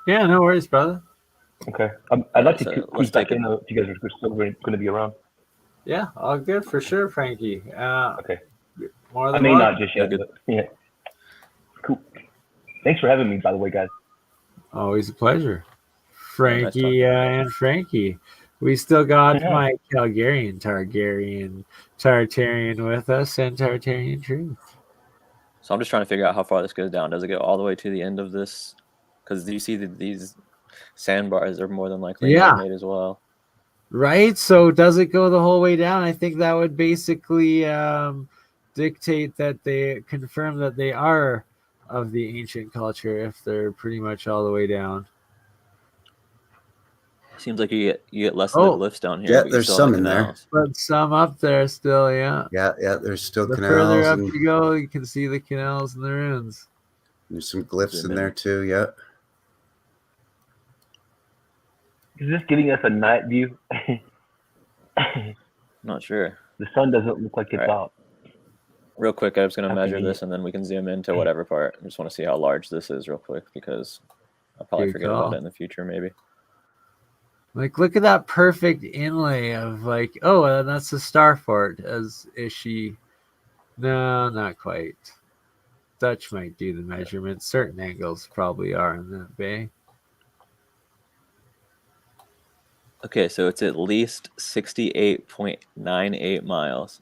Yeah, no worries, brother. Okay. I'd like to keep back in if you guys are still going to be around. Yeah, all good for sure, Frankie. Okay. More I than may not just yet, but yeah. Cool. Thanks for having me, by the way, guys. Always a pleasure. Frankie and Frankie. We still got my Calgarian Tartarian with us, and Tartarian Truth. So I'm just trying to figure out how far this goes down. Does it go all the way to the end of this? Because you see these sandbars are more than likely made as well. Right? So does it go the whole way down? I think that would basically dictate that they confirm that they are of the ancient culture if they're pretty much all the way down. Seems like you get less of the glyphs down here. Yeah, there's some in there. But some up there still, yeah. Yeah, there's still the canals. Further up you go, you can see the canals and the ruins. There's some glyphs in there too, yeah. Is this giving us a night view? Not sure. The sun doesn't look like it's out. Real quick, I'm just going to measure this, and then we can zoom into whatever part. I just want to see how large this is real quick, because I'll probably forget about it in the future, maybe. Like, look at that perfect inlay of, like, oh, that's the star fort. Is she? No, not quite. Dutch might do the measurements. Certain angles probably are in that bay. Okay, so it's at least 68.98 miles.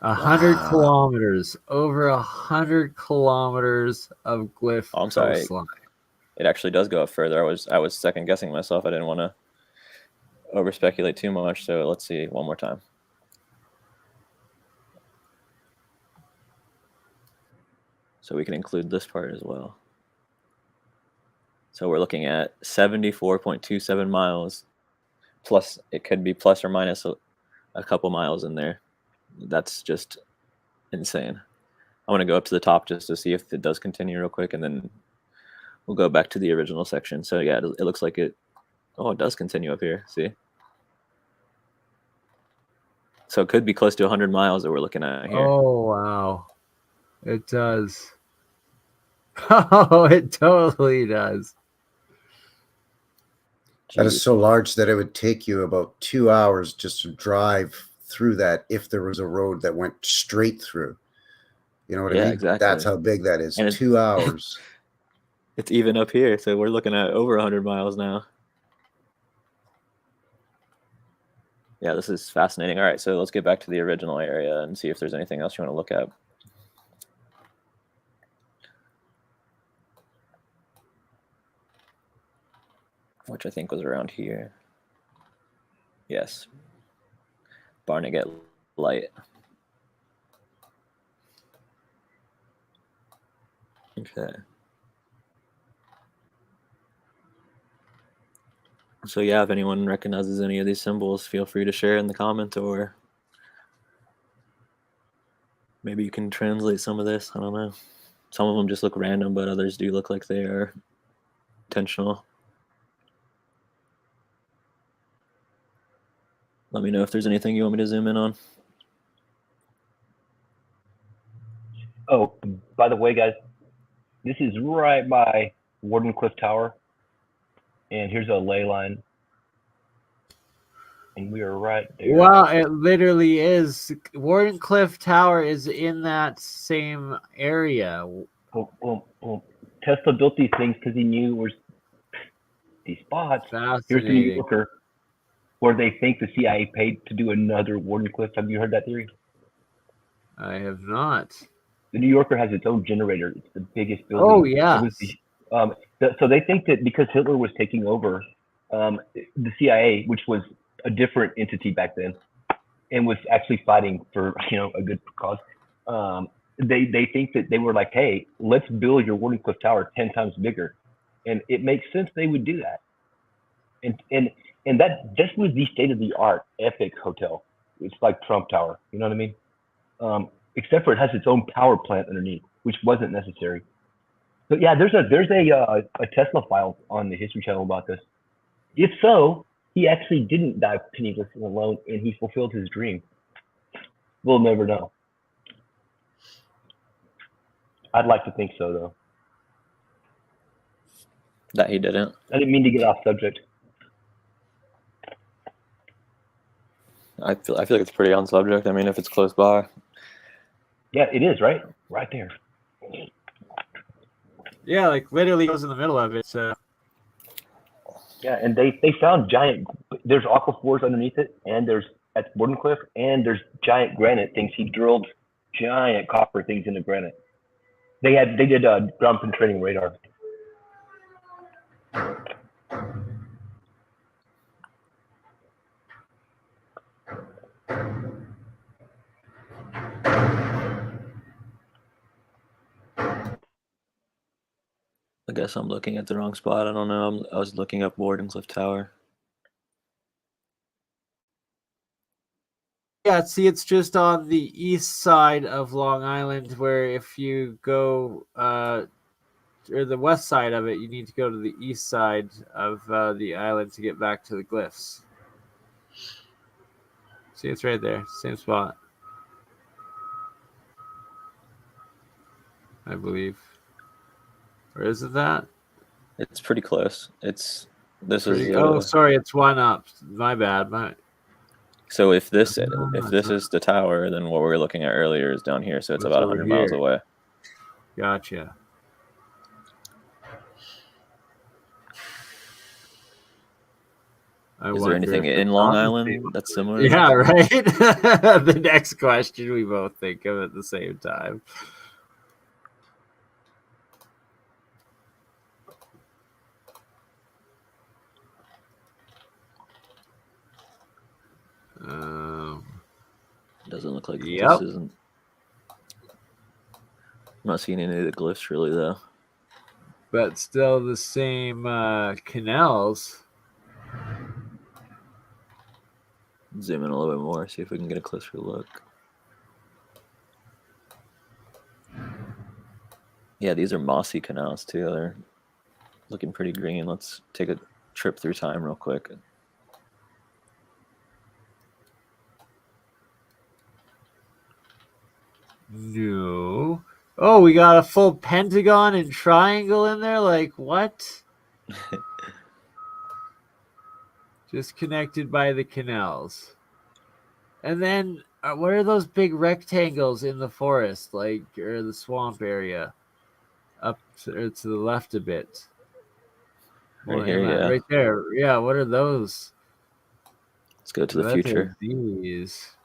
100 kilometers. Over 100 kilometers of glyph. Oh, I'm sorry. It actually does go up further. I was second guessing myself. I didn't want to over speculate too much. So let's see one more time. So we can include this part as well. So we're looking at 74.27 miles. Plus, it could be plus or minus a couple miles in there. That's just insane. I want to go up to the top just to see if it does continue real quick, and then we'll go back to the original section. So yeah, it looks like it. Oh, it does continue up here. See? So it could be close to 100 miles that we're looking at here. Oh, wow. It does. Oh, it totally does. That is so large that it would take you about 2 hours just to drive through that if there was a road that went straight through. You know what I mean? Exactly. That's how big that is. And 2 hours. It's even up here, so we're looking at over 100 miles now. Yeah, this is fascinating. All right, so let's get back to the original area and see if there's anything else you want to look at. Which I think was around here. Yes. Barnegat Light. Okay. So yeah, if anyone recognizes any of these symbols, feel free to share in the comment, or maybe you can translate some of this. I don't know. Some of them just look random, but others do look like they are intentional. Let me know if there's anything you want me to zoom in on. Oh, by the way, guys, this is right by Wardenclyffe Tower. And here's a ley line. And we are right there. Wow, it literally is. Wardenclyffe Tower is in that same area. Well, Tesla built these things because he knew where these spots. Here's the New Yorker, where they think the CIA paid to do another Wardenclyffe. Have you heard that theory? I have not. The New Yorker has its own generator. It's the biggest building. Oh, yeah. So they think that because Hitler was taking over the CIA, which was a different entity back then, and was actually fighting for a good cause, they think that they were like, hey, let's build your Wardenclyffe Tower 10 times bigger, and it makes sense they would do that. And that this was the state of the art epic hotel. It's like Trump Tower, you know what I mean? Except for it has its own power plant underneath, which wasn't necessary. But yeah, there's a Tesla file on the History Channel about this. If so, he actually didn't die penniless and alone, and he fulfilled his dream. We'll never know. I'd like to think so, though. That he didn't. I didn't mean to get off subject. I feel like it's pretty on subject. I mean, if it's close by. Yeah, it is, right? Right there. Yeah, like literally goes in the middle of it. So. Yeah, and they found giant. There's aquifers underneath it, and there's at Wardenclyffe, and there's giant granite things. He drilled giant copper things into granite. They did ground penetrating radar. I guess I'm looking at the wrong spot. I don't know. I was looking up Wardenclyffe Tower. Yeah, see, it's just on the east side of Long Island, where if you go, or the west side of it, you need to go to the east side of the island to get back to the glyphs. See, it's right there, same spot, I believe. Or is it that? It's pretty close. This is. Oh, sorry, it's one up. My bad. So if this is the tower, then what we were looking at earlier is down here. So it's about 100 miles away. Gotcha. Is there anything in Long Island that's similar? Yeah, right. The next question we both think of at the same time. Doesn't look like yep. This isn't. I'm not seeing any of the glyphs really, though. But still the same canals. Zoom in a little bit more, see if we can get a closer look. Yeah, these are mossy canals too. They're looking pretty green. Let's take a trip through time real quick. No. Oh, we got a full pentagon and triangle in there? Like, what? Just connected by the canals. And then, what are those big rectangles in the forest, like, or the swamp area? Up to the left a bit. Right here, yeah. Right there. Yeah, what are those? Let's go to the What future. are these?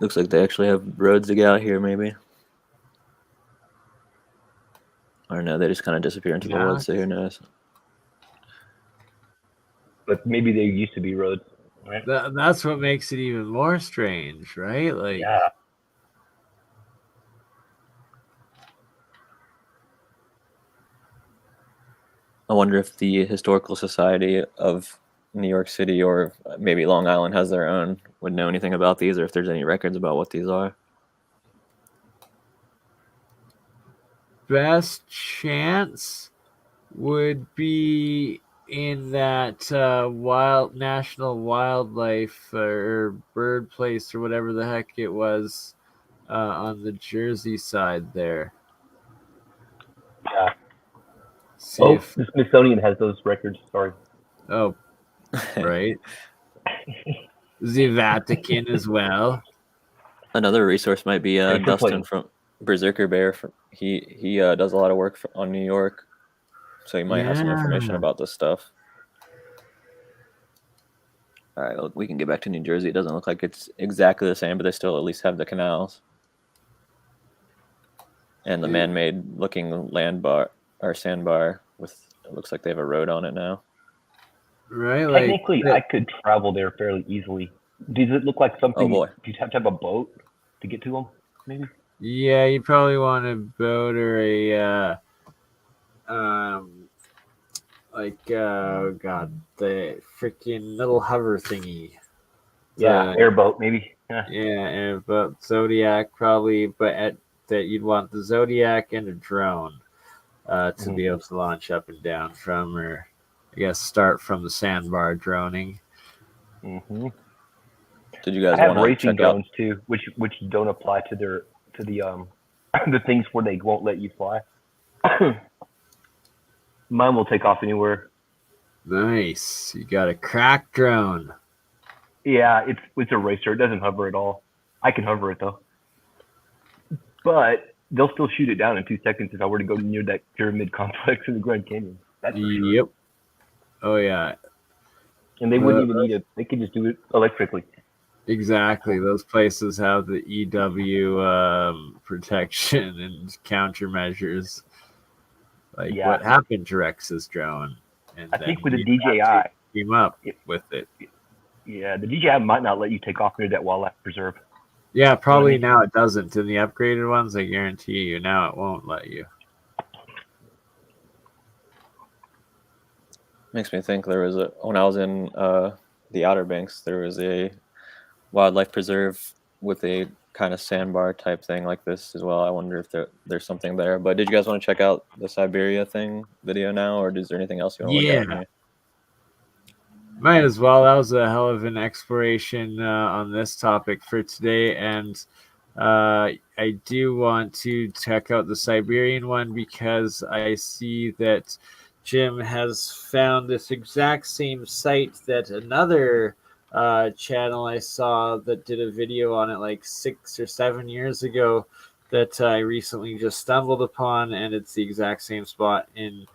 Looks like they actually have roads to get out here, maybe. Or no, they just kind of disappear into the woods, so who knows? But maybe there used to be roads, right? That's what makes it even more strange, right? Like, Yeah. I wonder if the Historical Society of New York City or maybe Long Island has their own, would know anything about these, or if there's any records about what these are. best chance would be in that wild national wildlife or bird place or whatever the heck it was on the Jersey side there. Yeah. See if the Smithsonian has those records. Sorry. oh, right. The Vatican as well. Another resource might be Dustin from Berserker Bear. He does a lot of work on New York, so he might have some information about this stuff. All right, we can get back to New Jersey. It doesn't look like it's exactly the same, but they still at least have the canals and the man-made looking land bar or sandbar with. It looks like they have a road on it now. Right. Technically, I could travel there fairly easily. Does it look like something? Oh boy. Do you have to have a boat to get to them? Maybe. Yeah, you probably want a boat or a the freaking little hover thingy. Yeah, airboat maybe. Yeah, airboat, Zodiac probably, but that you'd want the Zodiac and a drone to be able to launch up and down from, or I guess start from the sandbar droning. Mm-hmm. Did you guys have want to racing check drones out? too, which don't apply to the the things where they won't let you fly. Mine will take off anywhere. Nice. You got a crack drone. Yeah, it's a racer. It doesn't hover at all. I can hover it though, but they'll still shoot it down in 2 seconds if I were to go near that pyramid complex in the Grand Canyon. That's for sure. Yep. Oh yeah. And they wouldn't even need it. They could just do it electrically. Exactly. Those places have the EW protection and countermeasures. Like what happened to Rex's drone? And I think with the DJI, team up with it. Yeah, the DJI might not let you take off near that wildlife preserve. Yeah, probably now it doesn't. In the upgraded ones, I guarantee you, now it won't let you. Makes me think when I was in the Outer Banks, there was a wildlife preserve with a kind of sandbar type thing like this as well. I wonder if there's something there. But did you guys want to check out the Siberia video now, or is there anything else you want to look at? Here? Might as well. That was a hell of an exploration on this topic for today, and I do want to check out the Siberian one because I see that Jim has found this exact same site that another channel I saw that did a video on it like 6 or 7 years ago that I recently just stumbled upon, and it's the exact same spot in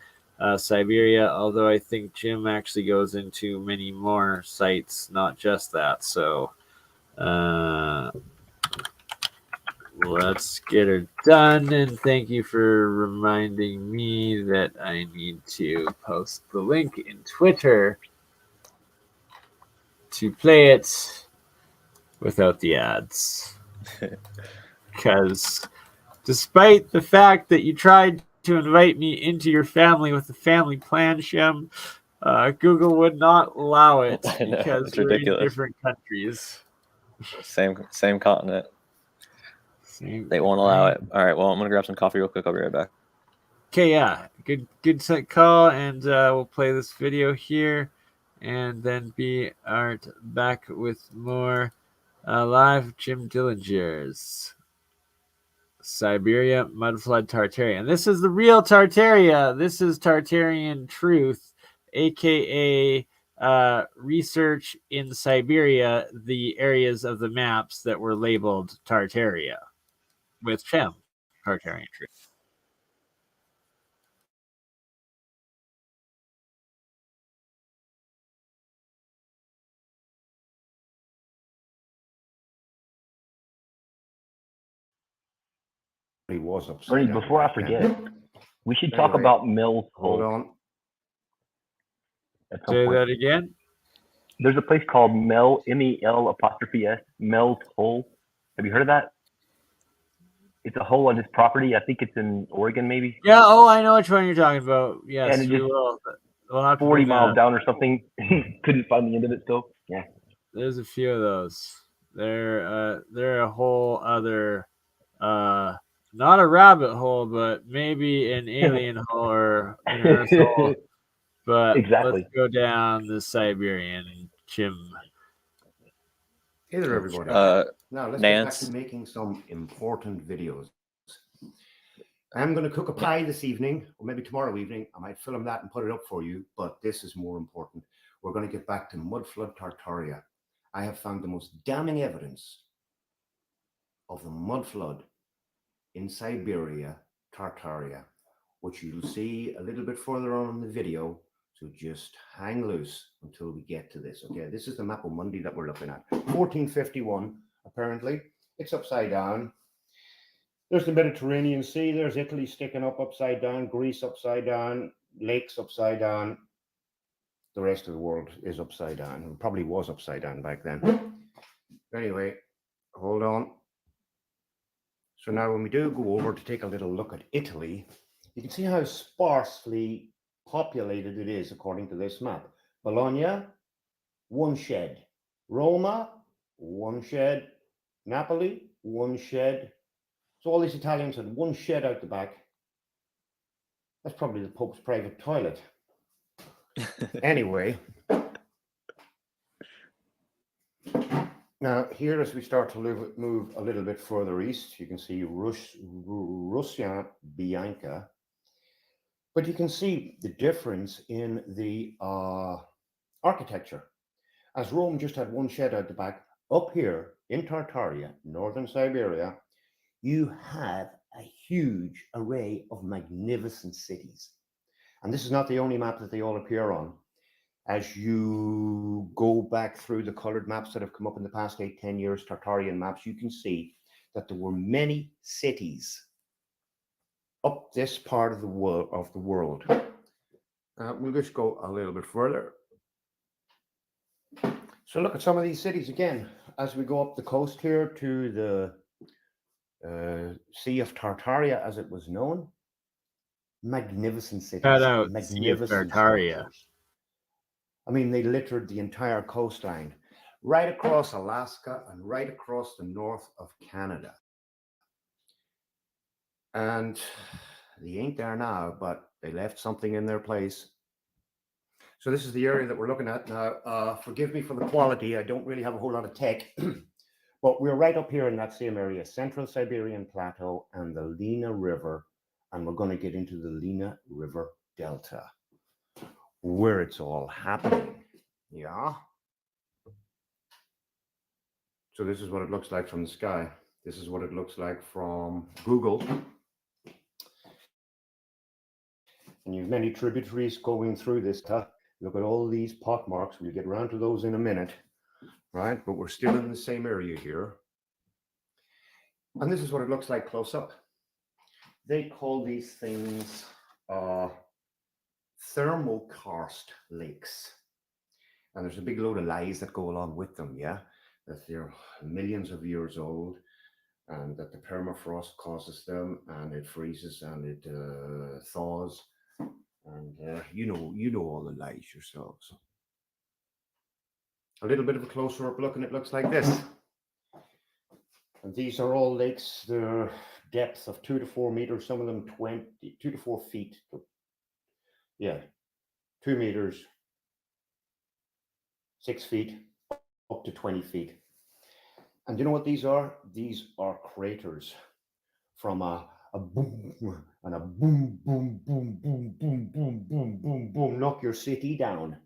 Siberia, although I think Jim actually goes into many more sites, not just that. So let's get her done, and thank you for reminding me that I need to post the link in Twitter to play it without the ads. Because despite the fact that you tried to invite me into your family with the family plan, Shem, Google would not allow it because we're in different countries. Same continent. They won't allow it. All right, well, I'm gonna grab some coffee real quick. I'll be right back. Okay, yeah, good call, and we'll play this video here, and then be back with more live Jim Dillinger's Siberia Mudflood Tartaria. And this is the real Tartaria. This is Tartarian Truth, aka research in Siberia, the areas of the maps that were labeled Tartaria with Chem, Tartarian Truth. He was upside Bernie, down before I back then. forget, we should talk Anyway, about Mel's Hold Hole on. at some Say point. that again. There's a place called Mel, MEL''S, Mel's Hole. Have you heard of that? It's a hole on his property. I think it's in Oregon, maybe. Yeah, oh, I know which one you're talking about. Yes, And it we just will. We'll have to 40 bring that miles up. down or something. Couldn't find the end of it still. Yeah. There's a few of those. They're a whole other, not a rabbit hole, but maybe an alien hole or an Earth hole. But Exactly. let's go down the Siberian chim. Hey there, everybody. Now let's Nance. get back to making some important videos. I'm going to cook a pie this evening, or maybe tomorrow evening. I might film that and put it up for you, but this is more important. We're going to get back to mudflood Tartaria. I have found the most damning evidence of the mudflood in Siberia, Tartaria, which you'll see a little bit further on in the video. So just hang loose until we get to this. Okay, this is the map of Monday that we're looking at. 1451, apparently. It's upside down. There's the Mediterranean Sea. There's Italy sticking up upside down, Greece upside down, lakes upside down. The rest of the world is upside down. It probably was upside down back then. Anyway, hold on. So now when we do go over to take a little look at Italy, you can see how sparsely populated it is according to this map. Bologna, one shed. Roma, one shed. Napoli, one shed. So all these Italians had one shed out the back. That's probably the Pope's private toilet. Anyway. Now here, as we start to move a little bit further east, you can see Russia Bianca. But you can see the difference in the architecture. As Rome just had one shed out the back, up here in Tartaria, northern Siberia, you have a huge array of magnificent cities. And this is not the only map that they all appear on. As you go back through the colored maps that have come up in the past 8-10 years, Tartarian maps, you can see that there were many cities up this part of the world. We'll just go a little bit further. So look at some of these cities again. As we go up the coast here to the Sea of Tartaria, as it was known. Magnificent cities. Shout out magnificent Sea of Tartaria. structures. I mean, they littered the entire coastline, right across Alaska and right across the north of Canada. And they ain't there now, but they left something in their place. So this is the area that we're looking at now. Forgive me for the quality. I don't really have a whole lot of tech, but we're right up here in that same area, Central Siberian Plateau and the Lena River. And we're going to get into the Lena River Delta, where it's all happening. Yeah. So this is what it looks like from the sky. This is what it looks like from Google. And you have many tributaries going through this. Look at all these pot marks. We'll get around to those in a minute, right? But we're still in the same area here. And this is what it looks like close up. They call these things thermokarst lakes. And there's a big load of lies that go along with them, yeah? That they're millions of years old and that the permafrost causes them and it freezes and it thaws. And you know all the lies yourselves. A little bit of a closer up look and it looks like this. And these are all lakes. They're depth of 2 to 4 meters, some of them 2 to 4 feet. Yeah, 2 meters, 6 feet up to 20 feet. And you know what these are? These are craters from a boom and a boom, boom, boom, boom, boom, boom, boom, boom, boom, knock your city down,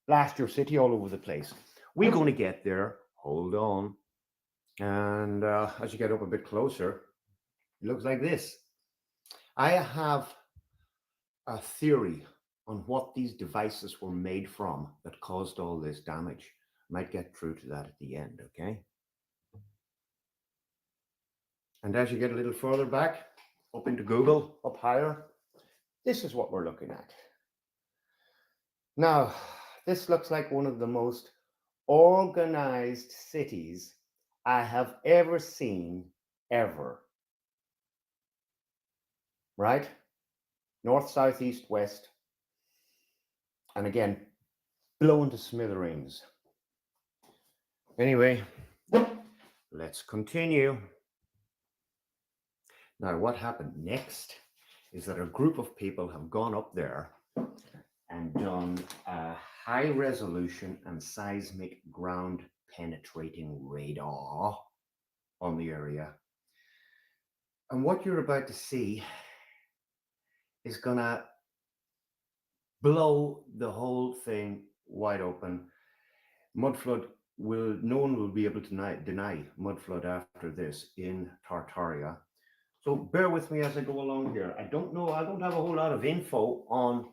blast your city all over the place. We're going to get there. Hold on. And as you get up a bit closer, it looks like this. I have a theory on what these devices were made from that caused all this damage. Might get through to that at the end, okay? And as you get a little further back, up into Google, up higher, this is what we're looking at. Now, this looks like one of the most organized cities I have ever seen, ever. Right? North, south, east, west. And again, blown to smithereens. Anyway, let's continue. Now, what happened next is that a group of people have gone up there and done a high resolution and seismic ground penetrating radar on the area. And what you're about to see is gonna blow the whole thing wide open. Mudflood no one will be able to deny mudflood after this in Tartaria. So bear with me as I go along here. I don't have a whole lot of info on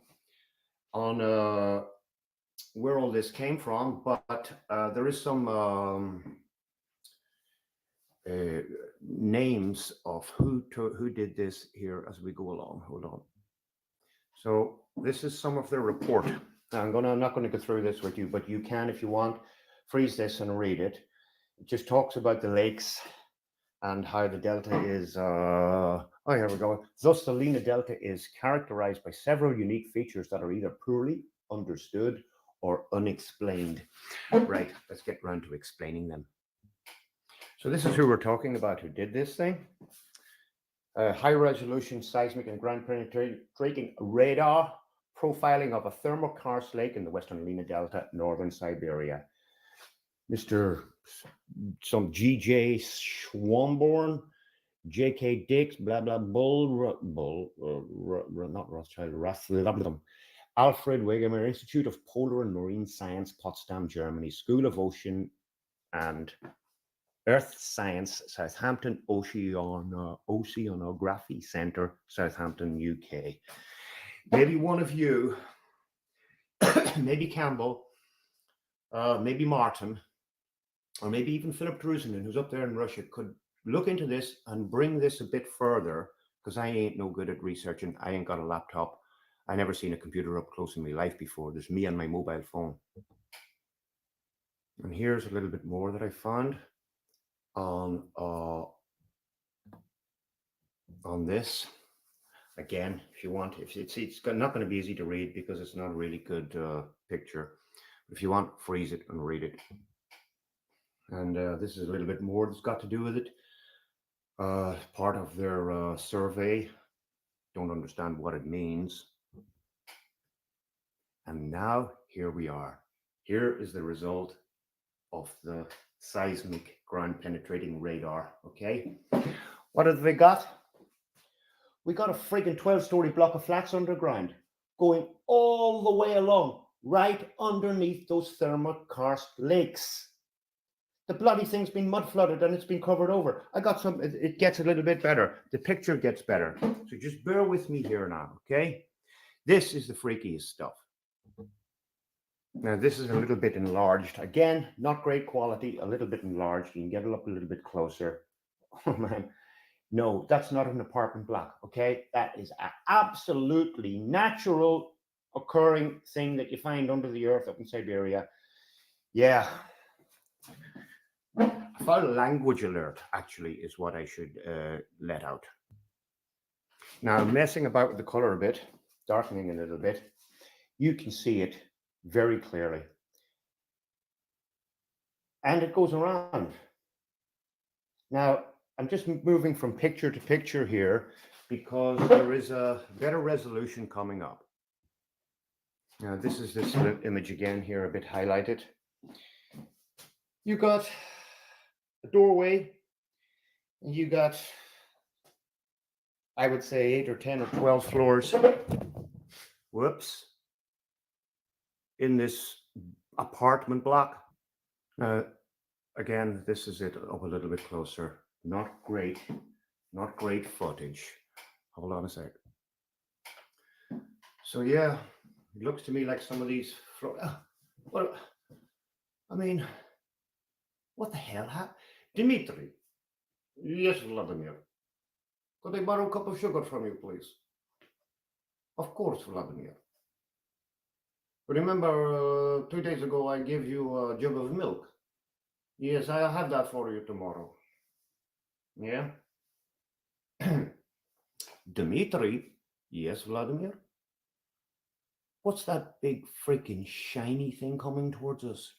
where all this came from, but there is some names of who did this here as we go along. Hold on. So this is some of their report. Now, I'm not going to go through this with you, but you can, if you want, freeze this and read it. It just talks about the lakes and how the delta is, oh, here we go. Thus, the Lena Delta is characterized by several unique features that are either poorly understood or unexplained. Right, let's get round to explaining them. So this is who we're talking about, who did this thing. High resolution seismic and ground penetrating radar profiling of a thermal karst lake in the western Lena Delta, northern Siberia. Mr. some G.J. Schwamborn, J.K. Dix, blah, blah, not Rothschild, Alfred Wegener, Institute of Polar and Marine Science, Potsdam, Germany, School of Ocean and Earth Science, Southampton Oceanography Centre, Southampton, UK. Maybe one of you, maybe Campbell, maybe Martin, or maybe even Philip Druzinin, who's up there in Russia, could look into this and bring this a bit further, because I ain't no good at researching. I ain't got a laptop. I never seen a computer up close in my life before. There's me and my mobile phone. And here's a little bit more that I found on this. Again, if you want, it's not going to be easy to read because it's not a really good picture. If you want, freeze it and read it. And this is a little bit more that's got to do with it. Part of their survey. Don't understand what it means. And now here we are. Here is the result of the seismic ground penetrating radar. Okay. What have they got? We got a friggin' 12-story block of flats underground going all the way along, right underneath those thermal karst lakes. The bloody thing's been mud flooded and it's been covered over. I got some, it gets a little bit better. The picture gets better. So just bear with me here now, okay? This is the freakiest stuff. Now, this is a little bit enlarged. Again, not great quality, a little bit enlarged. You can get it up a little bit closer. Oh, man. No, that's not an apartment block, okay? That is an absolutely natural occurring thing that you find under the earth up in Siberia. Yeah. A foul language alert, actually, is what I should let out. Now, messing about with the color a bit, darkening a little bit, you can see it very clearly. And it goes around. Now, I'm just moving from picture to picture here because there is a better resolution coming up. Now, this is this image again here, a bit highlighted. You got a doorway, and you got, I would say, 8 or 10 or 12 floors. Whoops. In this apartment block. Now, again, this is it up a little bit closer. Not great footage. Hold on a sec. So yeah, it looks to me like some of these. Well, I mean, what the hell happened? Dimitri. Yes, Vladimir. Could I borrow a cup of sugar from you, please? Of course, Vladimir. Remember, 2 days ago I gave you a jug of milk. Yes, I'll have that for you tomorrow. Yeah? Dimitri? Yes, Vladimir? What's that big freaking shiny thing coming towards us?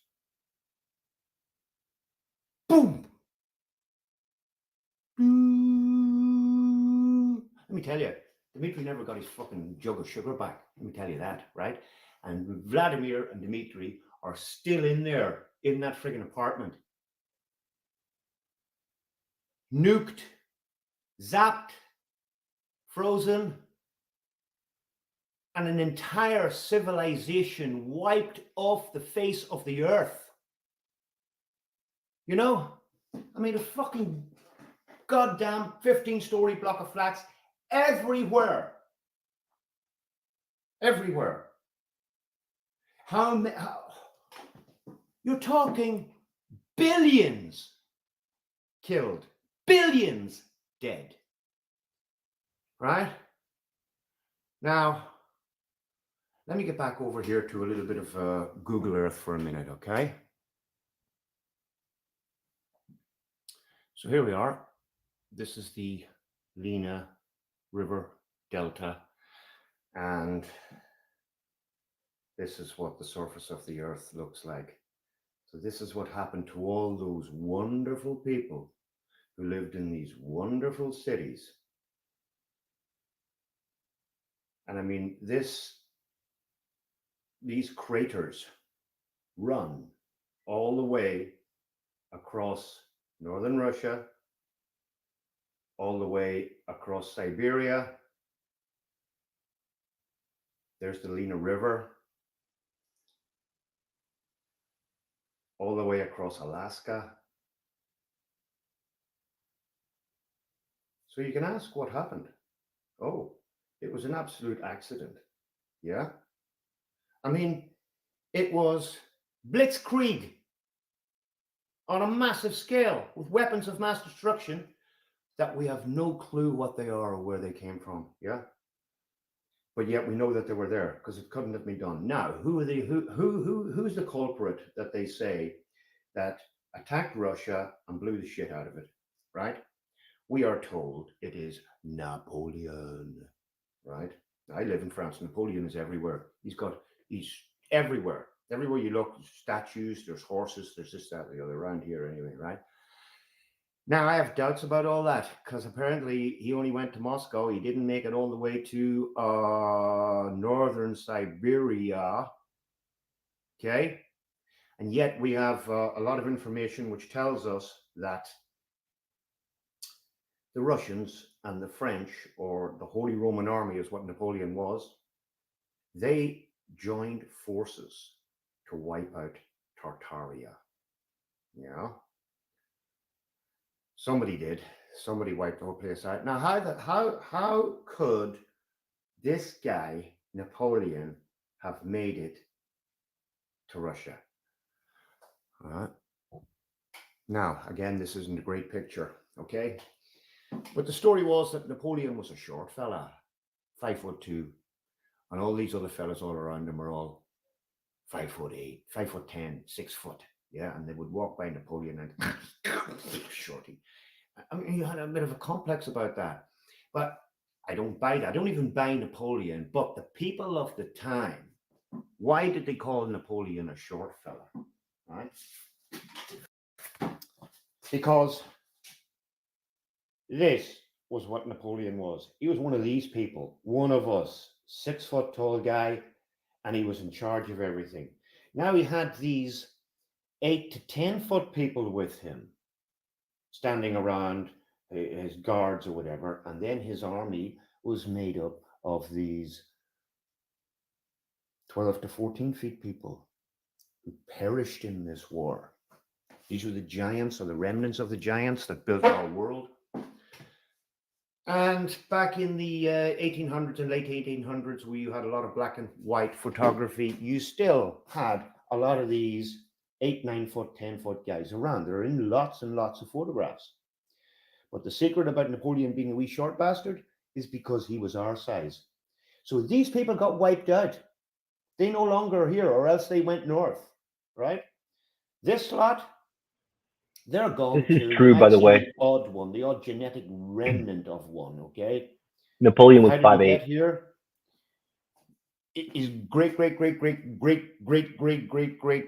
Boom! Let me tell you, Dimitri never got his fucking jug of sugar back. Let me tell you that, right? And Vladimir and Dimitri are still in there, in that friggin' apartment. Nuked, zapped, frozen, and an entire civilization wiped off the face of the earth. You know? I mean, a fucking goddamn 15-story block of flats everywhere. Everywhere. How you're talking billions killed, billions dead. Right? Now, let me get back over here to a little bit of Google Earth for a minute, okay? So here we are. This is the Lena River Delta, and this is what the surface of the Earth looks like. So this is what happened to all those wonderful people who lived in these wonderful cities. And I mean, these craters run all the way across northern Russia, all the way across Siberia. There's the Lena River. All the way across Alaska. So you can ask what happened. Oh, it was an absolute accident. Yeah? I mean, it was blitzkrieg on a massive scale with weapons of mass destruction that we have no clue what they are or where they came from. Yeah? But yet we know that they were there because it couldn't have been done. Now, who's the culprit that they say that attacked Russia and blew the shit out of it, right? We are told it is Napoleon, right? I live in France. Napoleon is everywhere. He's everywhere. Everywhere you look, there's statues, there's horses, there's this, that, the other, around here anyway, right? Now, I have doubts about all that because apparently he only went to Moscow. He didn't make it all the way to northern Siberia. Okay? And yet we have a lot of information which tells us that the Russians and the French, or the Holy Roman Army is what Napoleon was, they joined forces to wipe out Tartaria. Yeah? Somebody did. Somebody wiped the whole place out. Now, how could this guy, Napoleon, have made it to Russia? All right. Now, again, this isn't a great picture, okay? But the story was that Napoleon was a short fella, 5'2", and all these other fellas all around him were all 5'8", 5'10", 6 foot. Yeah, and they would walk by Napoleon and shorty. I mean, he had a bit of a complex about that. But I don't buy that. I don't even buy Napoleon. But the people of the time, why did they call Napoleon a short fella? Right? Because this was what Napoleon was. He was one of these people, one of us, 6 foot tall guy, and he was in charge of everything. Now he had these 8 to 10 foot people with him, standing around his guards or whatever. And then his army was made up of these 12 to 14 feet people who perished in this war. These were the giants, or the remnants of the giants that built our world. And back in the 1800s and late 1800s, where you had a lot of black and white photography, you still had a lot of these 8, 9 foot, 10 foot guys around. They're in lots and lots of photographs. But the secret about Napoleon being a wee short bastard is because he was our size. So these people got wiped out. They no longer are here, or else they went north, right? This lot, they're gone. This is true, by the way. The odd one, the odd genetic remnant of one, okay? Napoleon was How did he 5'8". get here? His great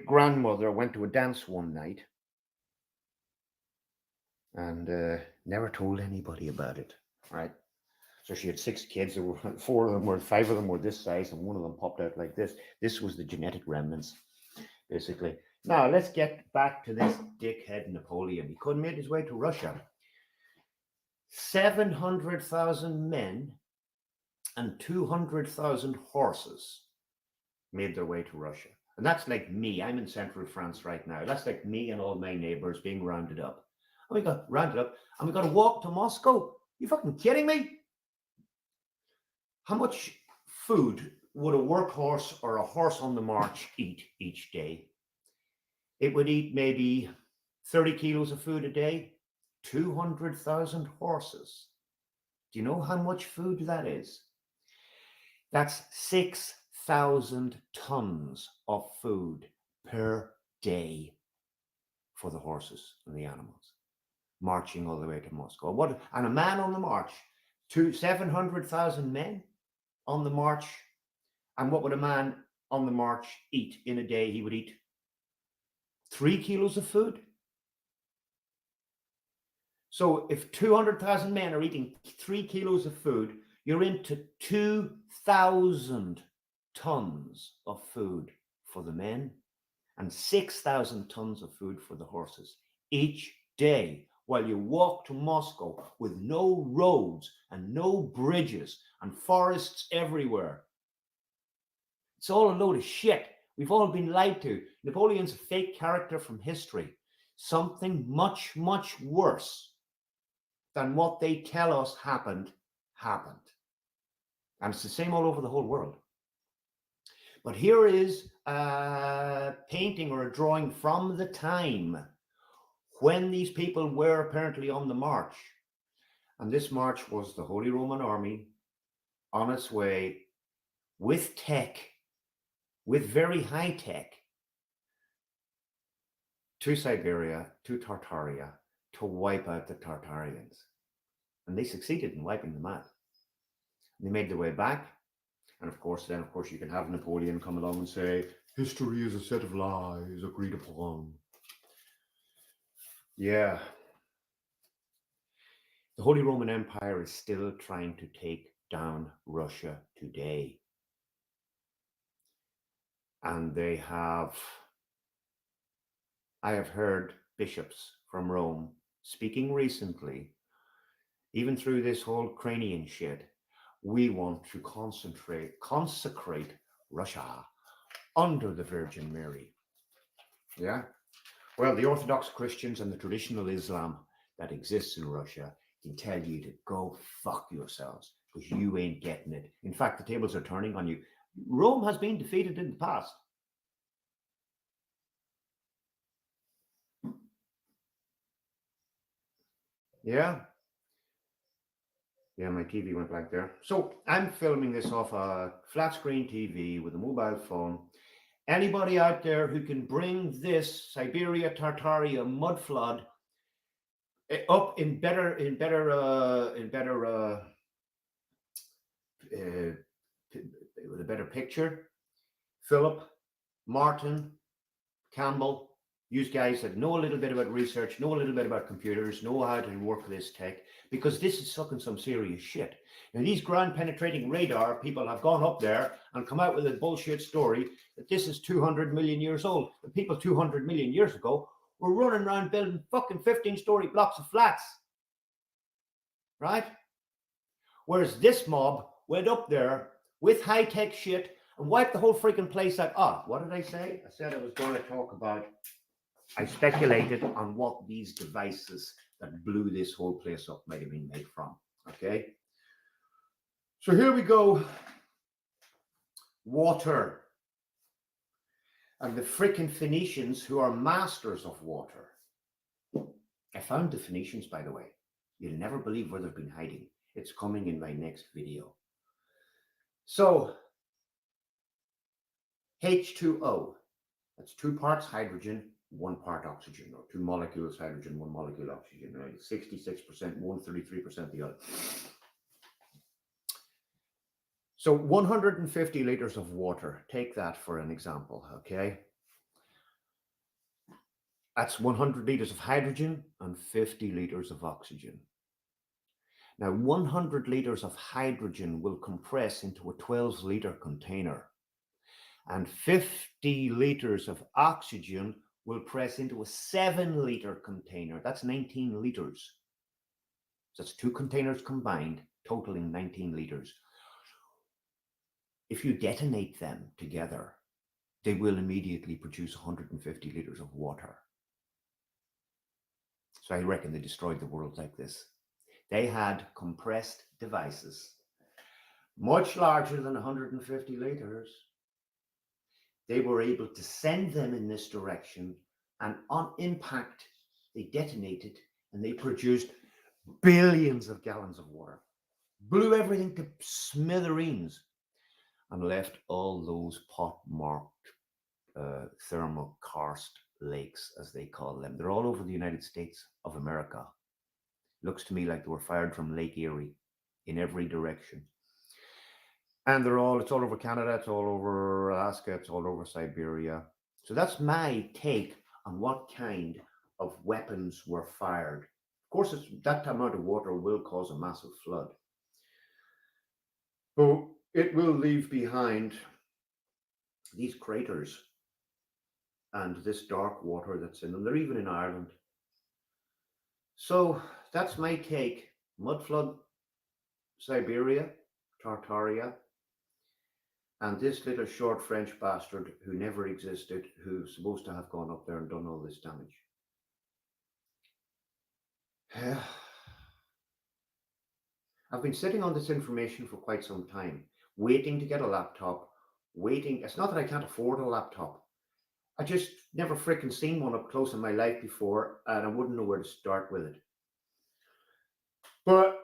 grandmother went to a dance one night and never told anybody about it, right? So she had 6 kids. There were 5 of them were this size, and one of them popped out like this. This was the genetic remnants, basically. Now let's get back to this dickhead Napoleon. He couldn't make his way to Russia. 700,000 men and 200,000 horses made their way to Russia. And that's like me. I'm in central France right now. That's like me and all my neighbors being rounded up. And we got rounded up and we got to walk to Moscow. You fucking kidding me? How much food would a workhorse or a horse on the march eat each day? It would eat maybe 30 kilos of food a day. 200,000 horses. Do you know how much food that is? That's 6,000 tons of food per day for the horses and the animals, marching all the way to Moscow. And a man on the march, 700,000 men on the march. And what would a man on the march eat in a day? He would eat 3 kilos of food. So if 200,000 men are eating 3 kilos of food, you're into 2,000 tons of food for the men and 6,000 tons of food for the horses each day, while you walk to Moscow with no roads and no bridges and forests everywhere. It's all a load of shit. We've all been lied to. Napoleon's a fake character from history. Something much, much worse than what they tell us happened. And it's the same all over the whole world. But here is a painting or a drawing from the time when these people were apparently on the march. And this march was the Holy Roman Army on its way with tech, with very high tech, to Siberia, to Tartaria, to wipe out the Tartarians. And they succeeded in wiping them out. They made their way back. And of course, you can have Napoleon come along and say, history is a set of lies agreed upon. Yeah. The Holy Roman Empire is still trying to take down Russia today. And I have heard bishops from Rome speaking recently, even through this whole Ukrainian shit. We want to consecrate Russia under the Virgin Mary. Yeah. Well, the Orthodox Christians and the traditional Islam that exists in Russia can tell you to go fuck yourselves, because you ain't getting it. In fact, the tables are turning on you. Rome has been defeated in the past. Yeah. Yeah, my TV went black there. So I'm filming this off a flat screen TV with a mobile phone. Anybody out there who can bring this Siberia Tartaria mud flood up with a better picture? Philip, Martin, Campbell, You guys that know a little bit about research, know a little bit about computers, know how to work this tech, because this is sucking some serious shit. Now, these ground penetrating radar people have gone up there and come out with a bullshit story that this is 200 million years old. The people 200 million years ago were running around building fucking 15-story blocks of flats. Right? Whereas this mob went up there with high-tech shit and wiped the whole freaking place out. Ah, what did I say? I said I was going to talk about, I speculated on what these devices that blew this whole place up might have been made from. Okay? So here we go. Water. And the freaking Phoenicians, who are masters of water. I found the Phoenicians, by the way. You'll never believe where they've been hiding. It's coming in my next video. So, H2O. That's 2 parts hydrogen, 1 part oxygen, or 2 molecules hydrogen, 1 molecule oxygen, right? 66%, 133% the other. So 150 liters of water, take that for an example, okay? That's 100 liters of hydrogen and 50 liters of oxygen. Now, 100 liters of hydrogen will compress into a 12-liter container, and 50 liters of oxygen will press into a 7-liter container. That's 19 liters. So that's 2 containers combined, totaling 19 liters. If you detonate them together, they will immediately produce 150 liters of water. So I reckon they destroyed the world like this. They had compressed devices, much larger than 150 liters. They were able to send them in this direction, and on impact, they detonated and they produced billions of gallons of water, blew everything to smithereens, and left all those pot-marked thermal karst lakes, as they call them. They're all over the United States of America. Looks to me like they were fired from Lake Erie in every direction. And it's all over Canada, it's all over Alaska, it's all over Siberia. So that's my take on what kind of weapons were fired. Of course, that amount of water will cause a massive flood. But it will leave behind these craters and this dark water that's in them. They're even in Ireland. So that's my take. Mud flood, Siberia, Tartaria, and this little short French bastard who never existed, who's supposed to have gone up there and done all this damage. I've been sitting on this information for quite some time, waiting to get a laptop, waiting. It's not that I can't afford a laptop. I just never freaking seen one up close in my life before, and I wouldn't know where to start with it. But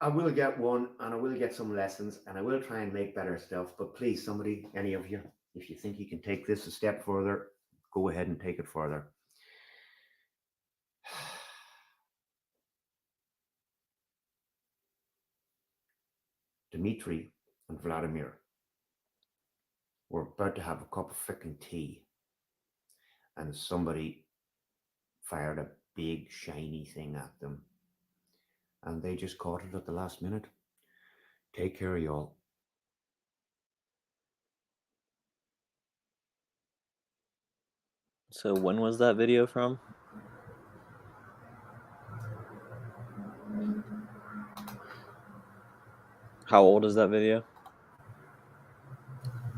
I will get one, and I will get some lessons, and I will try and make better stuff. But please, somebody, any of you, if you think you can take this a step further, go ahead and take it further. Dmitry and Vladimir were about to have a cup of freaking tea, and somebody fired a big shiny thing at them, and they just caught it at the last minute. Take care, y'all. So when was that video from? How old is that video?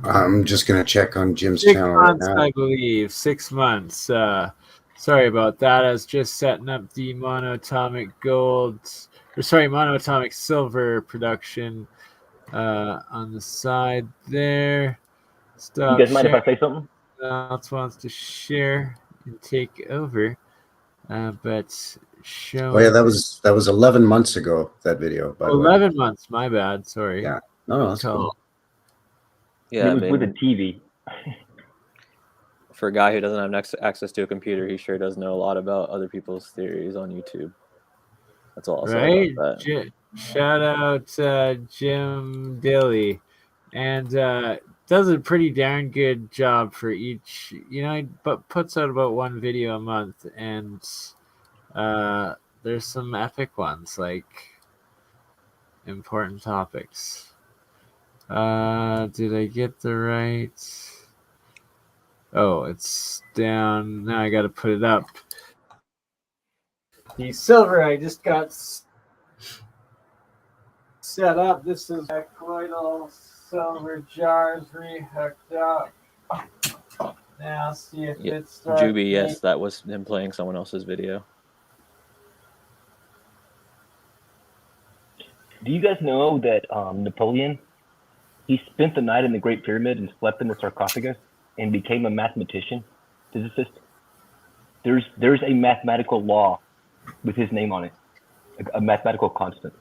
I'm just going to check on Jim's 6 channel right months, now. I believe. 6 months. Sorry about that. I was just setting up the monatomic monatomic silver production on the side there. Stop You guys mind if I sharing. say something? Else wants to share and take over, but showing. Oh yeah, that was 11 months ago, that video, by the way. 11 months. My bad. Sorry. Yeah. No, that's cool. Yeah, It was with a TV. For a guy who doesn't have access to a computer, he sure does know a lot about other people's theories on YouTube. That's all I'll say about that. Shout out Jim Dilly. And does a pretty darn good job for each, but puts out about one video a month, and there's some epic ones, like important topics. Did I get the right? Oh, it's down. Now I got to put it up. The silver I just got set up. This is a colloidal silver jars rehooked up. Now see if it starts. Juby, yes, that was him playing someone else's video. Do you guys know that Napoleon, he spent the night in the Great Pyramid and slept in the sarcophagus and became a mathematician, physicist? There's a mathematical law with his name on it, a mathematical constant.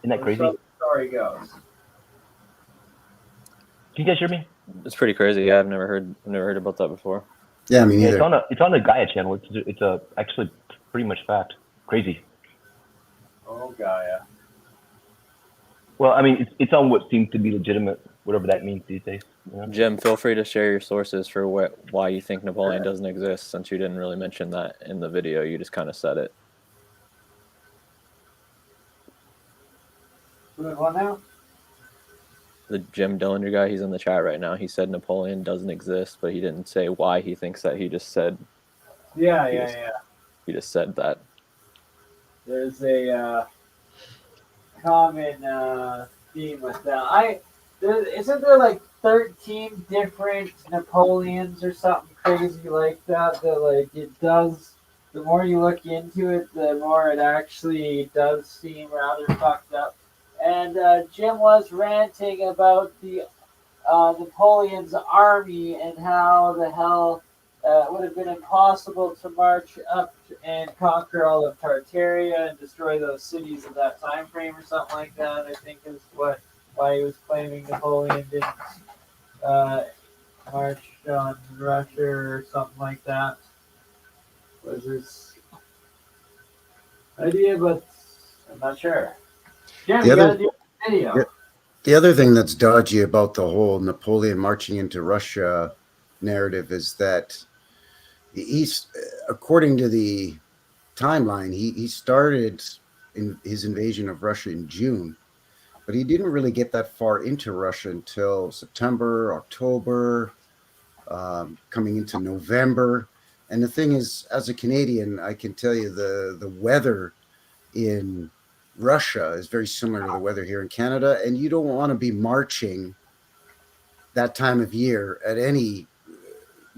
Isn't that crazy? So the story goes. Can you guys hear me? It's pretty crazy. Yeah, I've never heard about that before. Yeah, I mean, it's on the Gaia channel. It's actually pretty much fact. Crazy. Oh, Gaia. Well, I mean, it's on what seems to be legitimate, whatever that means these days. You know? Jim, feel free to share your sources for why you think Napoleon doesn't exist, since you didn't really mention that in the video. You just kind of said it. What now? The Jim Dillinger guy, he's in the chat right now. He said Napoleon doesn't exist, but he didn't say why he thinks that. He just said. Yeah. He just said that. There's a common theme with that. Isn't there like 13 different Napoleons or something crazy like that? That like it does. The more you look into it, the more it actually does seem rather fucked up. And Jim was ranting about the Napoleon's army and how the hell it would have been impossible to march up and conquer all of Tartaria and destroy those cities in that time frame or something like that. I think is why he was claiming Napoleon didn't march on Russia or something like that. Was his idea, but I'm not sure. Jim, you gotta do a video. The other thing that's dodgy about the whole Napoleon marching into Russia narrative is that according to the timeline, he started in his invasion of Russia in June, but he didn't really get that far into Russia until September, October, coming into November. And the thing is, as a Canadian, I can tell you the weather in Russia is very similar to the weather here in Canada, and you don't want to be marching that time of year at any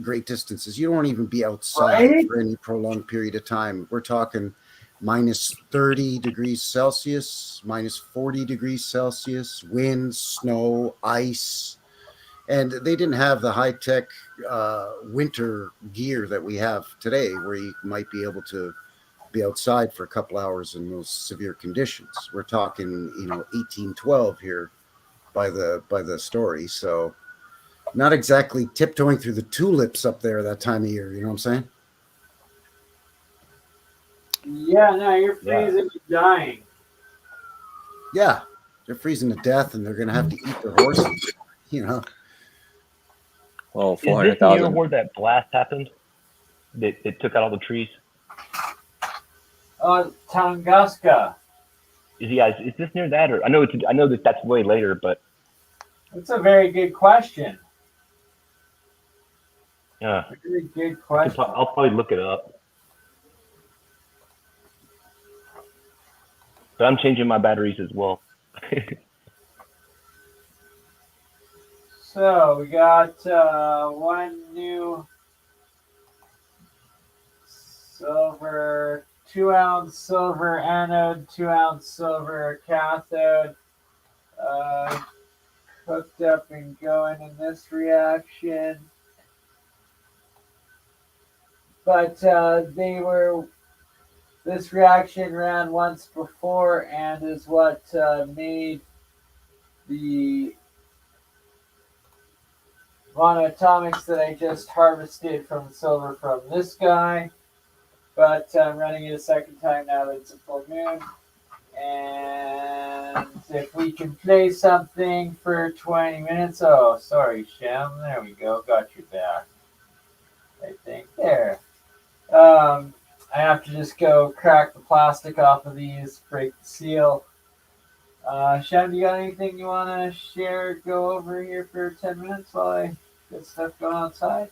great distances. You don't want to even be outside for any prolonged period of time. We're talking minus 30 degrees Celsius, minus 40 degrees Celsius, wind, snow, ice. And they didn't have the high-tech winter gear that we have today, where you might be able to be outside for a couple hours in those severe conditions. We're talking, 1812 here by the story. So not exactly tiptoeing through the tulips up there that time of year. You know what I'm saying? Yeah, no, you're freezing and dying. Yeah, they're freezing to death, and they're going to have to eat their horses. Well, Is this the year 400,000. where that blast happened? It took out all the trees. Tunguska. Is this near that, or I know that that's way later, but That's a very good question. yeah, Very good question. I'll probably look it up. But I'm changing my batteries as well. So we got one new silver, 2-ounce silver anode, 2-ounce silver cathode, hooked up and going in this reaction. But this reaction ran once before and is what made the MonoAtomics that I just harvested from silver from this guy. But I'm running it a second time now that it's a full moon. And if we can play something for 20 minutes. Oh, sorry, Shem. There we go. Got you back. I think there. I have to just go crack the plastic off of these, break the seal. Shem, you got anything you want to share, go over here for 10 minutes while I get stuff going outside?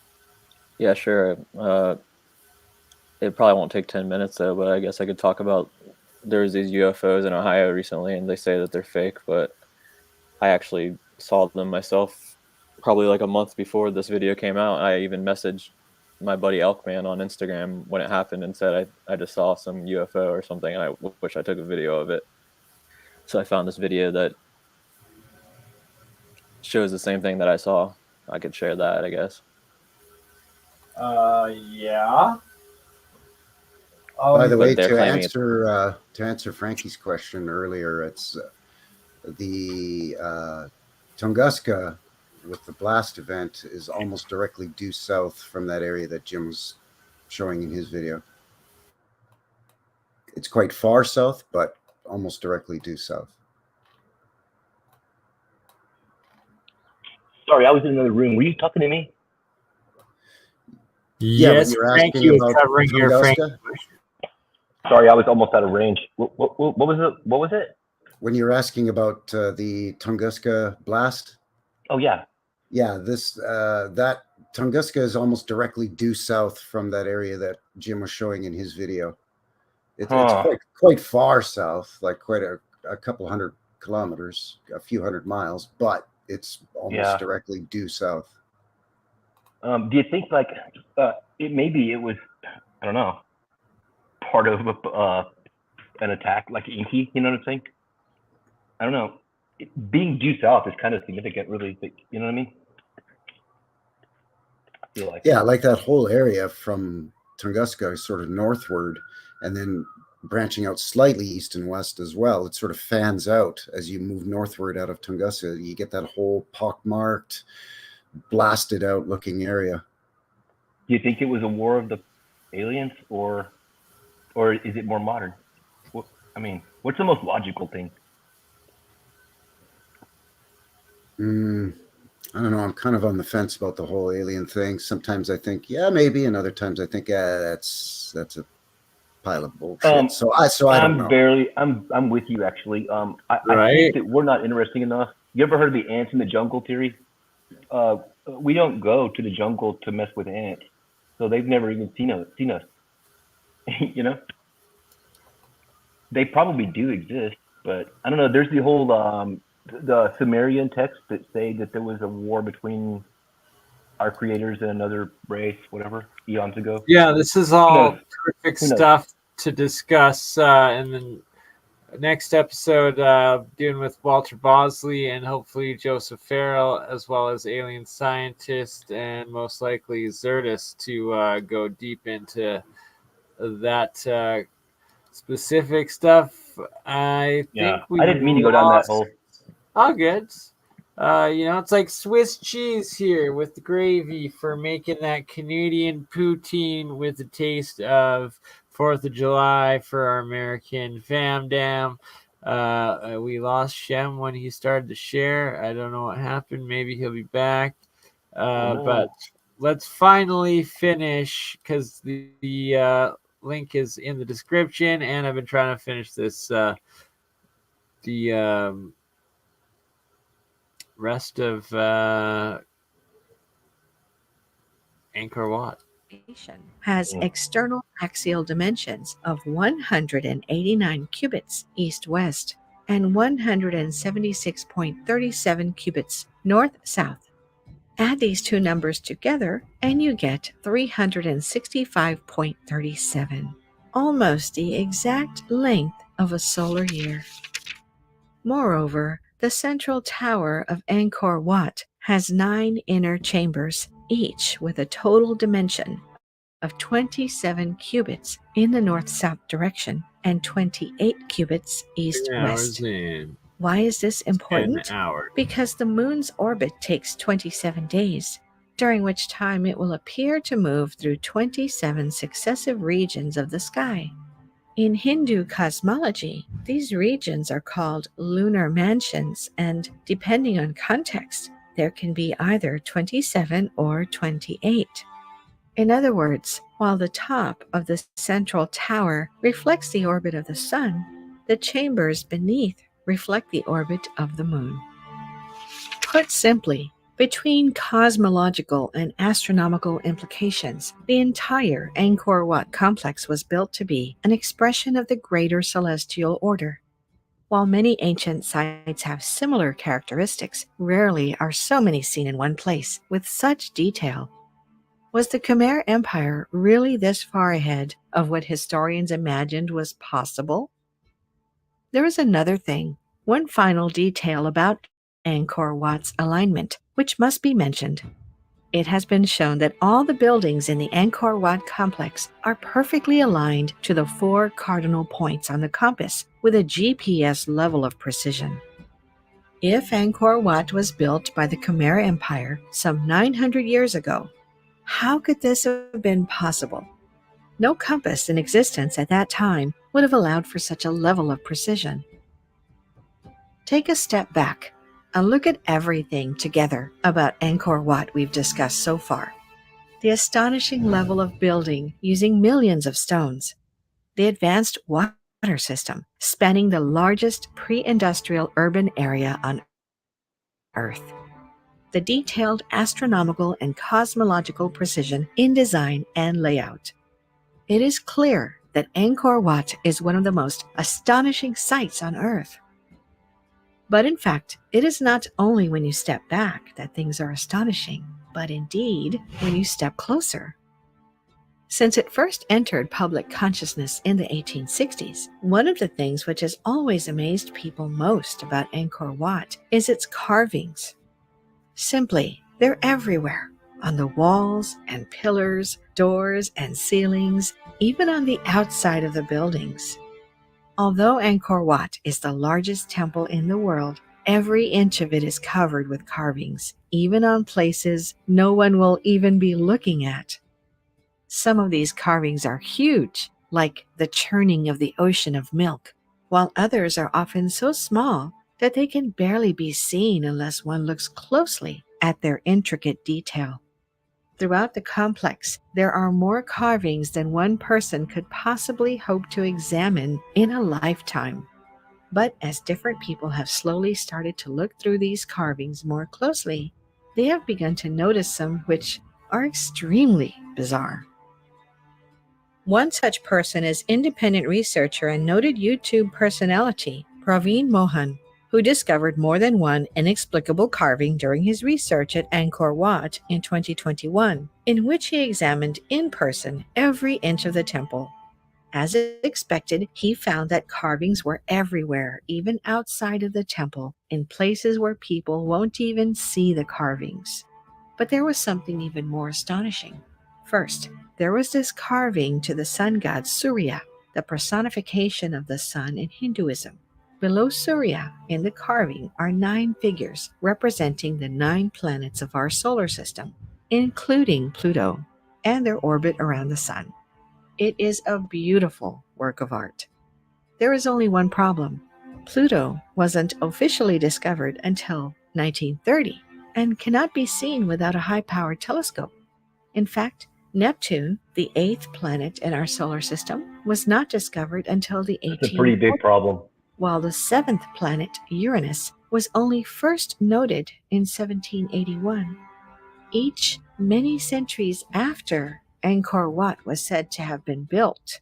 Yeah, sure. It probably won't take 10 minutes though, but I guess I could talk about there's these UFOs in Ohio recently, and they say that they're fake, but I actually saw them myself probably like a month before this video came out. I even messaged my buddy Elkman on Instagram when it happened and said I just saw some UFO or something, and I wish I took a video of it. So I found this video that shows the same thing that I saw. I could share that, I guess. Yeah. By the way, they're to claiming answer Frankie's question earlier, it's the Tunguska with the blast event is almost directly due south from that area that Jim was showing in his video. It's quite far south, but almost directly due south. Sorry, I was in another room. Were you talking to me? Yes, you're Frank, asking you was about covering your Frank. Tunguska? Sorry, I was almost out of range. What was it? What was it? When you're asking about the Tunguska blast? Oh yeah. Yeah, that Tunguska is almost directly due south from that area that Jim was showing in his video. It's quite far south, like quite a couple hundred kilometers, a few hundred miles, but it's almost directly due south. Do you think like it was, I don't know, part of an attack like Inky? You know what I'm saying? I don't know. Being due south is kind of significant, really. You know what I mean? I feel like. Yeah, like that whole area from Tunguska sort of northward, and then branching out slightly east and west as well. It sort of fans out as you move northward out of Tunguska. You get that whole pockmarked, blasted out looking area. Do you think it was a war of the aliens, or is it more modern? I mean, what's the most logical thing? I don't know. I'm kind of on the fence about the whole alien thing. Sometimes I think, yeah, maybe, and other times I think, that's a pile of bullshit. So I don't know. I'm with you actually. I think that we're not interesting enough. You ever heard of the ants in the jungle theory? We don't go to the jungle to mess with ants, so they've never even seen us. You know, they probably do exist, but I don't know. There's the whole the Sumerian texts that say that there was a war between our creators and another race, whatever, eons ago. Yeah, this is all perfect stuff to discuss in the next episode, doing with Walter Bosley and hopefully Joseph Farrell, as well as alien scientist and most likely Zertis, to go deep into that specific stuff. I think I didn't mean to go down that hole. All good. It's like Swiss cheese here with the gravy for making that Canadian poutine with the taste of 4th of July for our American fam-dam. We lost Shem when he started to share. I don't know what happened. Maybe he'll be back. But let's finally finish, because the link is in the description, and I've been trying to finish this the rest of Angkor Wat. Has external axial dimensions of 189 cubits east-west and 176.37 cubits north-south. Add these two numbers together and you get 365.37, almost the exact length of a solar year. Moreover, the central tower of Angkor Wat has 9 inner chambers, each with a total dimension of 27 cubits in the north-south direction and 28 cubits east-west. Why is this important? Because the moon's orbit takes 27 days, during which time it will appear to move through 27 successive regions of the sky. In Hindu cosmology, these regions are called lunar mansions, and depending on context, there can be either 27 or 28. In other words, while the top of the central tower reflects the orbit of the sun, the chambers beneath reflect the orbit of the moon. Put simply, between cosmological and astronomical implications, the entire Angkor Wat complex was built to be an expression of the greater celestial order. While many ancient sites have similar characteristics, rarely are so many seen in one place with such detail. Was the Khmer Empire really this far ahead of what historians imagined was possible? There is another thing, one final detail about Angkor Wat's alignment, which must be mentioned. It has been shown that all the buildings in the Angkor Wat complex are perfectly aligned to the 4 cardinal points on the compass with a GPS level of precision. If Angkor Wat was built by the Khmer Empire some 900 years ago, how could this have been possible? No compass in existence at that time would have allowed for such a level of precision. Take a step back and look at everything together about Angkor Wat we've discussed so far. The astonishing level of building using millions of stones, the advanced water system spanning the largest pre-industrial urban area on Earth, the detailed astronomical and cosmological precision in design and layout. It is clear that Angkor Wat is one of the most astonishing sights on Earth. But in fact, it is not only when you step back that things are astonishing, but indeed when you step closer. Since it first entered public consciousness in the 1860s, one of the things which has always amazed people most about Angkor Wat is its carvings. Simply, they're everywhere, on the walls and pillars, doors and ceilings, even on the outside of the buildings. Although Angkor Wat is the largest temple in the world, every inch of it is covered with carvings, even on places no one will even be looking at. Some of these carvings are huge, like the churning of the ocean of milk, while others are often so small that they can barely be seen unless one looks closely at their intricate detail. Throughout the complex, there are more carvings than one person could possibly hope to examine in a lifetime. But as different people have slowly started to look through these carvings more closely, they have begun to notice some which are extremely bizarre. One such person is independent researcher and noted YouTube personality, Praveen Mohan, who discovered more than one inexplicable carving during his research at Angkor Wat in 2021, in which he examined in person every inch of the temple. As expected, he found that carvings were everywhere, even outside of the temple, in places where people won't even see the carvings. But there was something even more astonishing. First, there was this carving to the sun god Surya, the personification of the sun in Hinduism. Below Surya, in the carving, are 9 figures representing the 9 planets of our solar system, including Pluto, and their orbit around the sun. It is a beautiful work of art. There is only one problem. Pluto wasn't officially discovered until 1930 and cannot be seen without a high-powered telescope. In fact, Neptune, the 8th planet in our solar system, was not discovered until the 1840s. That's a pretty big problem. While the 7th planet, Uranus, was only first noted in 1781, each many centuries after Angkor Wat was said to have been built.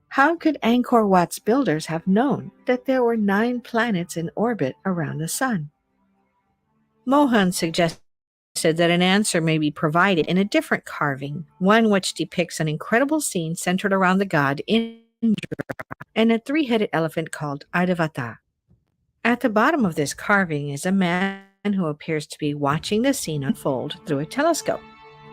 How could Angkor Wat's builders have known that there were 9 planets in orbit around the sun? Mohan suggested that an answer may be provided in a different carving, one which depicts an incredible scene centered around the god Indra and a 3-headed elephant called Aidavata. At the bottom of this carving is a man who appears to be watching the scene unfold through a telescope.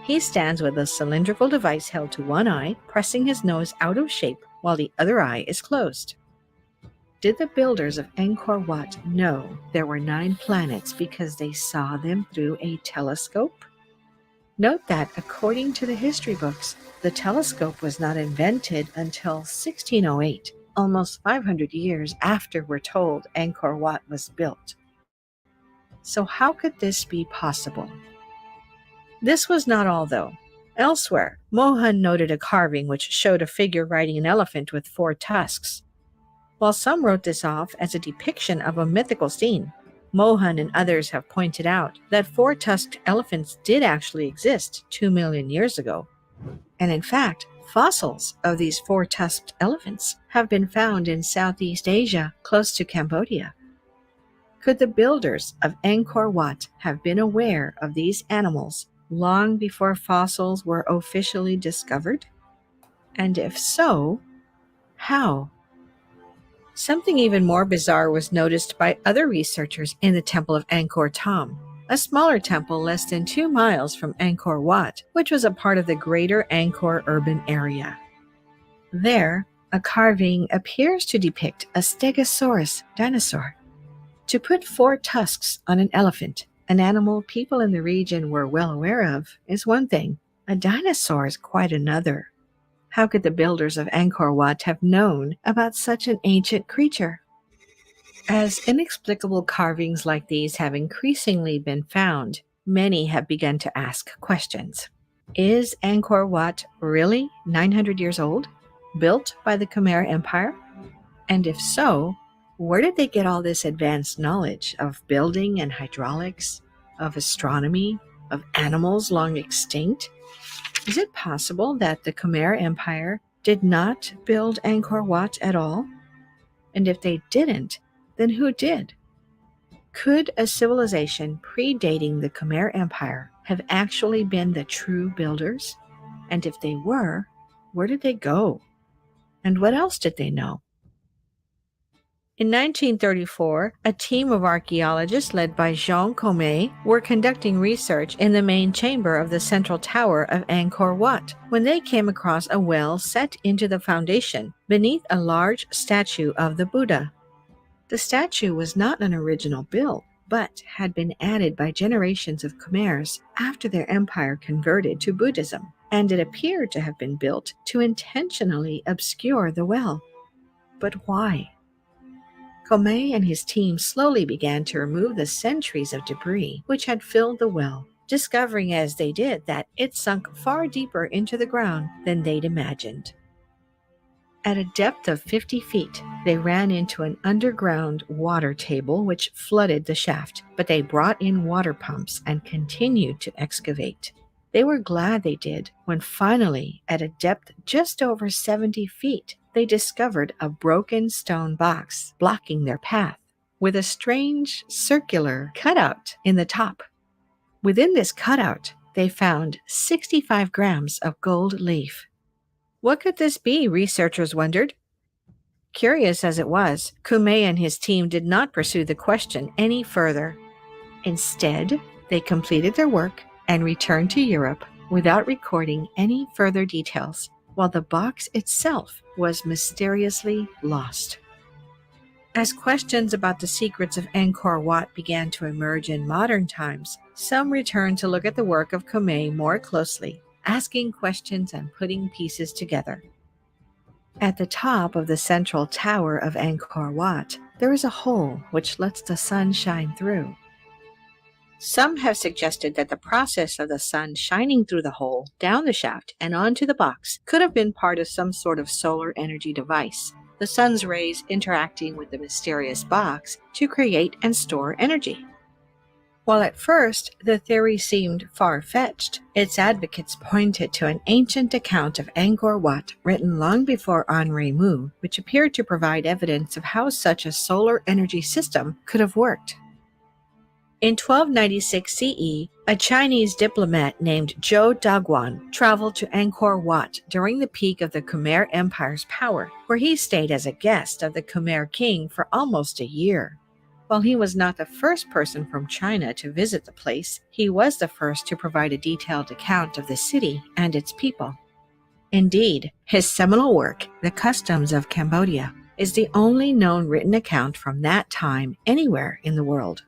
He stands with a cylindrical device held to one eye, pressing his nose out of shape while the other eye is closed. Did the builders of Angkor Wat know there were 9 planets because they saw them through a telescope? Note that, according to the history books, the telescope was not invented until 1608, almost 500 years after we're told Angkor Wat was built. So how could this be possible? This was not all, though. Elsewhere, Mohan noted a carving which showed a figure riding an elephant with 4 tusks. While some wrote this off as a depiction of a mythical scene, Mohan and others have pointed out that 4-tusked elephants did actually exist 2 million years ago. And in fact, fossils of these 4-tusked elephants have been found in Southeast Asia, close to Cambodia. Could the builders of Angkor Wat have been aware of these animals long before fossils were officially discovered? And if so, how? Something even more bizarre was noticed by other researchers in the Temple of Angkor Thom, a smaller temple less than 2 miles from Angkor Wat, which was a part of the greater Angkor urban area. There, a carving appears to depict a Stegosaurus dinosaur. To put 4 tusks on an elephant, an animal people in the region were well aware of, is one thing. A dinosaur is quite another. How could the builders of Angkor Wat have known about such an ancient creature? As inexplicable carvings like these have increasingly been found, many have begun to ask questions. Is Angkor Wat really 900 years old, built by the Khmer Empire? And if so, where did they get all this advanced knowledge of building and hydraulics, of astronomy, of animals long extinct? Is it possible that the Khmer Empire did not build Angkor Wat at all? And if they didn't, then who did? Could a civilization predating the Khmer Empire have actually been the true builders? And if they were, where did they go? And what else did they know? In 1934, a team of archaeologists led by Jean Comey were conducting research in the main chamber of the central tower of Angkor Wat when they came across a well set into the foundation beneath a large statue of the Buddha. The statue was not an original build, but had been added by generations of Khmers after their empire converted to Buddhism, and it appeared to have been built to intentionally obscure the well. But why? Comey and his team slowly began to remove the centuries of debris which had filled the well, discovering as they did that it sunk far deeper into the ground than they'd imagined. At a depth of 50 feet, they ran into an underground water table which flooded the shaft, but they brought in water pumps and continued to excavate. They were glad they did when finally, at a depth just over 70 feet, they discovered a broken stone box blocking their path, with a strange circular cutout in the top. Within this cutout, they found 65 grams of gold leaf. What could this be, researchers wondered? Curious as it was, Comey and his team did not pursue the question any further. Instead, they completed their work and returned to Europe without recording any further details, while the box itself was mysteriously lost. As questions about the secrets of Angkor Wat began to emerge in modern times, some returned to look at the work of Comey more closely, asking questions and putting pieces together. At the top of the central tower of Angkor Wat, there is a hole which lets the sun shine through. Some have suggested that the process of the sun shining through the hole, down the shaft, and onto the box could have been part of some sort of solar energy device, the sun's rays interacting with the mysterious box to create and store energy. While at first the theory seemed far-fetched, its advocates pointed to an ancient account of Angkor Wat written long before Henri Mu, which appeared to provide evidence of how such a solar energy system could have worked. In 1296 CE, a Chinese diplomat named Zhou Daguan traveled to Angkor Wat during the peak of the Khmer Empire's power, where he stayed as a guest of the Khmer king for almost a year. While he was not the first person from China to visit the place, he was the first to provide a detailed account of the city and its people. Indeed, his seminal work, The Customs of Cambodia, is the only known written account from that time anywhere in the world.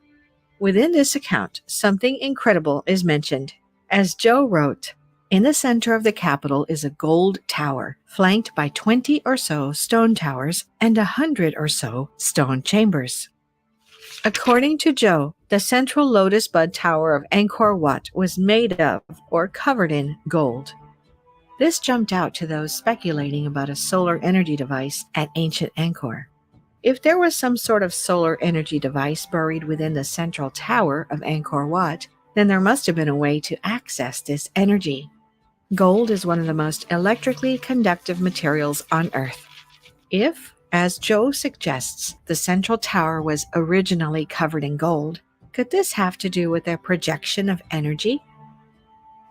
Within this account, something incredible is mentioned. As Joe wrote, in the center of the capital is a gold tower, flanked by 20 or so stone towers and 100 or so stone chambers. According to Joe, the central lotus bud tower of Angkor Wat was made of or covered in gold. This jumped out to those speculating about a solar energy device at ancient Angkor. If there was some sort of solar energy device buried within the central tower of Angkor Wat, then there must have been a way to access this energy. Gold is one of the most electrically conductive materials on Earth. If, as Joe suggests, the central tower was originally covered in gold, could this have to do with a projection of energy?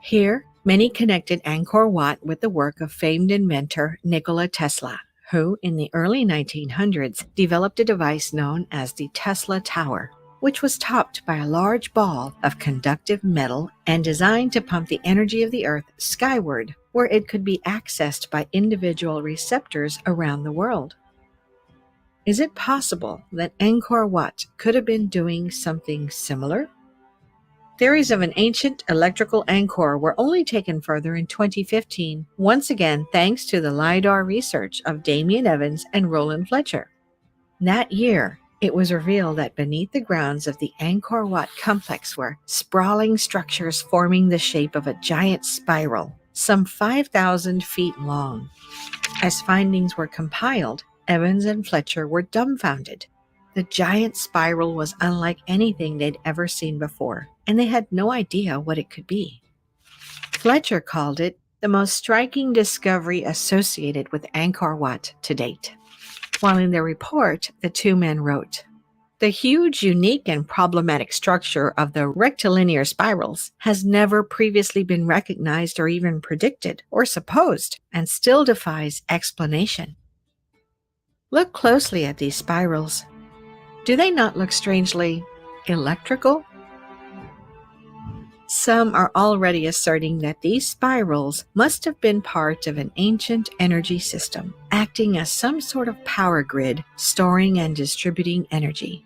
Here, many connected Angkor Wat with the work of famed inventor Nikola Tesla, who, in the early 1900s, developed a device known as the Tesla Tower, which was topped by a large ball of conductive metal and designed to pump the energy of the Earth skyward, where it could be accessed by individual receptors around the world. Is it possible that Angkor Wat could have been doing something similar? Theories of an ancient electrical Angkor were only taken further in 2015, once again thanks to the LiDAR research of Damien Evans and Roland Fletcher. That year, it was revealed that beneath the grounds of the Angkor Wat complex were sprawling structures forming the shape of a giant spiral, some 5,000 feet long. As findings were compiled, Evans and Fletcher were dumbfounded. The giant spiral was unlike anything they'd ever seen before, and they had no idea what it could be. Fletcher called it the most striking discovery associated with Angkor Wat to date. While in their report, the two men wrote, "The huge, unique, and problematic structure of the rectilinear spirals has never previously been recognized or even predicted or supposed, and still defies explanation." Look closely at these spirals. Do they not look strangely electrical? Some are already asserting that these spirals must have been part of an ancient energy system, acting as some sort of power grid, storing and distributing energy.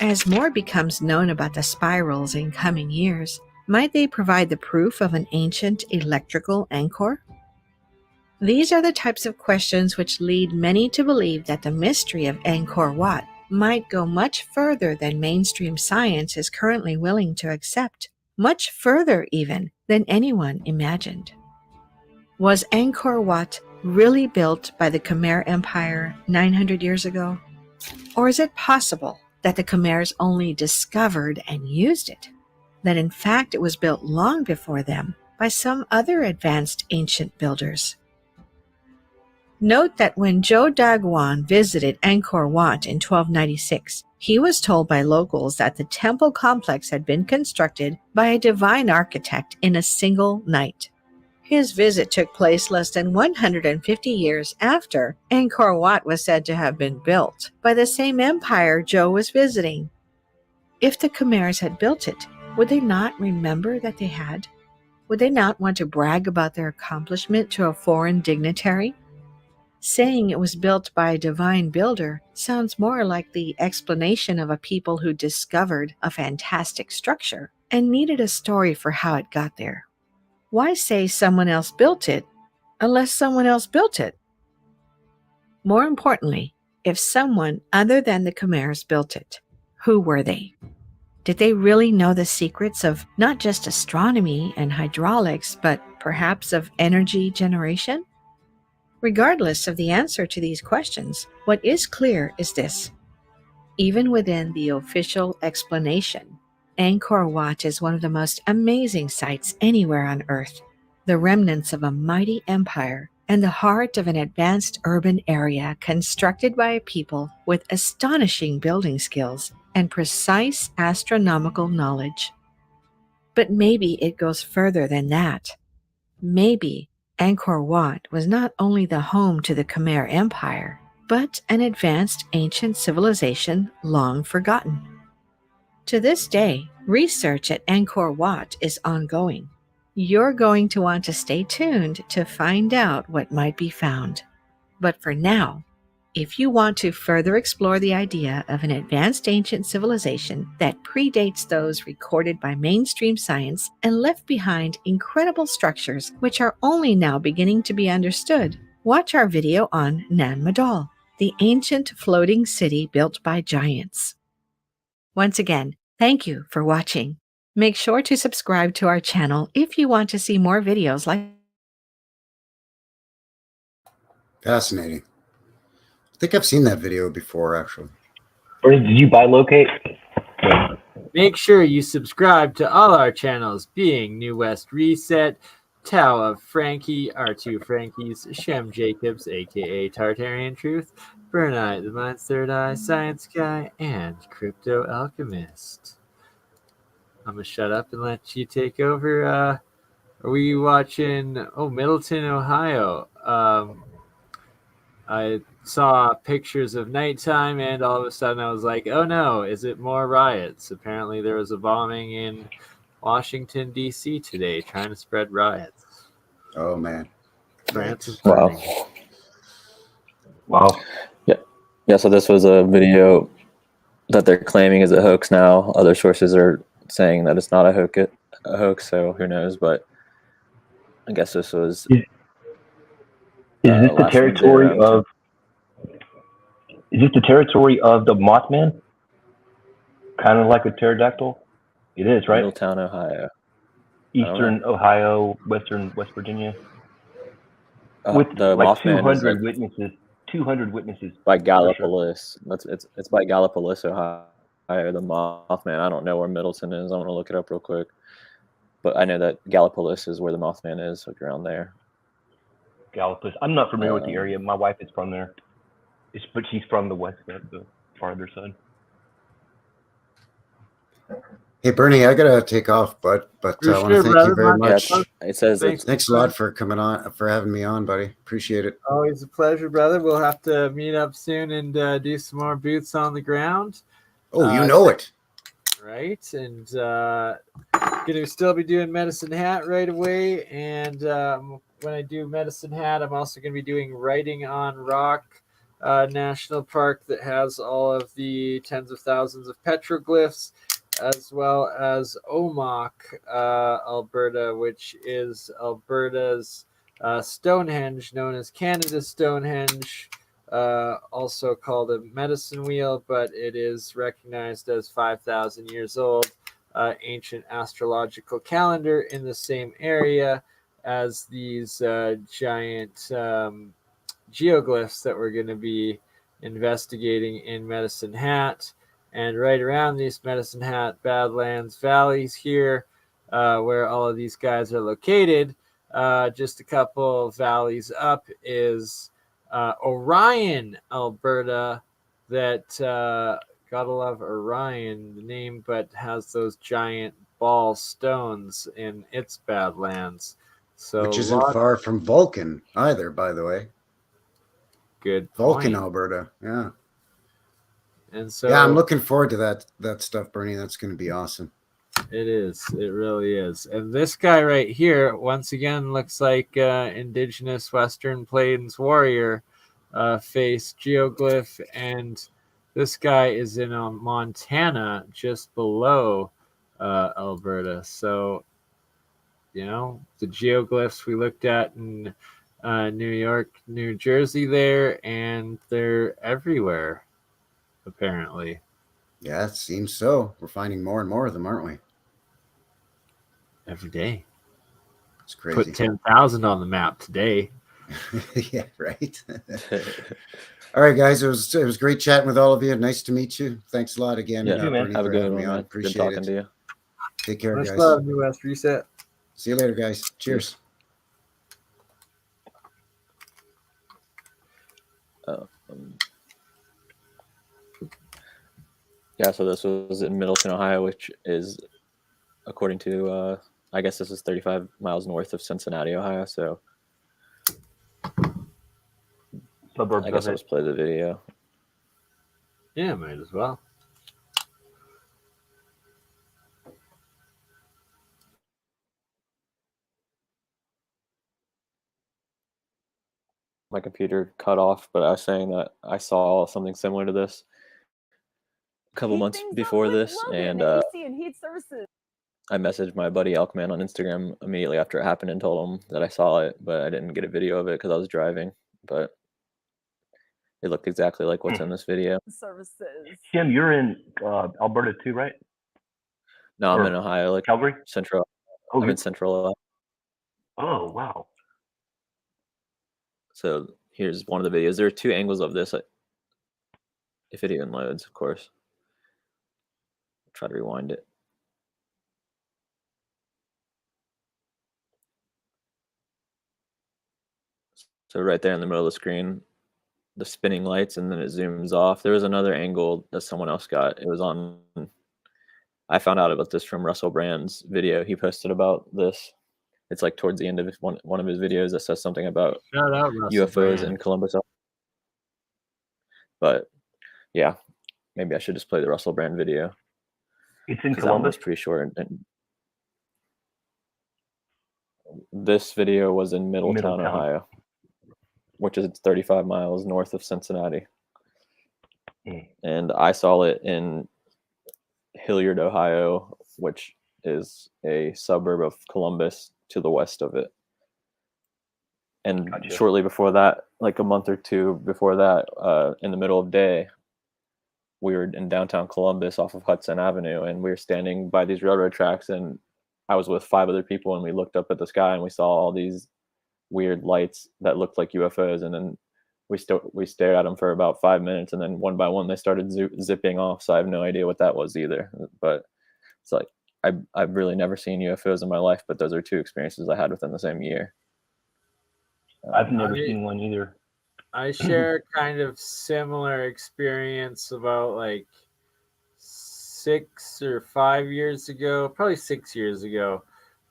As more becomes known about the spirals in coming years, might they provide the proof of an ancient electrical Angkor? These are the types of questions which lead many to believe that the mystery of Angkor Wat might go much further than mainstream science is currently willing to accept. Much further even than anyone imagined. Was Angkor Wat really built by the Khmer Empire 900 years ago? Or is it possible that the Khmers only discovered and used it? That in fact it was built long before them by some other advanced ancient builders? Note that when Zhou Daguan visited Angkor Wat in 1296, he was told by locals that the temple complex had been constructed by a divine architect in a single night. His visit took place less than 150 years after Angkor Wat was said to have been built by the same empire Zhou was visiting. If the Khmers had built it, would they not remember that they had? Would they not want to brag about their accomplishment to a foreign dignitary? Saying it was built by a divine builder sounds more like the explanation of a people who discovered a fantastic structure and needed a story for how it got there. Why say someone else built it unless someone else built it? More importantly, if someone other than the Khmers built it, who were they? Did they really know the secrets of not just astronomy and hydraulics, but perhaps of energy generation? Regardless of the answer to these questions, what is clear is this. Even within the official explanation, Angkor Wat is one of the most amazing sights anywhere on Earth, the remnants of a mighty empire and the heart of an advanced urban area constructed by a people with astonishing building skills and precise astronomical knowledge. But maybe it goes further than that. Maybe Angkor Wat was not only the home to the Khmer Empire, but an advanced ancient civilization long forgotten. To this day, research at Angkor Wat is ongoing. You're going to want to stay tuned to find out what might be found. But for now, If you want to further explore the idea of an advanced ancient civilization that predates those recorded by mainstream science and left behind incredible structures which are only now beginning to be understood, watch our video on Nan Madol, the ancient floating city built by giants. Once again, thank you for watching. Make sure to subscribe to our channel if you want to see more videos like Fascinating. I think I've seen that video before, actually. Or did you buy locate? Make sure you subscribe to all our channels, being New West Reset, Tao of Frankie, R2 Frankies, Shem Jacobs, aka Tartarian Truth, BurnEye, the Mind's Third Eye, ScienceGuy, and Crypto Alchemist. I'm gonna shut up and let you take over. Are we watching? Oh, Middleton, Ohio. I saw pictures of nighttime, and all of a sudden I was like, oh no, is it more riots? Apparently there was a bombing in Washington, D.C. today trying to spread riots. Oh, man. France is Wow. burning. Wow. Yeah, so this was a video that they're claiming is a hoax now. Other sources are saying that it's not a hoax, so who knows, but I guess this was... Is this the last territory Wednesday of... Is this the territory of the Mothman? Kind of like a pterodactyl? It is, right? Middletown, Ohio. Eastern Ohio, Western West Virginia. With the like Mothman 200 is witnesses. 200 witnesses. by for sure. Gallipolis. It's by Gallipolis, Ohio. The Mothman. I don't know where Middleton is. I'm gonna look it up real quick. But I know that Gallipolis is where the Mothman is, like around there. Gallipolis. I'm not familiar with the area. My wife is from there. But she's from the west, the farther side. Hey, Bernie, I gotta take off, but I want to thank you very much. Yeah, it says Thanks a lot for coming on, for having me on, buddy. Appreciate it. Always a pleasure, brother. We'll have to meet up soon and do some more boots on the ground. Oh, you know it. Right, and gonna still be doing Medicine Hat right away, and when I do Medicine Hat, I'm also gonna be doing Writing on Rock National Park that has all of the tens of thousands of petroglyphs, as well as Omagh, Alberta, which is Alberta's Stonehenge, known as Canada's Stonehenge. Also called a medicine wheel, but it is recognized as 5,000 years old, ancient astrological calendar in the same area as these giant geoglyphs that we're going to be investigating in Medicine Hat. And right around these Medicine Hat Badlands valleys here, where all of these guys are located, just a couple valleys up is Orion, Alberta, that gotta love Orion, the name, but has those giant ball stones in its Badlands. So which isn't far from Vulcan either, by the way. Good Vulcan, point. Alberta. Yeah. And so yeah, I'm looking forward to that stuff, Bernie. That's going to be awesome. It is. It really is. And this guy right here, once again, looks like indigenous Western Plains warrior face geoglyph. And this guy is in Montana, just below Alberta. So, you know, the geoglyphs we looked at in New York, New Jersey there, and they're everywhere, apparently. Yeah, it seems so. We're finding more and more of them, aren't we? Every day. It's crazy. Put 10,000 on the map today. Yeah, right. All right, guys. It was great chatting with all of you. Nice to meet you. Thanks a lot again. Yeah, Bernie, have a for good having one, me on. man. Appreciate Good talking it. to you. Take care, Much guys. love, New West Reset. See you later, guys. Cheers. Yeah, so this was in Middleton, Ohio, which is, according to, I guess this is 35 miles north of Cincinnati, Ohio. So Suburbs I guess of I'll it. just play the video. Yeah, might as well. My computer cut off, but I was saying that I saw something similar to this a couple months before this, and I messaged my buddy Alchemist on Instagram immediately after it happened and told him that I saw it, but I didn't get a video of it because I was driving. But it looked exactly like what's in this video. Tim, you're in Alberta too, right? No, I'm in Ohio, like Calgary? Central. Oh, I'm in Central Ohio. Oh, wow. So here's one of the videos. There are two angles of this, if it even loads, of course. Try to rewind it. So right there in the middle of the screen, the spinning lights, and then it zooms off. There was another angle that someone else got. It was on, I found out about this from Russell Brand's video. He posted about this. It's like towards the end of one of his videos that says something about UFOs in Columbus. But yeah, maybe I should just play the Russell Brand video. It's in That one was Columbus? pretty short. And this video was in Middletown, Ohio, which is 35 miles north of Cincinnati. And I saw it in Hilliard, Ohio, which is a suburb of Columbus to the west of it. And shortly before that, like a month or two before that, in the middle of day, we were in downtown Columbus off of Hudson Avenue, and we were standing by these railroad tracks, and I was with 5 other people, and we looked up at the sky and we saw all these weird lights that looked like UFOs, and then we stared at them for about 5 minutes, and then one by one they started zipping off. So I have no idea what that was either. But it's like I've really never seen UFOs in my life, but those are 2 experiences I had within the same year. I've never seen one either. I share kind of similar experience about like 6 or 5 years ago, probably 6 years ago,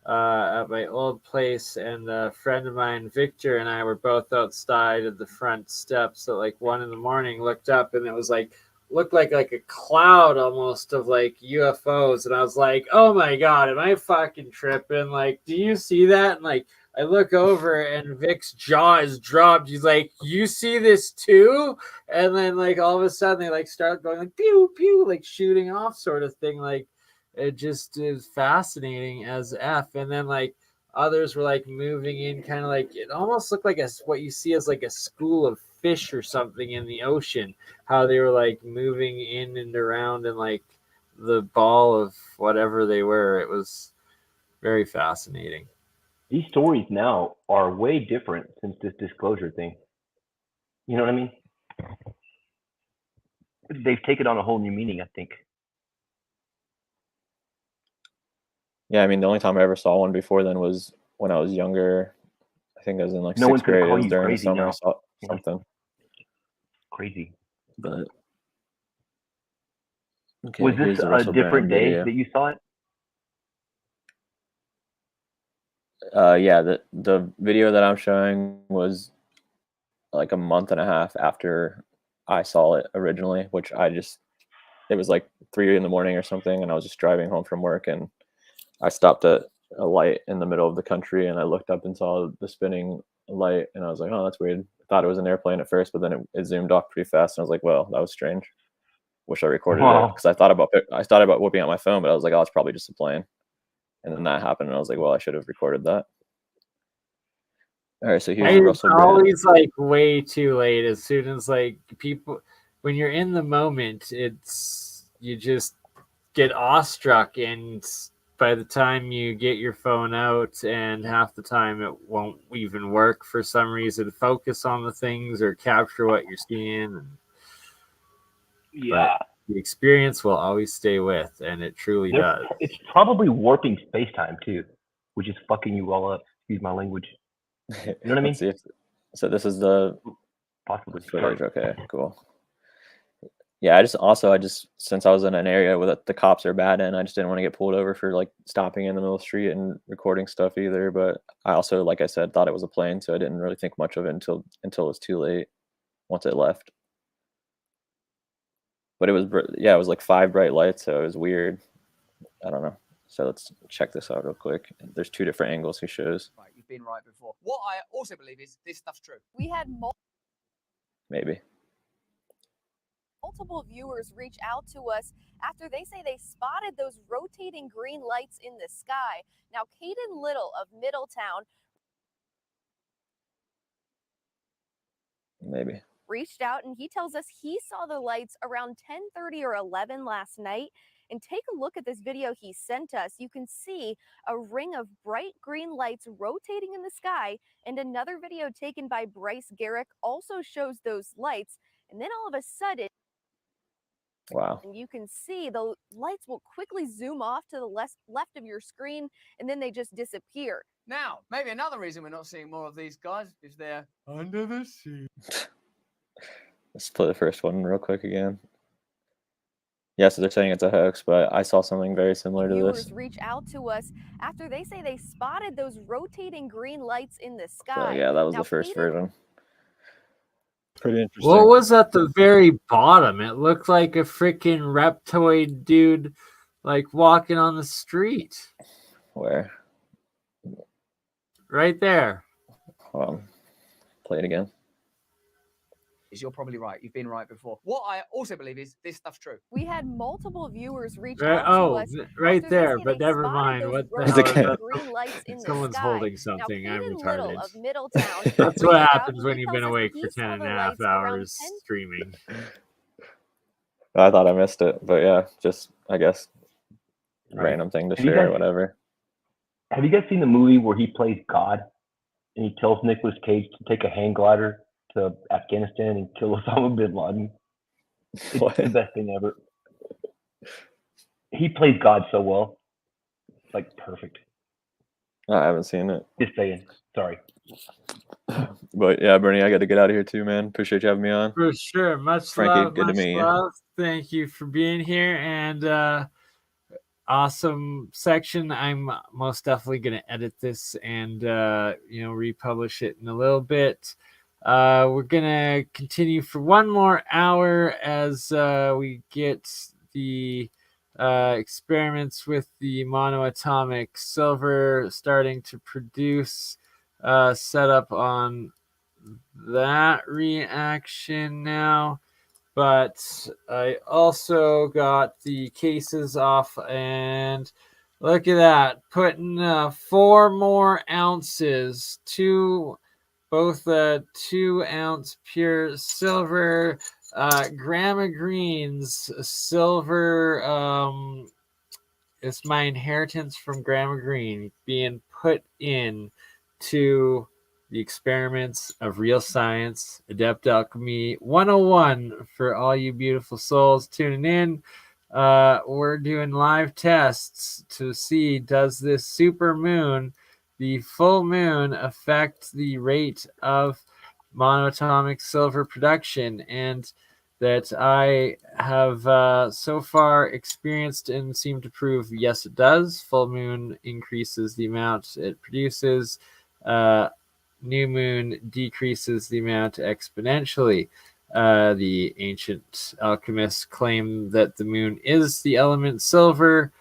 at my old place, and a friend of mine, Victor, and I were both outside at the front steps at like 1 a.m, looked up, and it was like, looked like a cloud almost of like UFOs. And I was like, oh my God, am I fucking tripping? Like, do you see that? And like, I look over and Vic's jaw is dropped. He's like, you see this too? And then like all of a sudden they like start going like pew pew, like shooting off sort of thing. Like it just is fascinating as F. And then like others were like moving in, kind of like it almost looked like what you see as like a school of fish or something in the ocean, how they were like moving in and around and like the ball of whatever they were. It was very fascinating. These stories now are way different since this disclosure thing. You know what I mean? They've taken on a whole new meaning, I think. Yeah, I mean, the only time I ever saw one before then was when I was younger. I think I was in like No one's 6th gonna grade. call It was you during the crazy summer. now. I saw something. Crazy. But okay, Was here's this the a Russell different Brand day video. that you saw it? Yeah, the video that I'm showing was like a month and a half after I saw it originally, which it was like 3 a.m. or something, and I was just driving home from work, and I stopped at a light in the middle of the country, and I looked up and saw the spinning light, and I was like, oh, that's weird. I thought it was an airplane at first, but then it zoomed off pretty fast, and I was like, well, that was strange. Wish I recorded it, because I thought about whipping out my phone, but I was like, oh, it's probably just a plane. And then that happened, and I was like, well, I should have recorded that. All right, so here's Russell Brand. Always like way too late. As soon as like people, when you're in the moment, you just get awestruck, and by the time you get your phone out, and half the time it won't even work for some reason, focus on the things or capture what you're seeing. Yeah. But the experience will always stay with, and it truly does. It's probably warping space-time too, which is fucking you all up. Excuse my language. You know what I mean? Let's see so this is the Possibly footage. Okay, cool. Yeah, I just since I was in an area where the cops are bad in, I just didn't want to get pulled over for like stopping in the middle of the street and recording stuff either. But I also, like I said, thought it was a plane, so I didn't really think much of it until it was too late once it left. But it was like 5 bright lights, so it was weird. I don't know. So let's check this out real quick. There's 2 different angles he shows. You been right before. What I also believe is this stuff's true. We had Maybe. multiple viewers reach out to us after they say they spotted those rotating green lights in the sky. Now, Caden Little of Middletown Maybe. reached out and he tells us he saw the lights around 10:30 or 11 last night. And take a look at this video he sent us. You can see a ring of bright green lights rotating in the sky, and another video taken by Bryce Garrick also shows those lights. And then all of a sudden, wow, and you can see the lights will quickly zoom off to the left of your screen, and then they just disappear. Now, maybe another reason we're not seeing more of these guys is they're under the sea. Let's play the first one real quick again. Yeah, so they're saying it's a hoax, but I saw something very similar to Viewers this. reach out to us after they say they spotted those rotating green lights in the sky. So yeah, that was Now, the first Caden version. Pretty interesting. What was at the very bottom? It looked like a freaking reptoid dude, like walking on the street. Where? Right there. Hold on. Play it again. You're probably right. You've been right before. What I also believe is this stuff's true. We had multiple viewers reach Right, out to oh, us right after they there, say but they never spotted mind. those What the It's hell okay. is that? green lights in the Someone's sky. holding Now, something. I'm Caden Little retarded. of Middletown That's what reached out happens and when he you've been tells us awake he for saw 10 and the a half lights around hours 10. streaming. I thought I missed it, but yeah, just, I guess, Right. random thing to Have you share or guys- whatever. Have you guys seen the movie where he plays God and he tells Nicolas Cage to take a hang glider to Afghanistan and kill Osama bin Laden? It's What? the best thing ever. He plays God so well. Like, perfect. I haven't seen it. Just saying. Sorry. But yeah, Bernie, I got to get out of here too, man. Appreciate you having me on. For sure. Much Frankie, love. good to Much meet you. love. Thank you for being here. And awesome section. I'm most definitely going to edit this and, republish it in a little bit. We're going to continue for one more hour as we get the experiments with the monoatomic silver starting to produce set up on that reaction now. But I also got the cases off, and look at that, putting 4 more ounces, both 2-ounce pure silver, Grandma Green's silver. It's my inheritance from Grandma Green being put in to the experiments of real science, Adeptelkhemist 101 for all you beautiful souls tuning in. We're doing live tests to see, does this super moon, the full moon, affect the rate of monoatomic silver production? And that I have so far experienced and seem to prove, yes, it does. Full moon increases the amount it produces. New moon decreases the amount exponentially. The ancient alchemists claim that the moon is the element silver.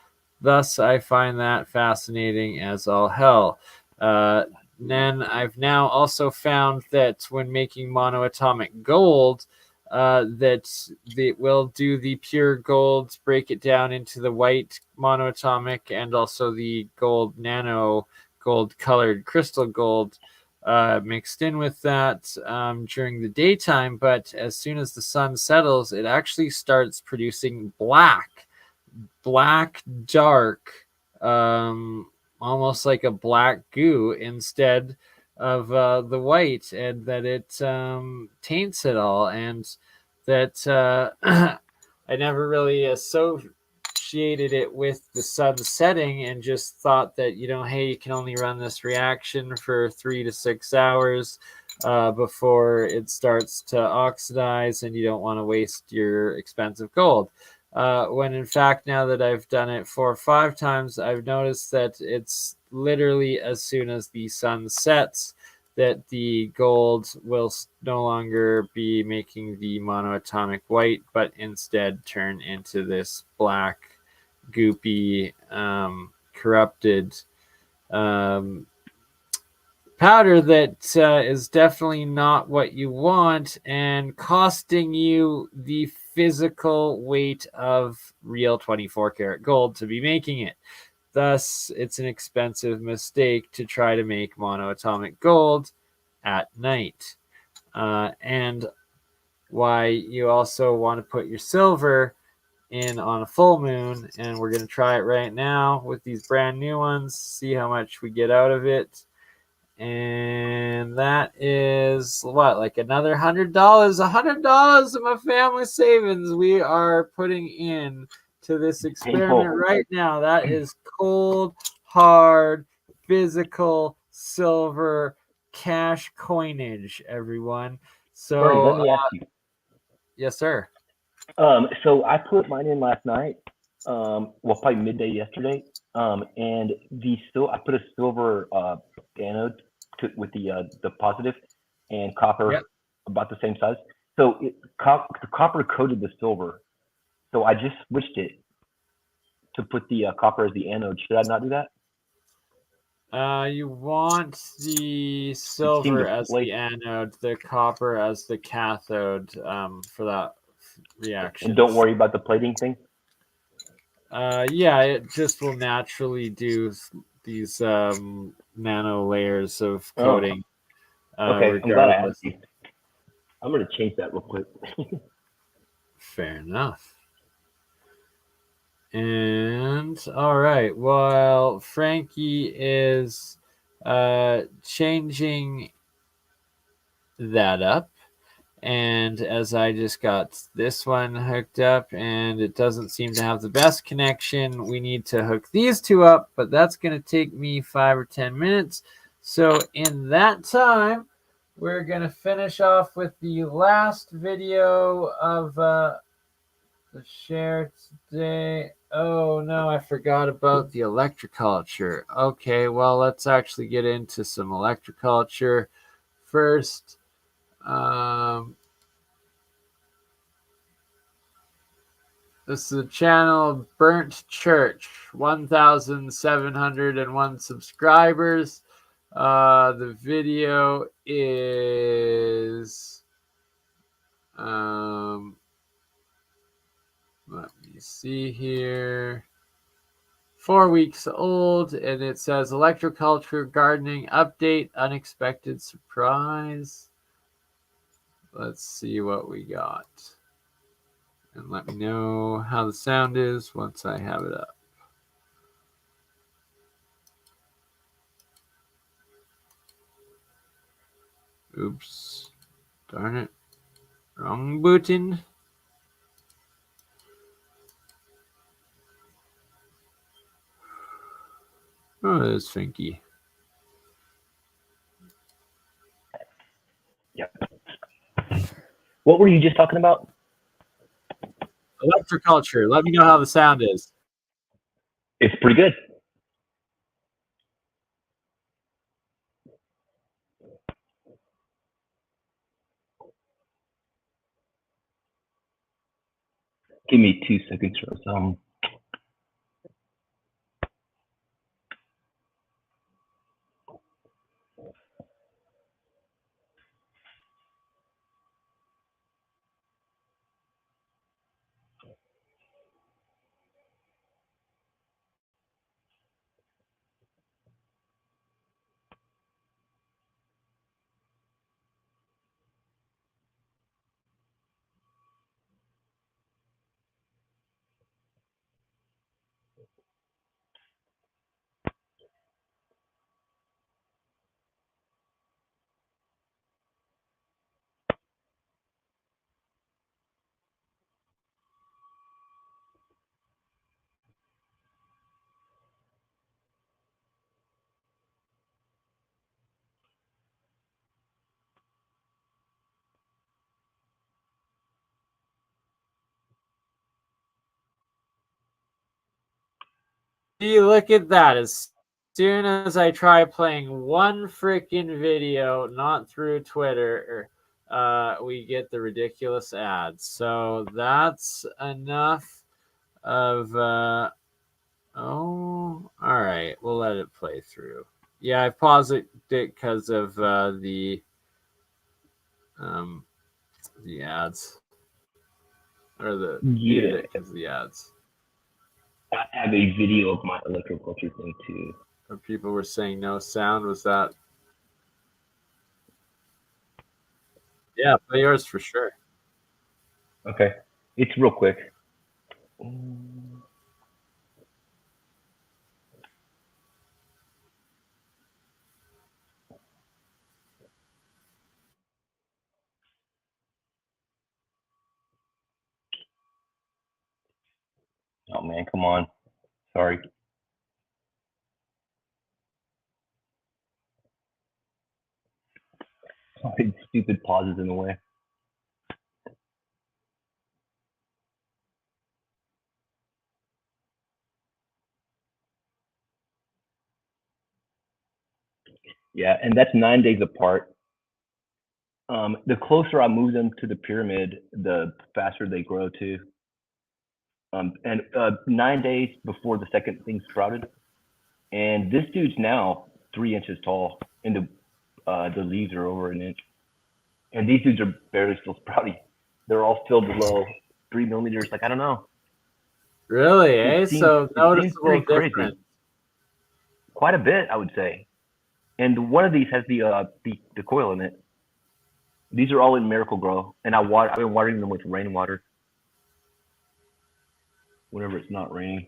Thus, I find that fascinating as all hell. Then I've now also found that when making monoatomic gold, that it will do the pure gold, break it down into the white monoatomic and also the gold nano gold colored crystal gold mixed in with that during the daytime. But as soon as the sun settles, it actually starts producing black, dark, almost like a black goo instead of the white, and that it taints it all, and that I never really associated it with the sun setting, and just thought that, hey, you can only run this reaction for 3 to 6 hours before it starts to oxidize, and you don't want to waste your expensive gold. When in fact, now that I've done it 4 or 5 times, I've noticed that it's literally as soon as the sun sets that the gold will no longer be making the monoatomic white, but instead turn into this black, goopy, corrupted powder that is definitely not what you want and costing you the physical weight of real 24 karat gold to be making it. Thus, it's an expensive mistake to try to make monoatomic gold at night. And why you also want to put your silver in on a full moon, and we're going to try it right now with these brand new ones, see how much we get out of it. And that is what, like another $100 of my family savings we are putting in to this experiment right now. That is cold, hard, physical silver cash coinage, everyone. So Bernie, let me ask you. Yes, sir. So I put mine in last night, well, probably midday yesterday, and I put a silver anode with the positive, and copper about the same size. So the copper coated the silver. So I just switched it to put the copper as the anode. Should I not do that? You want the silver as the anode, the copper as the cathode, for that reaction. And don't worry about the plating thing? Yeah, it just will naturally do these nano layers of coating. Okay, I'm glad I asked you. I'm going to change that real quick. Fair enough. And all right, while Frankie is changing that up, and as I just got this one hooked up and it doesn't seem to have the best connection, we need to hook these two up, but that's going to take me 5 or 10 minutes. So in that time, we're going to finish off with the last video of the share today. Oh no, I forgot about the electroculture. Okay, well, let's actually get into some electroculture first. This is the channel Burnt Church, 1,701 subscribers. The video is let me see here, 4 weeks old, and it says electroculture gardening update, unexpected surprise. Let's see what we got. And let me know how the sound is once I have it up. Oops. Darn it. Wrong button. Oh, there's Finky. Yep. What were you just talking about? Electroculture. Let me know how the sound is. It's pretty good. Give me 2 seconds for some. See, look at that. As soon as I try playing one freaking video, not through Twitter, we get the ridiculous ads. So that's enough of... oh, all right. We'll let it play through. Yeah, I paused it because of the ads, or muted it because of the ads. I have a video of my electroculture thing too. Or people were saying no sound. Was that? Yeah, play yours for sure. Okay, it's real quick. Oh man, come on. Sorry. Stupid pauses in the way. Yeah, and that's 9 days apart. The closer I move them to the pyramid, the faster they grow too. And 9 days before the second thing sprouted, and this dude's now 3 inches tall, and the leaves are over an inch. And these dudes are barely still sprouting. They're all still below 3 millimeters. Like, I don't know. Really, eh? So noticeable difference. Crazy. Quite a bit, I would say. And one of these has the coil in it. These are all in Miracle Grow, and I've been watering them with rainwater whenever it's not raining.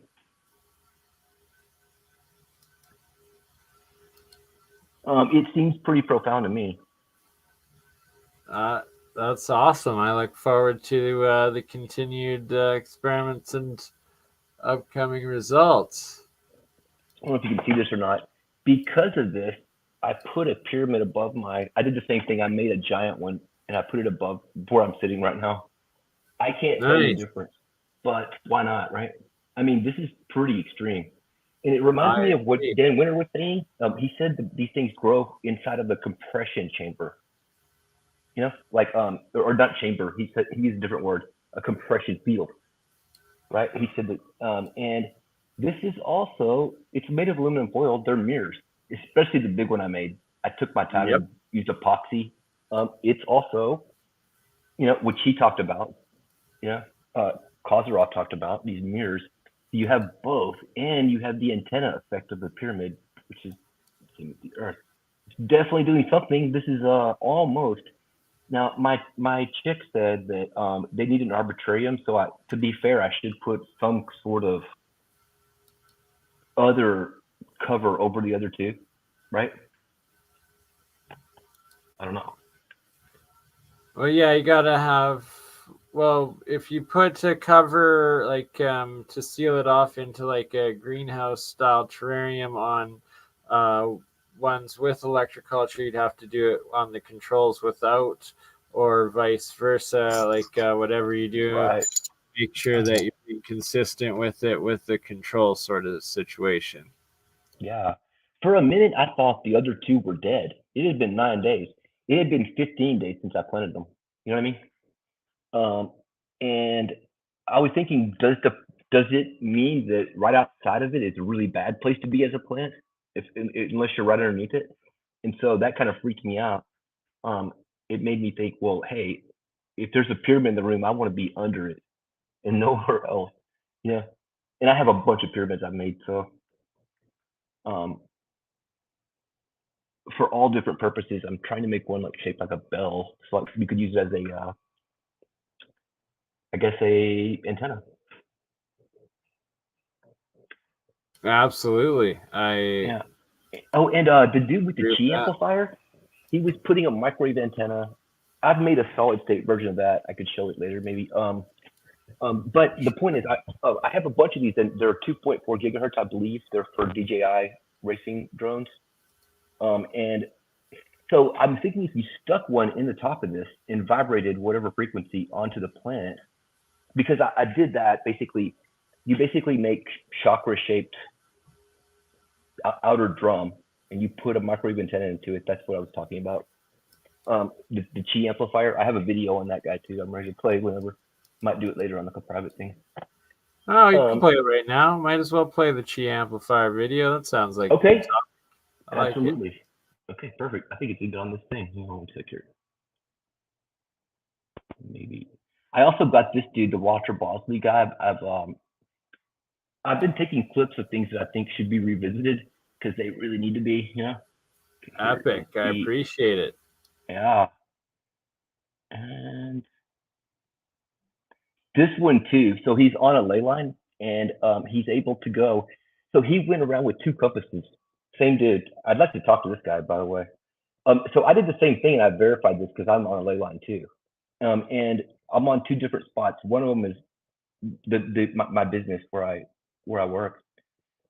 It seems pretty profound to me. That's awesome. I look forward to the continued experiments and upcoming results. I don't know if you can see this or not. Because of this, I put a pyramid above I did the same thing. I made a giant one, and I put it above where I'm sitting right now. I can't tell you the difference, but why not, right? I mean, this is pretty extreme. And it reminds me of what Dan Winter was saying. He said that these things grow inside of the compression chamber. You know, like, or not chamber. He used a different word, a compression field, right? He said that, and this is also, it's made of aluminum foil. They're mirrors, especially the big one I made. I took my time and used epoxy. It's also, you know, which he talked about, Kozarov talked about, these mirrors. You have both, and you have the antenna effect of the pyramid, which is the same as the Earth. It's definitely doing something. This is almost. Now, my chick said that they need an arbitrarium, so to be fair, I should put some sort of other cover over the other two, right? I don't know. Well, yeah, you gotta have. Well, if you put a cover, like to seal it off into like a greenhouse style terrarium on ones with electroculture, you'd have to do it on the controls without, or vice versa. Like whatever you do, make sure that you're being consistent with it with the control sort of situation. Yeah. For a minute, I thought the other two were dead. It had been 9 days. It had been 15 days since I planted them. You know what I mean? And I was thinking, does it mean that right outside of it is a really bad place to be as a plant, unless you're right underneath it? And so that kind of freaked me out. It made me think, well, hey, if there's a pyramid in the room, I want to be under it and nowhere else. Yeah. And I have a bunch of pyramids I've made, so for all different purposes, I'm trying to make one like shaped like a bell, so like you could use it as a I guess a antenna. Absolutely. Yeah. Oh, and the dude with the Qi amplifier, he was putting a microwave antenna. I've made a solid state version of that. I could show it later, maybe. But the point is, I have a bunch of these, and they're 2.4 gigahertz, I believe. They're for DJI racing drones. And so I'm thinking if you stuck one in the top of this and vibrated whatever frequency onto the plant, because I did that basically. You basically make chakra-shaped outer drum, and you put a microwave antenna into it. That's what I was talking about. The Qi amplifier. I have a video on that guy too. I'm ready to play whenever. Might do it later on like a private thing. Oh, you can play it right now. Might as well play the Qi amplifier video. That sounds like okay. Absolutely. Okay, perfect. I think it's even on this thing. Hang on one second here. Maybe. I also got this dude, the Walter Bosley guy. I've been taking clips of things that I think should be revisited because they really need to be, you know. Epic. I appreciate it. Yeah. And this one too. So he's on a ley line, and he's able to go. So he went around with 2 compasses. Same dude. I'd like to talk to this guy, by the way. So I did the same thing, and I verified this because I'm on a ley line too. And I'm on 2 different spots. One of them is my business where I work.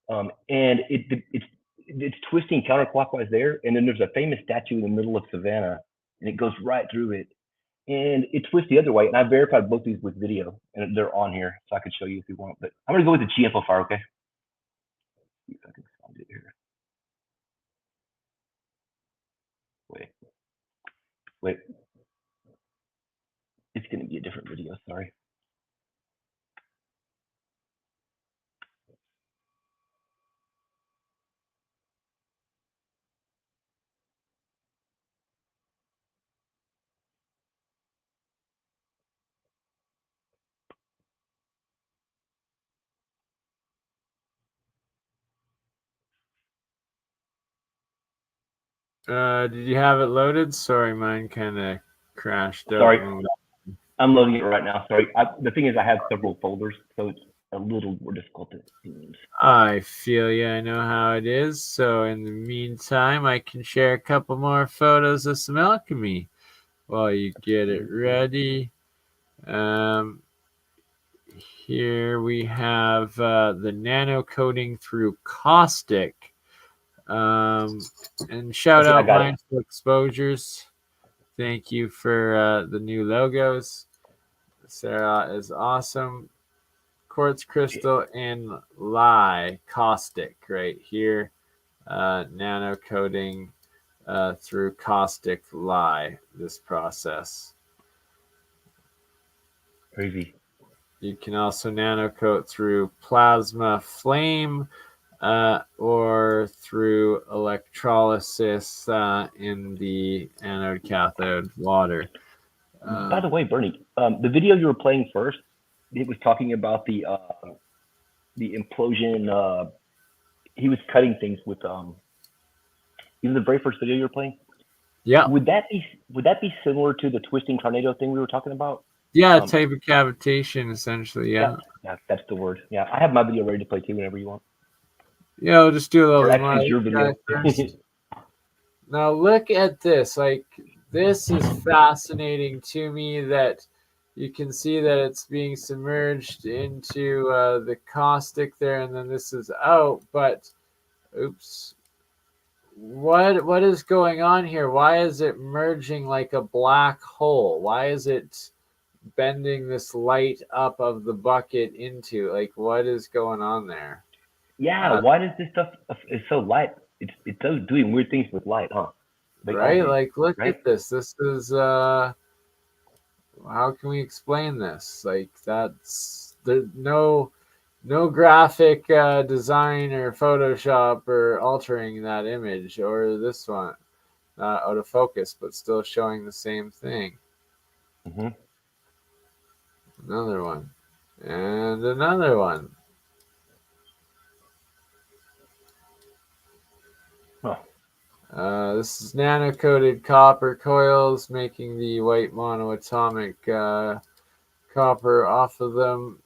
And it's twisting counterclockwise there, and then there's a famous statue in the middle of Savannah, and it goes right through it, and it twists the other way. And I verified both these with video, and they're on here, so I could show you if you want. But I'm gonna go with the Chi amplifier, okay? See if I can find it here. Wait. It's gonna be a different video. Sorry. Did you have it loaded? Sorry, mine kind of crashed out. Sorry, I'm loading it right now. Sorry. The thing is, I have several folders, so it's a little more difficult it seems. I feel you. I know how it is. So in the meantime, I can share a couple more photos of some alchemy while you get it ready. Here we have the nano coating through caustic. And shout out Mindful Exposures. Thank you for the new logos. Sarah is awesome. Quartz crystal and lye caustic right here. Nano coating through caustic lye, this process. Crazy. You can also nano coat through plasma flame or through electrolysis in the anode cathode water. By the way, Bernie, the video you were playing first, it was talking about the implosion. He was cutting things with even the very first video you were playing. Yeah. Would that be similar to the twisting tornado thing we were talking about? Yeah, type of cavitation, essentially. Yeah, that's the word. Yeah, I have my video ready to play too whenever you want. Yeah, we'll just do a little actually, your video. first. Now look at this. Like, this is fascinating to me that you can see that it's being submerged into the caustic there, and then this is out. But, oops. What is going on here? Why is it merging like a black hole? Why is it bending this light up of the bucket into? Like, what is going on there? Yeah, why does this stuff is so light? It's doing weird things with light, huh? Right? Like, look at this. This is how can we explain this? Like, that's no graphic design or Photoshop or altering that image, or this one not out of focus, but still showing the same thing. Another one, and another one. This is nano-coated copper coils, making the white monoatomic copper off of them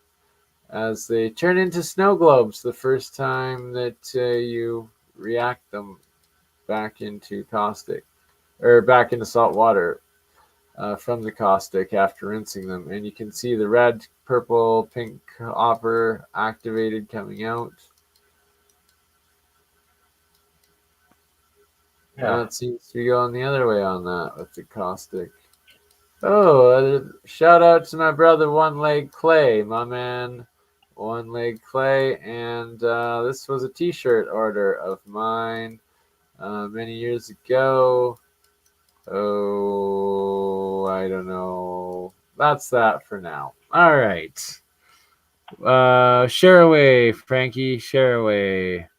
as they turn into snow globes the first time that you react them back into caustic, or back into salt water from the caustic after rinsing them. And you can see the red, purple, pink copper activated coming out. Yeah, it seems to be going the other way on that with the caustic. Oh, shout out to my brother One Leg Clay, my man One Leg Clay. And this was a t-shirt order of mine many years ago. Oh, I don't know. That's that for now. All right. Share away, Frankie. Share away.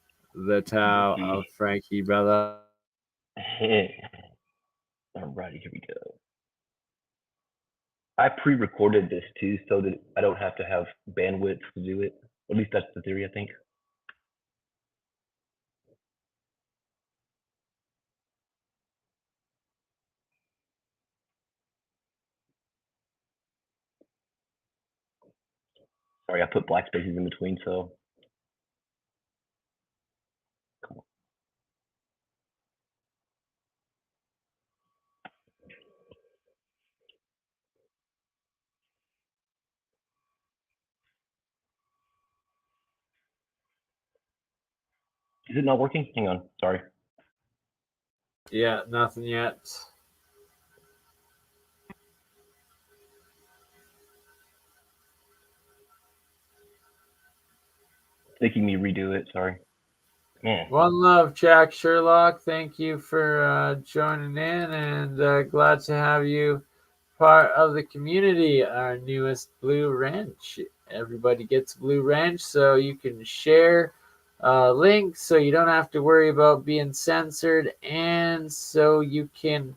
the Tao of Frankie, brother. Alrighty, here we go. I pre-recorded this too, so that I don't have to have bandwidth to do it. At least that's the theory, I think. Sorry, I put black spaces in between, so. Come on. Is it not working? Hang on, sorry. Yeah, nothing yet. Making me redo it, sorry. Man. One love, Jack Sherlock. Thank you for joining in, and glad to have you part of the community. Our newest Blue Wrench. Everybody gets Blue Wrench, so you can share links, so you don't have to worry about being censored, and so you can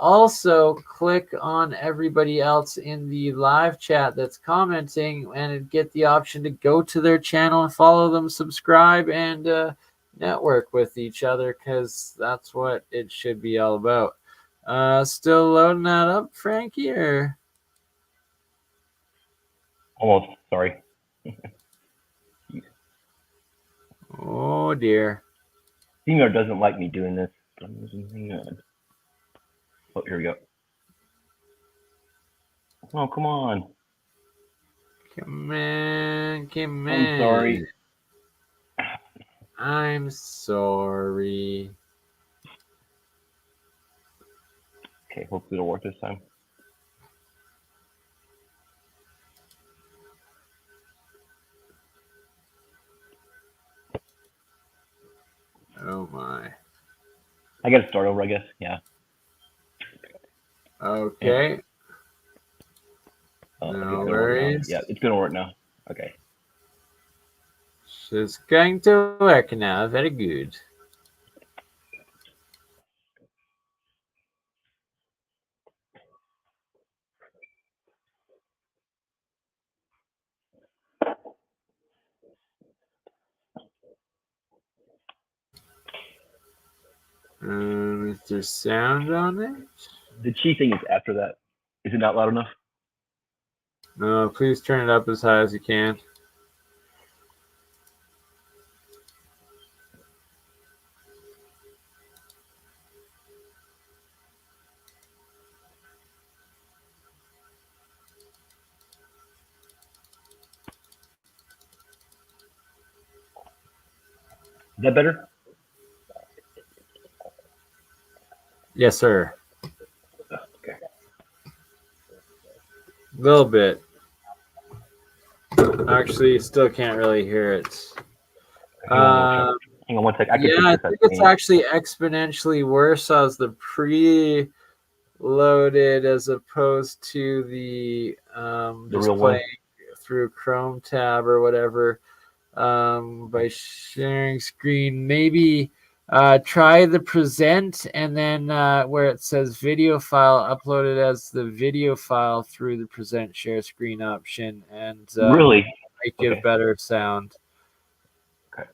also click on everybody else in the live chat that's commenting and get the option to go to their channel and follow them, subscribe, and network with each other, because that's what it should be all about. Still loading that up, Frankie, or? Almost, sorry. Oh dear. Streamyard doesn't like me doing this. Hang on. Oh, here we go. Oh, come on. Come on. I'm sorry. I'm sorry. Okay, hopefully it'll work this time. Oh my. I gotta start over, I guess. Yeah. Okay. Oh, No okay, worries. yeah, it's gonna work now. Okay. It's going to work now. Very good. Is there sound on it? The chi thing is after that. Is it not loud enough? No, please turn it up as high as you can. Is that better? Yes, sir. Okay. A little bit. Actually, still can't really hear it. Hang on one sec. Yeah, I think it's actually exponentially worse as the pre-loaded as opposed to the just real playing one through Chrome tab or whatever. By sharing screen, maybe try the present, and then where it says video file, upload it as the video file through the present share screen option, and really might give better sound. Okay.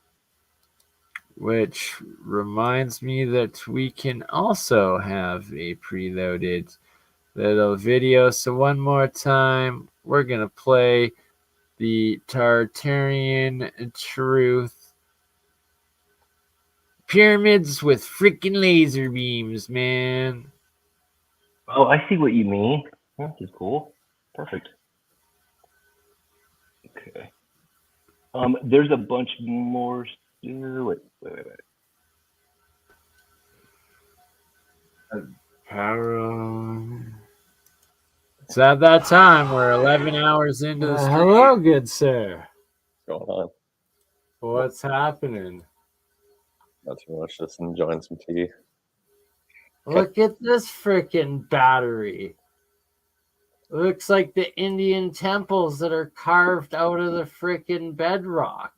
Which reminds me that we can also have a preloaded little video. So one more time, we're gonna play the Tartarian Truth. Pyramids with freaking laser beams, man. Oh, I see what you mean. This is cool. Perfect. Okay. There's a bunch more. Wait. Power. It's at that time. We're 11 hours into the stream. Hello, good sir. What's going on? What's happening? Not too much. Just enjoying some tea. Look at this freaking battery. Looks like the Indian temples that are carved out of the freaking bedrock.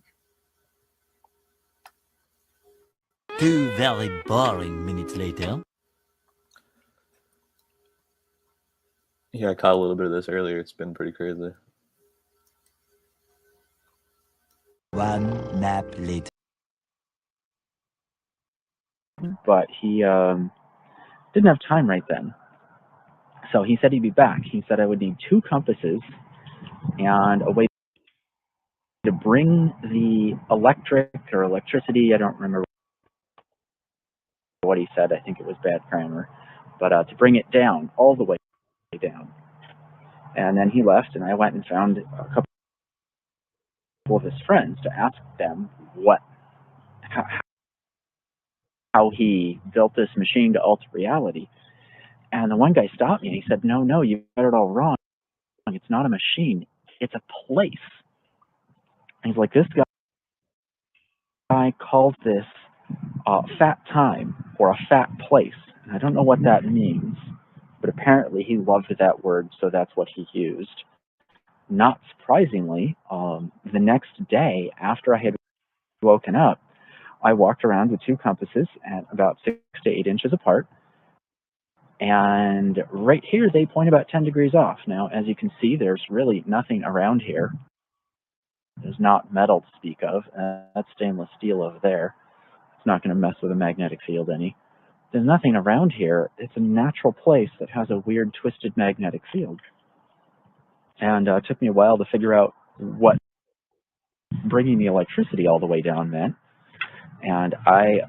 2 very boring minutes later. Yeah, I caught a little bit of this earlier. It's been pretty crazy. 1 nap later. But he didn't have time right then. So he said he'd be back. He said I would need 2 compasses and a way to bring the electricity, I don't remember what he said, I think it was bad grammar, but to bring it down, all the way down. And then he left, and I went and found a couple of his friends to ask them how he built this machine to alter reality. And the one guy stopped me, and he said, no, you got it all wrong. It's not a machine, it's a place. And he's like, this guy called this fat time, or a fat place. And I don't know what that means, but apparently he loved that word, so that's what he used. Not surprisingly, the next day after I had woken up, I walked around with 2 compasses at about 6 to 8 inches apart. And right here, they point about 10 degrees off. Now, as you can see, there's really nothing around here. There's not metal to speak of. That's stainless steel over there. It's not going to mess with the magnetic field any. There's nothing around here. It's a natural place that has a weird twisted magnetic field. And it took me a while to figure out what bringing the electricity all the way down meant. And I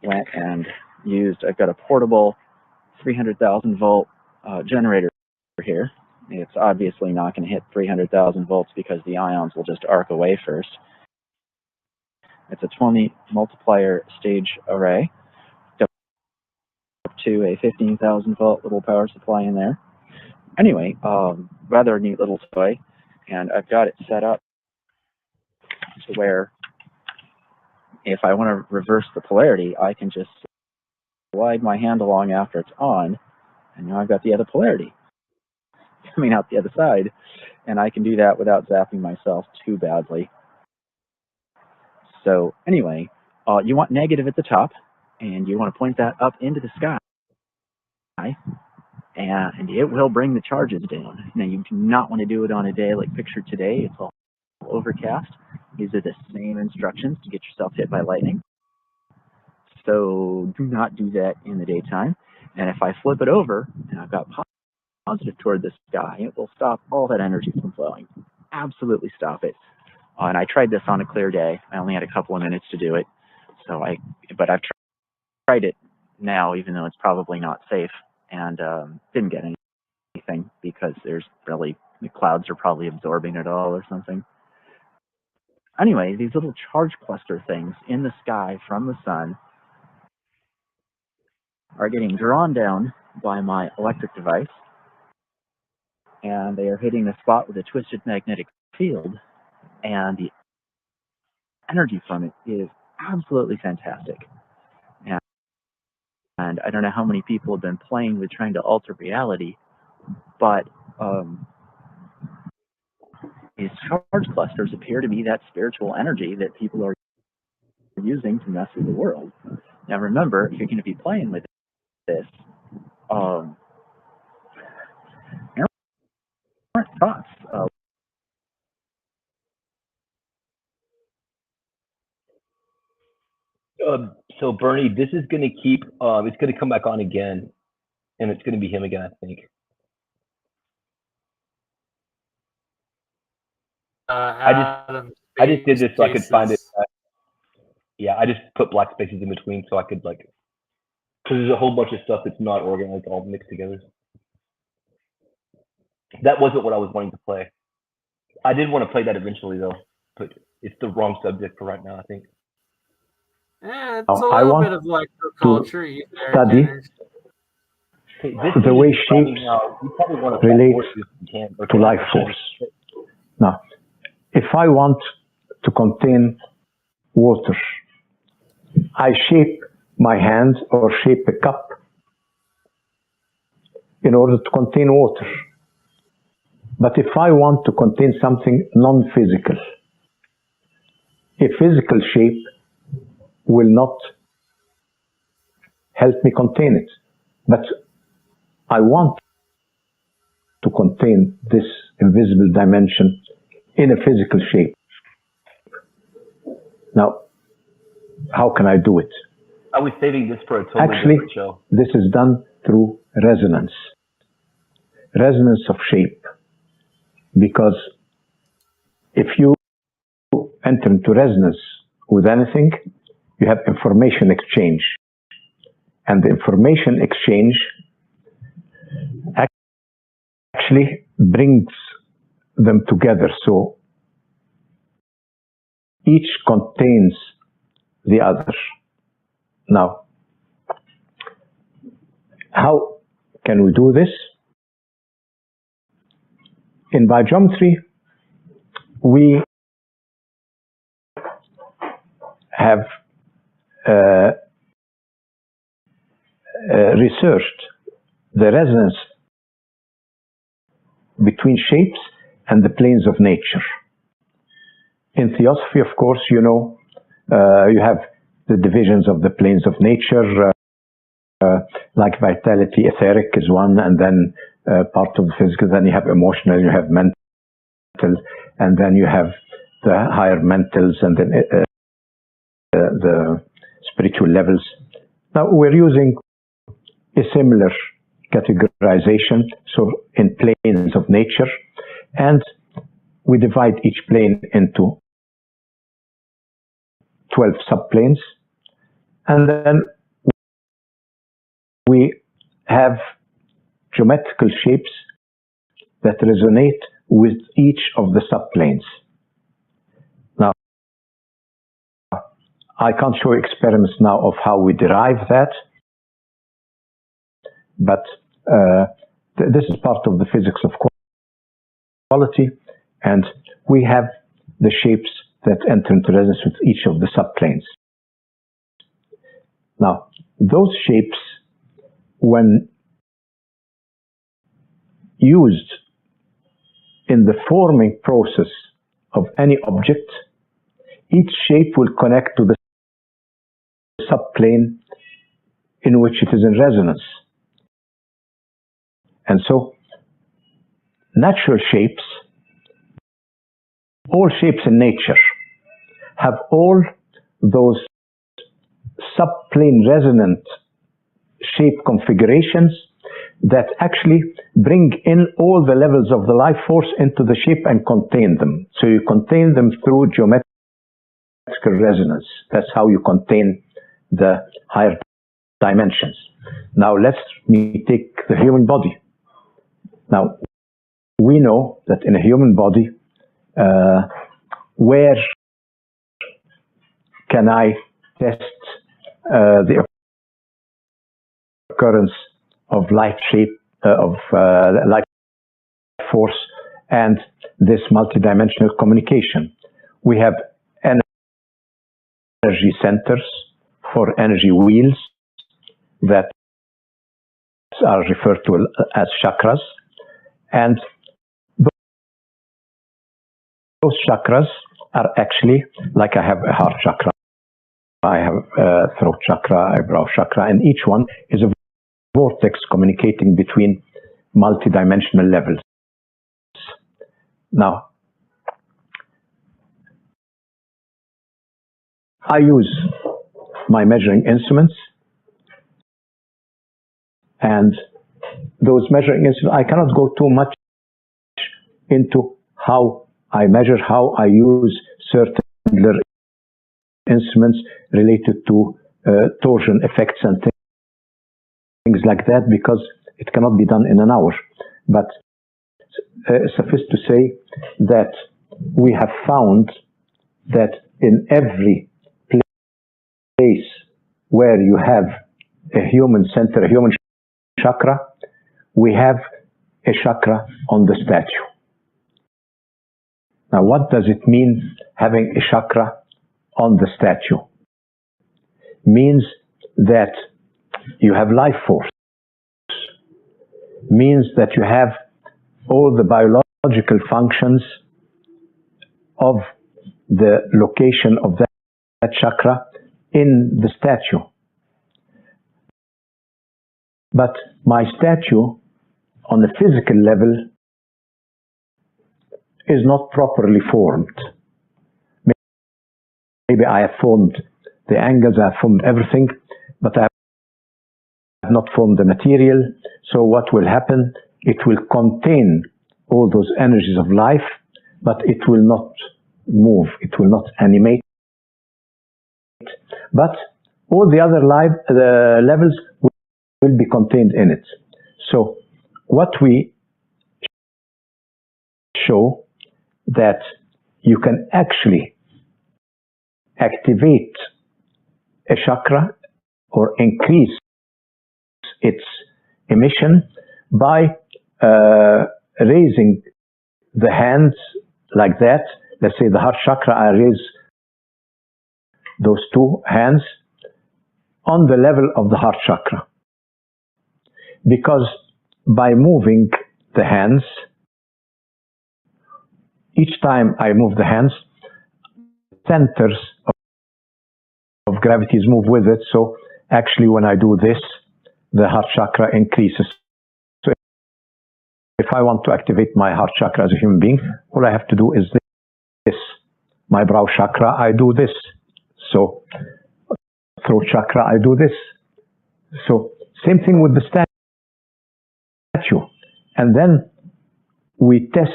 went and I've got a portable 300,000 volt generator here. It's obviously not going to hit 300,000 volts because the ions will just arc away first. It's a 20 multiplier stage array up to a 15,000 volt little power supply in there. Anyway, rather neat little toy, and I've got it set up to where if I want to reverse the polarity, I can just slide my hand along after it's on, and now I've got the other polarity coming out the other side, and I can do that without zapping myself too badly. So anyway, you want negative at the top, and you want to point that up into the sky, and it will bring the charges down. Now, you do not want to do it on a day like pictured today. It's all overcast. These are the same instructions to get yourself hit by lightning. So do not do that in the daytime. And if I flip it over, and I've got positive toward the sky, it will stop all that energy from flowing. Absolutely stop it. And I tried this on a clear day. I only had a couple of minutes to do it. But I've tried it now, even though it's probably not safe, and didn't get anything because the clouds are probably absorbing it all or something. Anyway, these little charge cluster things in the sky from the sun are getting drawn down by my electric device, and they are hitting the spot with a twisted magnetic field, and the energy from it is absolutely fantastic. And I don't know how many people have been playing with trying to alter reality, but these charge clusters appear to be that spiritual energy that people are using to mess with the world. Now remember, if you're going to be playing with this, aren't thoughts. So Bernie, this is going to keep. It's going to come back on again, and it's going to be him again, I think. I just did this so I could find it. Yeah, I just put black spaces in between so I could because there's a whole bunch of stuff that's not organized, all mixed together. That wasn't what I was wanting to play. I did want to play that eventually though, but it's the wrong subject for right now, I think. Yeah, it's a little bit of electroculture. Study the way shapes relate to life force. Now, if I want to contain water, I shape my hand or shape a cup in order to contain water. But if I want to contain something non-physical, a physical shape will not help me contain it. But I want to contain this invisible dimension in a physical shape. Now, how can I do it? I was saving this for a totally different show. This is done through resonance. Resonance of shape. Because if you enter into resonance with anything, you have information exchange. And the information exchange actually brings them together. So each contains the other. Now, how can we do this? In biogeometry, we have researched the resonance between shapes and the planes of nature. In theosophy, of course, you know, you have the divisions of the planes of nature, like vitality, etheric is one, and then part of the physical, then you have emotional, you have mental, and then you have the higher mentals, and then the spiritual levels. Now we're using a similar categorization, so in planes of nature, and we divide each plane into 12 subplanes, and then we have geometrical shapes that resonate with each of the subplanes. Now, I can't show experiments now of how we derive that, but this is part of the physics of quality, and we have the shapes that enter into resonance with each of the subplanes. Now, those shapes, when used in the forming process of any object, each shape will connect to the subplane in which it is in resonance. And so, natural shapes, all shapes in nature, have all those subplane resonant shape configurations that actually bring in all the levels of the life force into the shape and contain them. So you contain them through geometrical resonance. That's how you contain the higher dimensions. Now let me take the human body. Now, we know that in a human body, where can I test the occurrence of light shape, light force, and this multidimensional communication? We have energy centers for energy wheels that are referred to as chakras, and those chakras are actually, like I have a heart chakra, I have a throat chakra, eyebrow chakra, and each one is a vortex communicating between multidimensional levels. Now, I use my measuring instruments, and those measuring instruments, I cannot go too much into how I measure, how I use certain instruments related to torsion effects and things like that, because it cannot be done in an hour. But suffice to say that we have found that in every place where you have a human center, a human chakra, we have a chakra on the statue. Now, what does it mean having a chakra on the statue? Means that you have life force. Means that you have all the biological functions of the location of that chakra in the statue. but my statue on the physical level is not properly formed. Maybe I have formed the angles, I have formed everything, but I have not formed the material. So what will happen? It will contain all those energies of life, but it will not move, it will not animate. But all the other levels will be contained in it. So what we show that you can actually activate a chakra or increase its emission by raising the hands like that. Let's say the heart chakra, I raise those two hands on the level of the heart chakra. Because by moving the hands, each time I move the hands, centers of gravities move with it. So actually when I do this, the heart chakra increases. So if I want to activate my heart chakra as a human being, all I have to do is this. My brow chakra, I do this. So throat chakra, I do this. So same thing with the statue. And then we test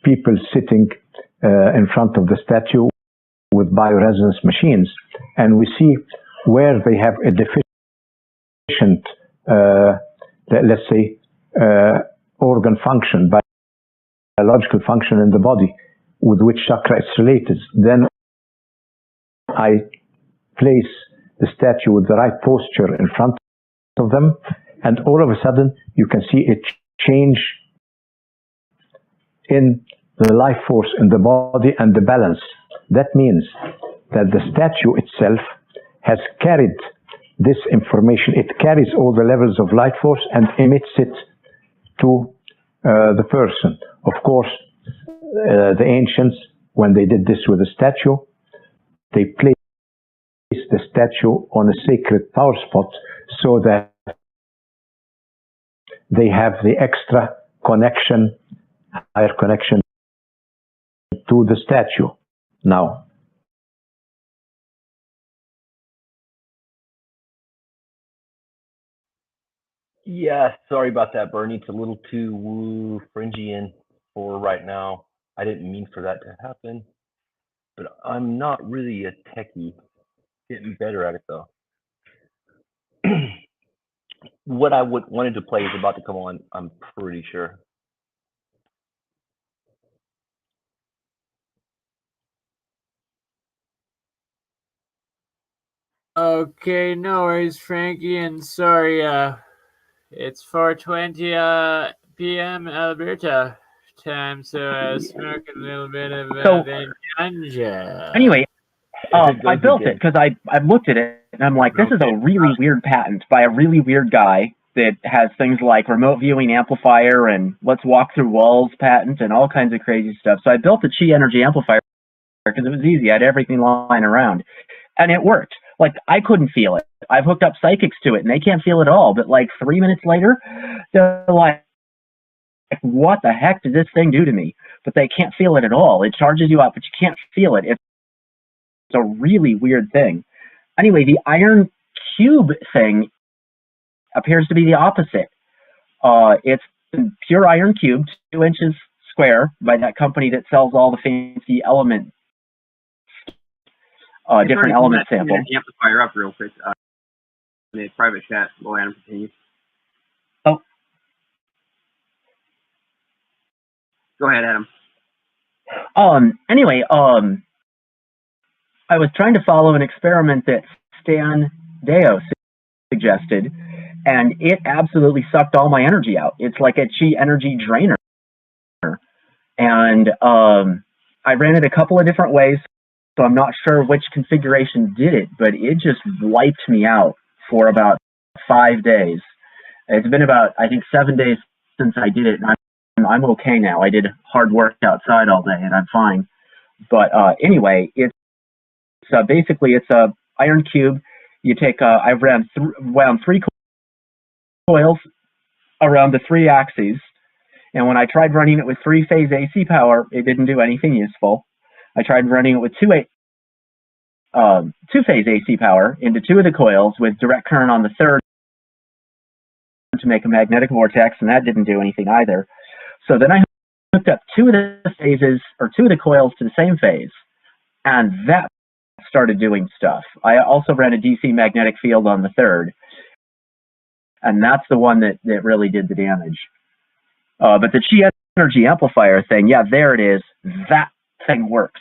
people sitting in front of the statue with bioresonance machines, and we see where they have a deficient, let's say, organ function, biological function in the body, with which chakra it's related. Then I place the statue with the right posture in front of them, and all of a sudden you can see a change in the life force in the body and the balance. That means that the statue itself has carried this information. It carries all the levels of light force and emits it to the person. Of course, the ancients, when they did this with a statue, they placed the statue on a sacred power spot so that they have the extra connection, higher connection to the statue. Now, yeah, sorry about that, Bernie. It's a little too Phrygian for right now. I didn't mean for that to happen, but I'm not really a techie. Getting better at it though. What I wanted to play is about to come on, I'm pretty sure. Okay, no worries, Frankie, and sorry, it's 4:20 p.m. Alberta time, so I smoke a little bit of the ganja. Anyway, I built it because I looked at it and I'm like, this is a really weird patent by a really weird guy that has things like remote viewing amplifier and let's walk through walls patent and all kinds of crazy stuff. So I built a chi energy amplifier because it was easy. I had everything lying around and it worked. Like I couldn't feel it. I've hooked up psychics to it and they can't feel it at all. But like 3 minutes later, they're like, what the heck did this thing do to me? But they can't feel it at all. It charges you up, but you can't feel it. It's a really weird thing. Anyway, the iron cube thing appears to be the opposite. It's pure iron cube, 2 inches square, by that company that sells all the fancy element, different element samples. Amplifier up real quick. In a private chat, while Adam continues. Oh. Go ahead, Adam. Anyway, I was trying to follow an experiment that Stan Deo suggested, and it absolutely sucked all my energy out. It's like a chi energy drainer. And I ran it a couple of different ways, so I'm not sure which configuration did it, but it just wiped me out for about 5 days. It's been about, I think, 7 days since I did it, and I'm okay now. I did hard work outside all day, and I'm fine. But anyway, it's basically it's a iron cube. You take, I wound 3 coils around the 3 axes, and when I tried running it with 3-phase AC power, it didn't do anything useful. I tried running it with 2-phase AC power into 2 of the coils with direct current on the 3rd to make a magnetic vortex, and that didn't do anything either. So then I hooked up 2 of the phases, or 2 of the coils to the same phase, and that started doing stuff. I also ran a DC magnetic field on the 3rd, and that's the one that really did the damage. But the Chi energy amplifier thing, yeah, there it is. That thing works.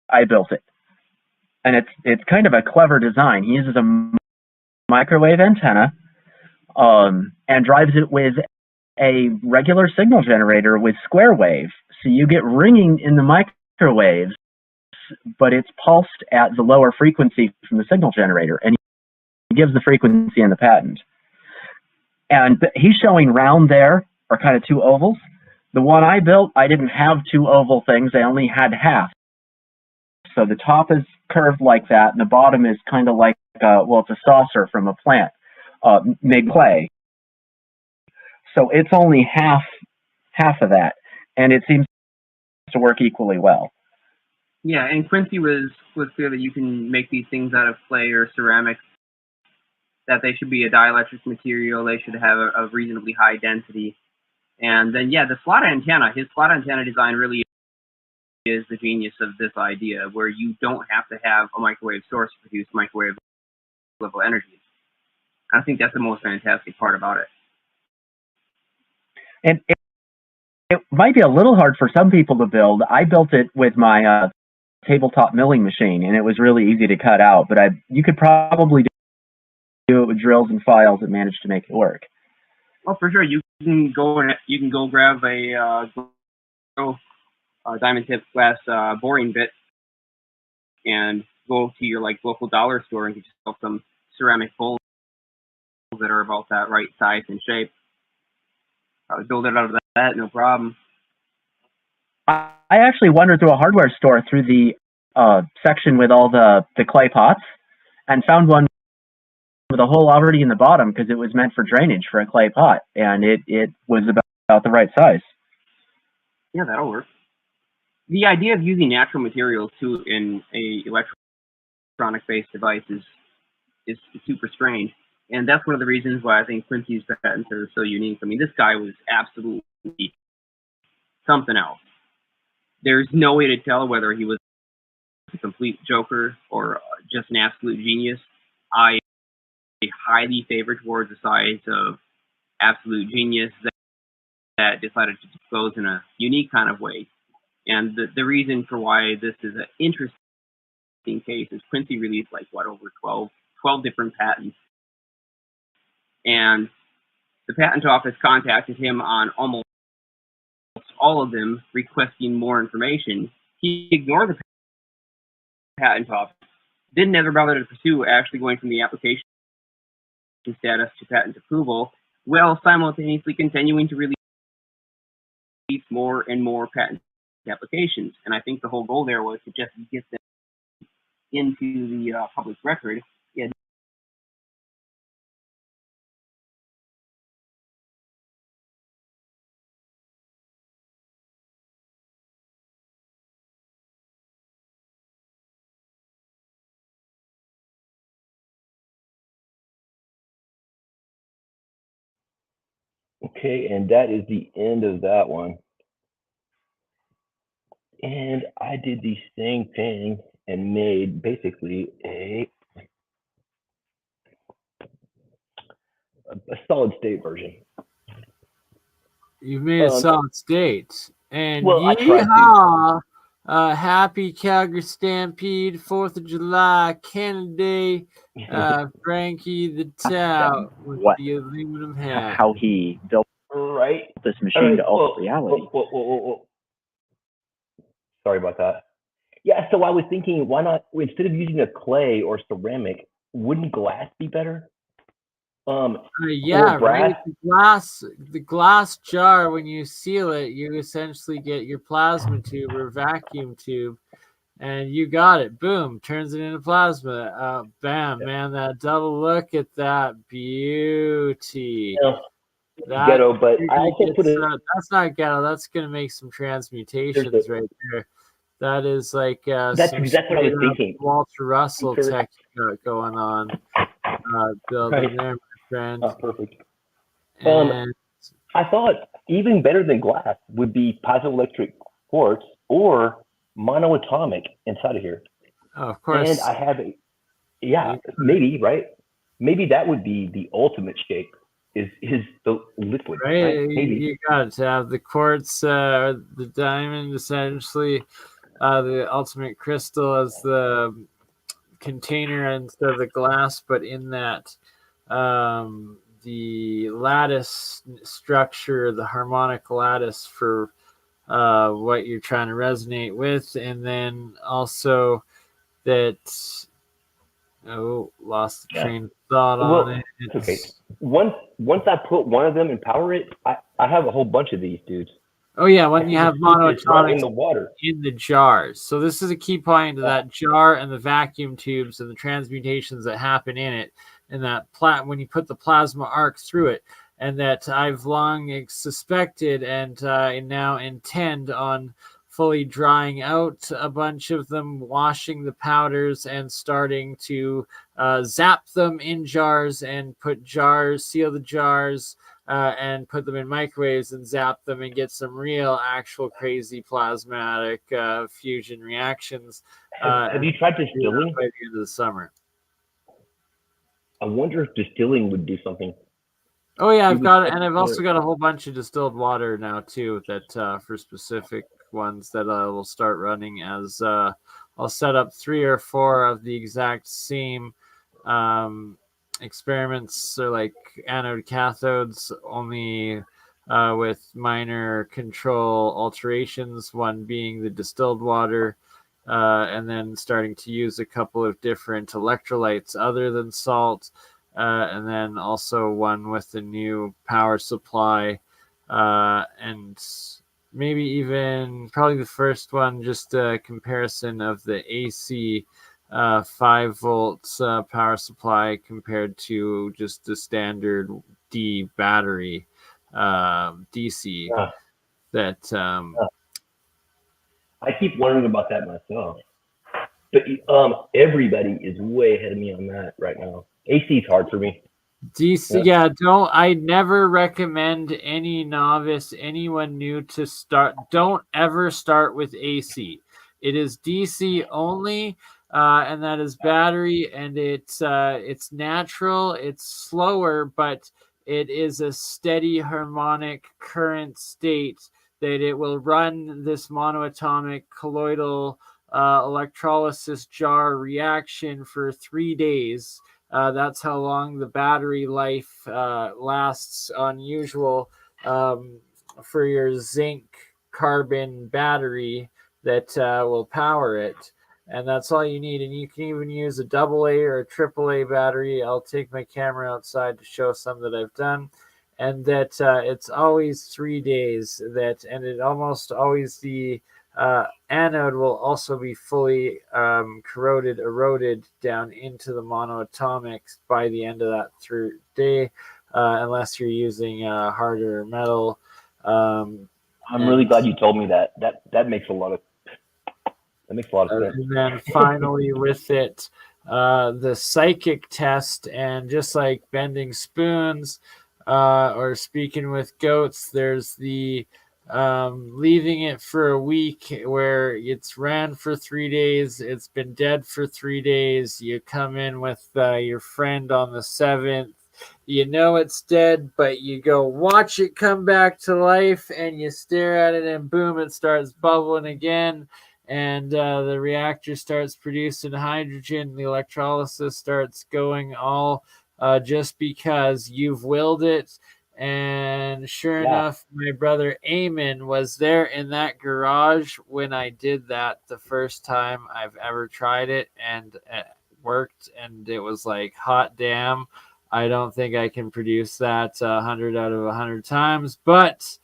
I built it. And it's kind of a clever design. He uses a microwave antenna and drives it with a regular signal generator with square wave. So you get ringing in the microwaves, but it's pulsed at the lower frequency from the signal generator. And he gives the frequency in the patent. And he's showing round there, or kind of 2 ovals. The one I built, I didn't have 2 oval things. I only had half. So the top is curved like that, and the bottom is kind of like, well, it's a saucer from a plant, made clay. So it's only half of that, and it seems to work equally well. Yeah, and Quincy was clear that you can make these things out of clay or ceramics, that they should be a dielectric material, they should have a reasonably high density. And then, yeah, the slot antenna, his slot antenna design really is the genius of this idea, where you don't have to have a microwave source to produce microwave level energy. I think that's the most fantastic part about it. And it might be a little hard for some people to build. I built it with my tabletop milling machine, and it was really easy to cut out, but you could probably do it with drills and files and manage to make it work. Oh, for sure. You can go grab a diamond tip glass boring bit and go to your local dollar store and get yourself some ceramic bowls that are about that right size and shape. Build it out of that, no problem. I actually wandered through a hardware store through the section with all the clay pots and found one with a hole already in the bottom because it was meant for drainage for a clay pot, and it was about the right size. Yeah, that'll work. The idea of using natural materials too in a electronic-based device is super strange, and that's one of the reasons why I think Quincy's patents are so unique. I mean, this guy was absolutely something else. There's no way to tell whether he was a complete joker or just an absolute genius. I highly favor towards the side of absolute genius that decided to disclose in a unique kind of way. And the reason for why this is an interesting case is Quincy released over 12 different patents. And the patent office contacted him on almost all of them requesting more information. He ignored the patent office, didn't ever bother to pursue actually going from the application status to patent approval, while simultaneously continuing to release more and more patent applications. And I think the whole goal there was to just get them into the public record. Yeah. Okay, and that is the end of that one. And I did the same thing and made basically a solid state version. You've made a solid state. And well, yeehaw! Happy Calgary Stampede, 4th of July, Canada Day. Frankie the Tau with the aluminum hat. How he built this machine to alter reality. Sorry about that. Yeah, so I was thinking, why not, instead of using a clay or ceramic, wouldn't glass be better? Yeah, right. The glass jar, when you seal it, you essentially get your plasma tube or vacuum tube, and you got it. Boom, turns it into plasma. Bam, man, that double, look at that beauty. That ghetto, but I also put it. That's not ghetto. That's gonna make some transmutations right there. That is like that's some exactly what I was thinking. Walter Russell tech going on. Building there, my friend. Oh, perfect. And I thought even better than glass would be piezoelectric quartz or monoatomic inside of here. Oh, of course. And I have maybe, right? Maybe that would be the ultimate shape. Is the liquid, right? Maybe. You got to have the quartz, the diamond, essentially, the ultimate crystal as the container instead of the glass, but in that the lattice structure, the harmonic lattice for what you're trying to resonate with, and then also that. Oh, lost the train of thought on it. Okay. Once I put one of them and power it, I have a whole bunch of these dudes. Oh yeah, when you have monoatomics in the water, in the jars. So this is a key point to that jar and the vacuum tubes and the transmutations that happen in it, and that when you put the plasma arc through it, and that I've long suspected and now intend on fully drying out a bunch of them, washing the powders, and starting to zap them in jars and seal the jars, and put them in microwaves and zap them and get some real, actual crazy plasmatic fusion reactions. Have you tried distilling? By the end of the summer. I wonder if distilling would do something. Oh yeah, I've got it, and I've also got a whole bunch of distilled water now too. That for specific ones that I will start running as I'll set up 3 or 4 of the exact same experiments, or like anode cathodes, only with minor control alterations, one being the distilled water, and then starting to use a couple of different electrolytes other than salt, and then also one with the new power supply, and maybe even probably the first one, just a comparison of the AC 5 volts power supply compared to just the standard D battery DC. I keep wondering about that myself, but everybody is way ahead of me on that right now. AC is hard for me. DC, I never recommend any novice, anyone new to start. Don't ever start with AC. It is DC only, and that is battery, and it's natural. It's slower, but it is a steady harmonic current state that it will run this monoatomic colloidal electrolysis jar reaction for 3 days. That's how long the battery life lasts on usual for your zinc carbon battery that will power it. And that's all you need. And you can even use a AA or a AAA battery. I'll take my camera outside to show some that I've done. And that it's always 3 days. And it almost always the anode will also be fully eroded down into the monoatomics by the end of that day, unless you're using harder metal. I'm really glad you told me that. That makes a lot of sense. And then finally with it, the psychic test, and just like bending spoons or speaking with goats, there's the leaving it for a week where it's ran for 3 days, it's been dead for 3 days. You come in with your friend on the 7th, you know it's dead, but you go watch it come back to life, and you stare at it, and boom, it starts bubbling again, and the reactor starts producing hydrogen. The electrolysis starts going all just because you've willed it. And sure enough, my brother Eamon was there in that garage when I did that the first time I've ever tried it, and it worked. And it was like, hot damn, I don't think I can produce that 100 out of 100 times, but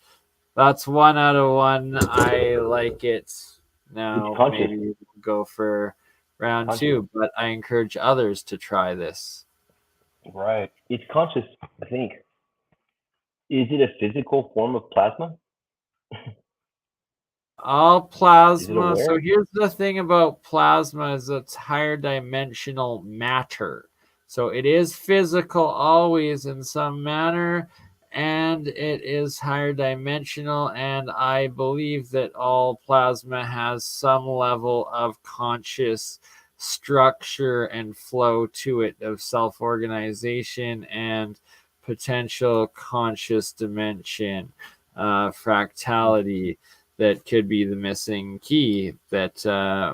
that's 1 out of 1. I like it Now conscious. maybe we'll go for round Conscious. 2, but I encourage others to try this. Right. It's conscious, I think. Is it a physical form of plasma? All plasma. aware? So here's the thing about plasma is it's higher dimensional matter. So it is physical always in some manner, and it is higher dimensional, and I believe that all plasma has some level of conscious structure and flow to it of self-organization and potential conscious dimension, fractality. That could be the missing key that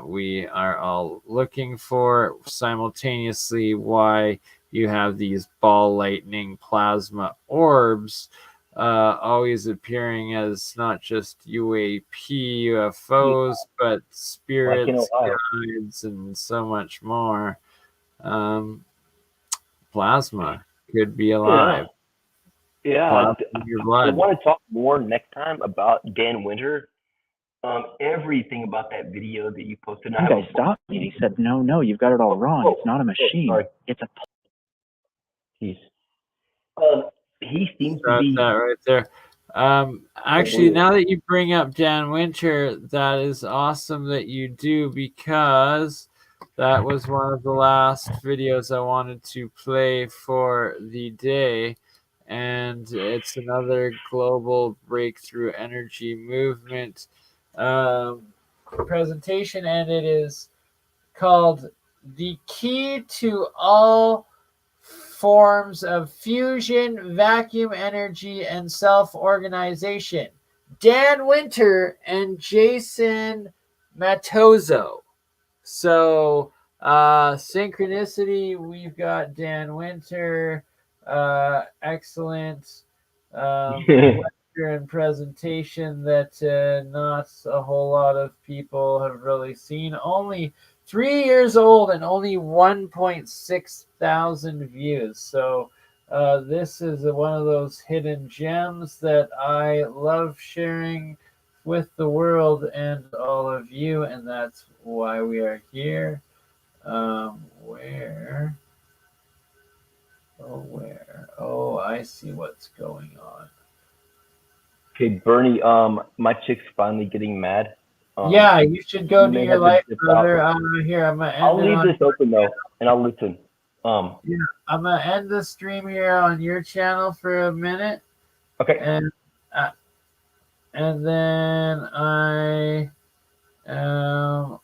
we are all looking for. Simultaneously, why you have these ball lightning plasma orbs always appearing as not just UAP, UFOs, but spirits, guides, and so much more. Plasma could be alive. Yeah. Your I blood. want to talk more next time about Dan Winter. Everything about that video that you posted. One guy stopped me and he said, no, you've got it all wrong. It's not a machine. Sorry. It's a... He seems to Got be... that right there. Actually, now that you bring up Dan Winter, that is awesome that you do, because that was one of the last videos I wanted to play for the day. And it's another global breakthrough energy movement presentation, and it is called The Key to All Forms of Fusion, Vacuum Energy, and Self-Organization. Dan Winter and Jason Matozzo. So, synchronicity, we've got Dan Winter, excellent lecture and presentation that not a whole lot of people have really seen. Only 3 years old and only 1.6 thousand views. So this is one of those hidden gems that I love sharing with the world and all of you, and that's why we are here. Where? Oh, I see what's going on. Okay, Bernie, my chick's finally getting mad. Yeah, you should go to your life, brother. Here, I'm gonna end I'll leave this open though, and I'll listen. Yeah, I'm gonna end the stream here on your channel for a minute. Okay. And then I am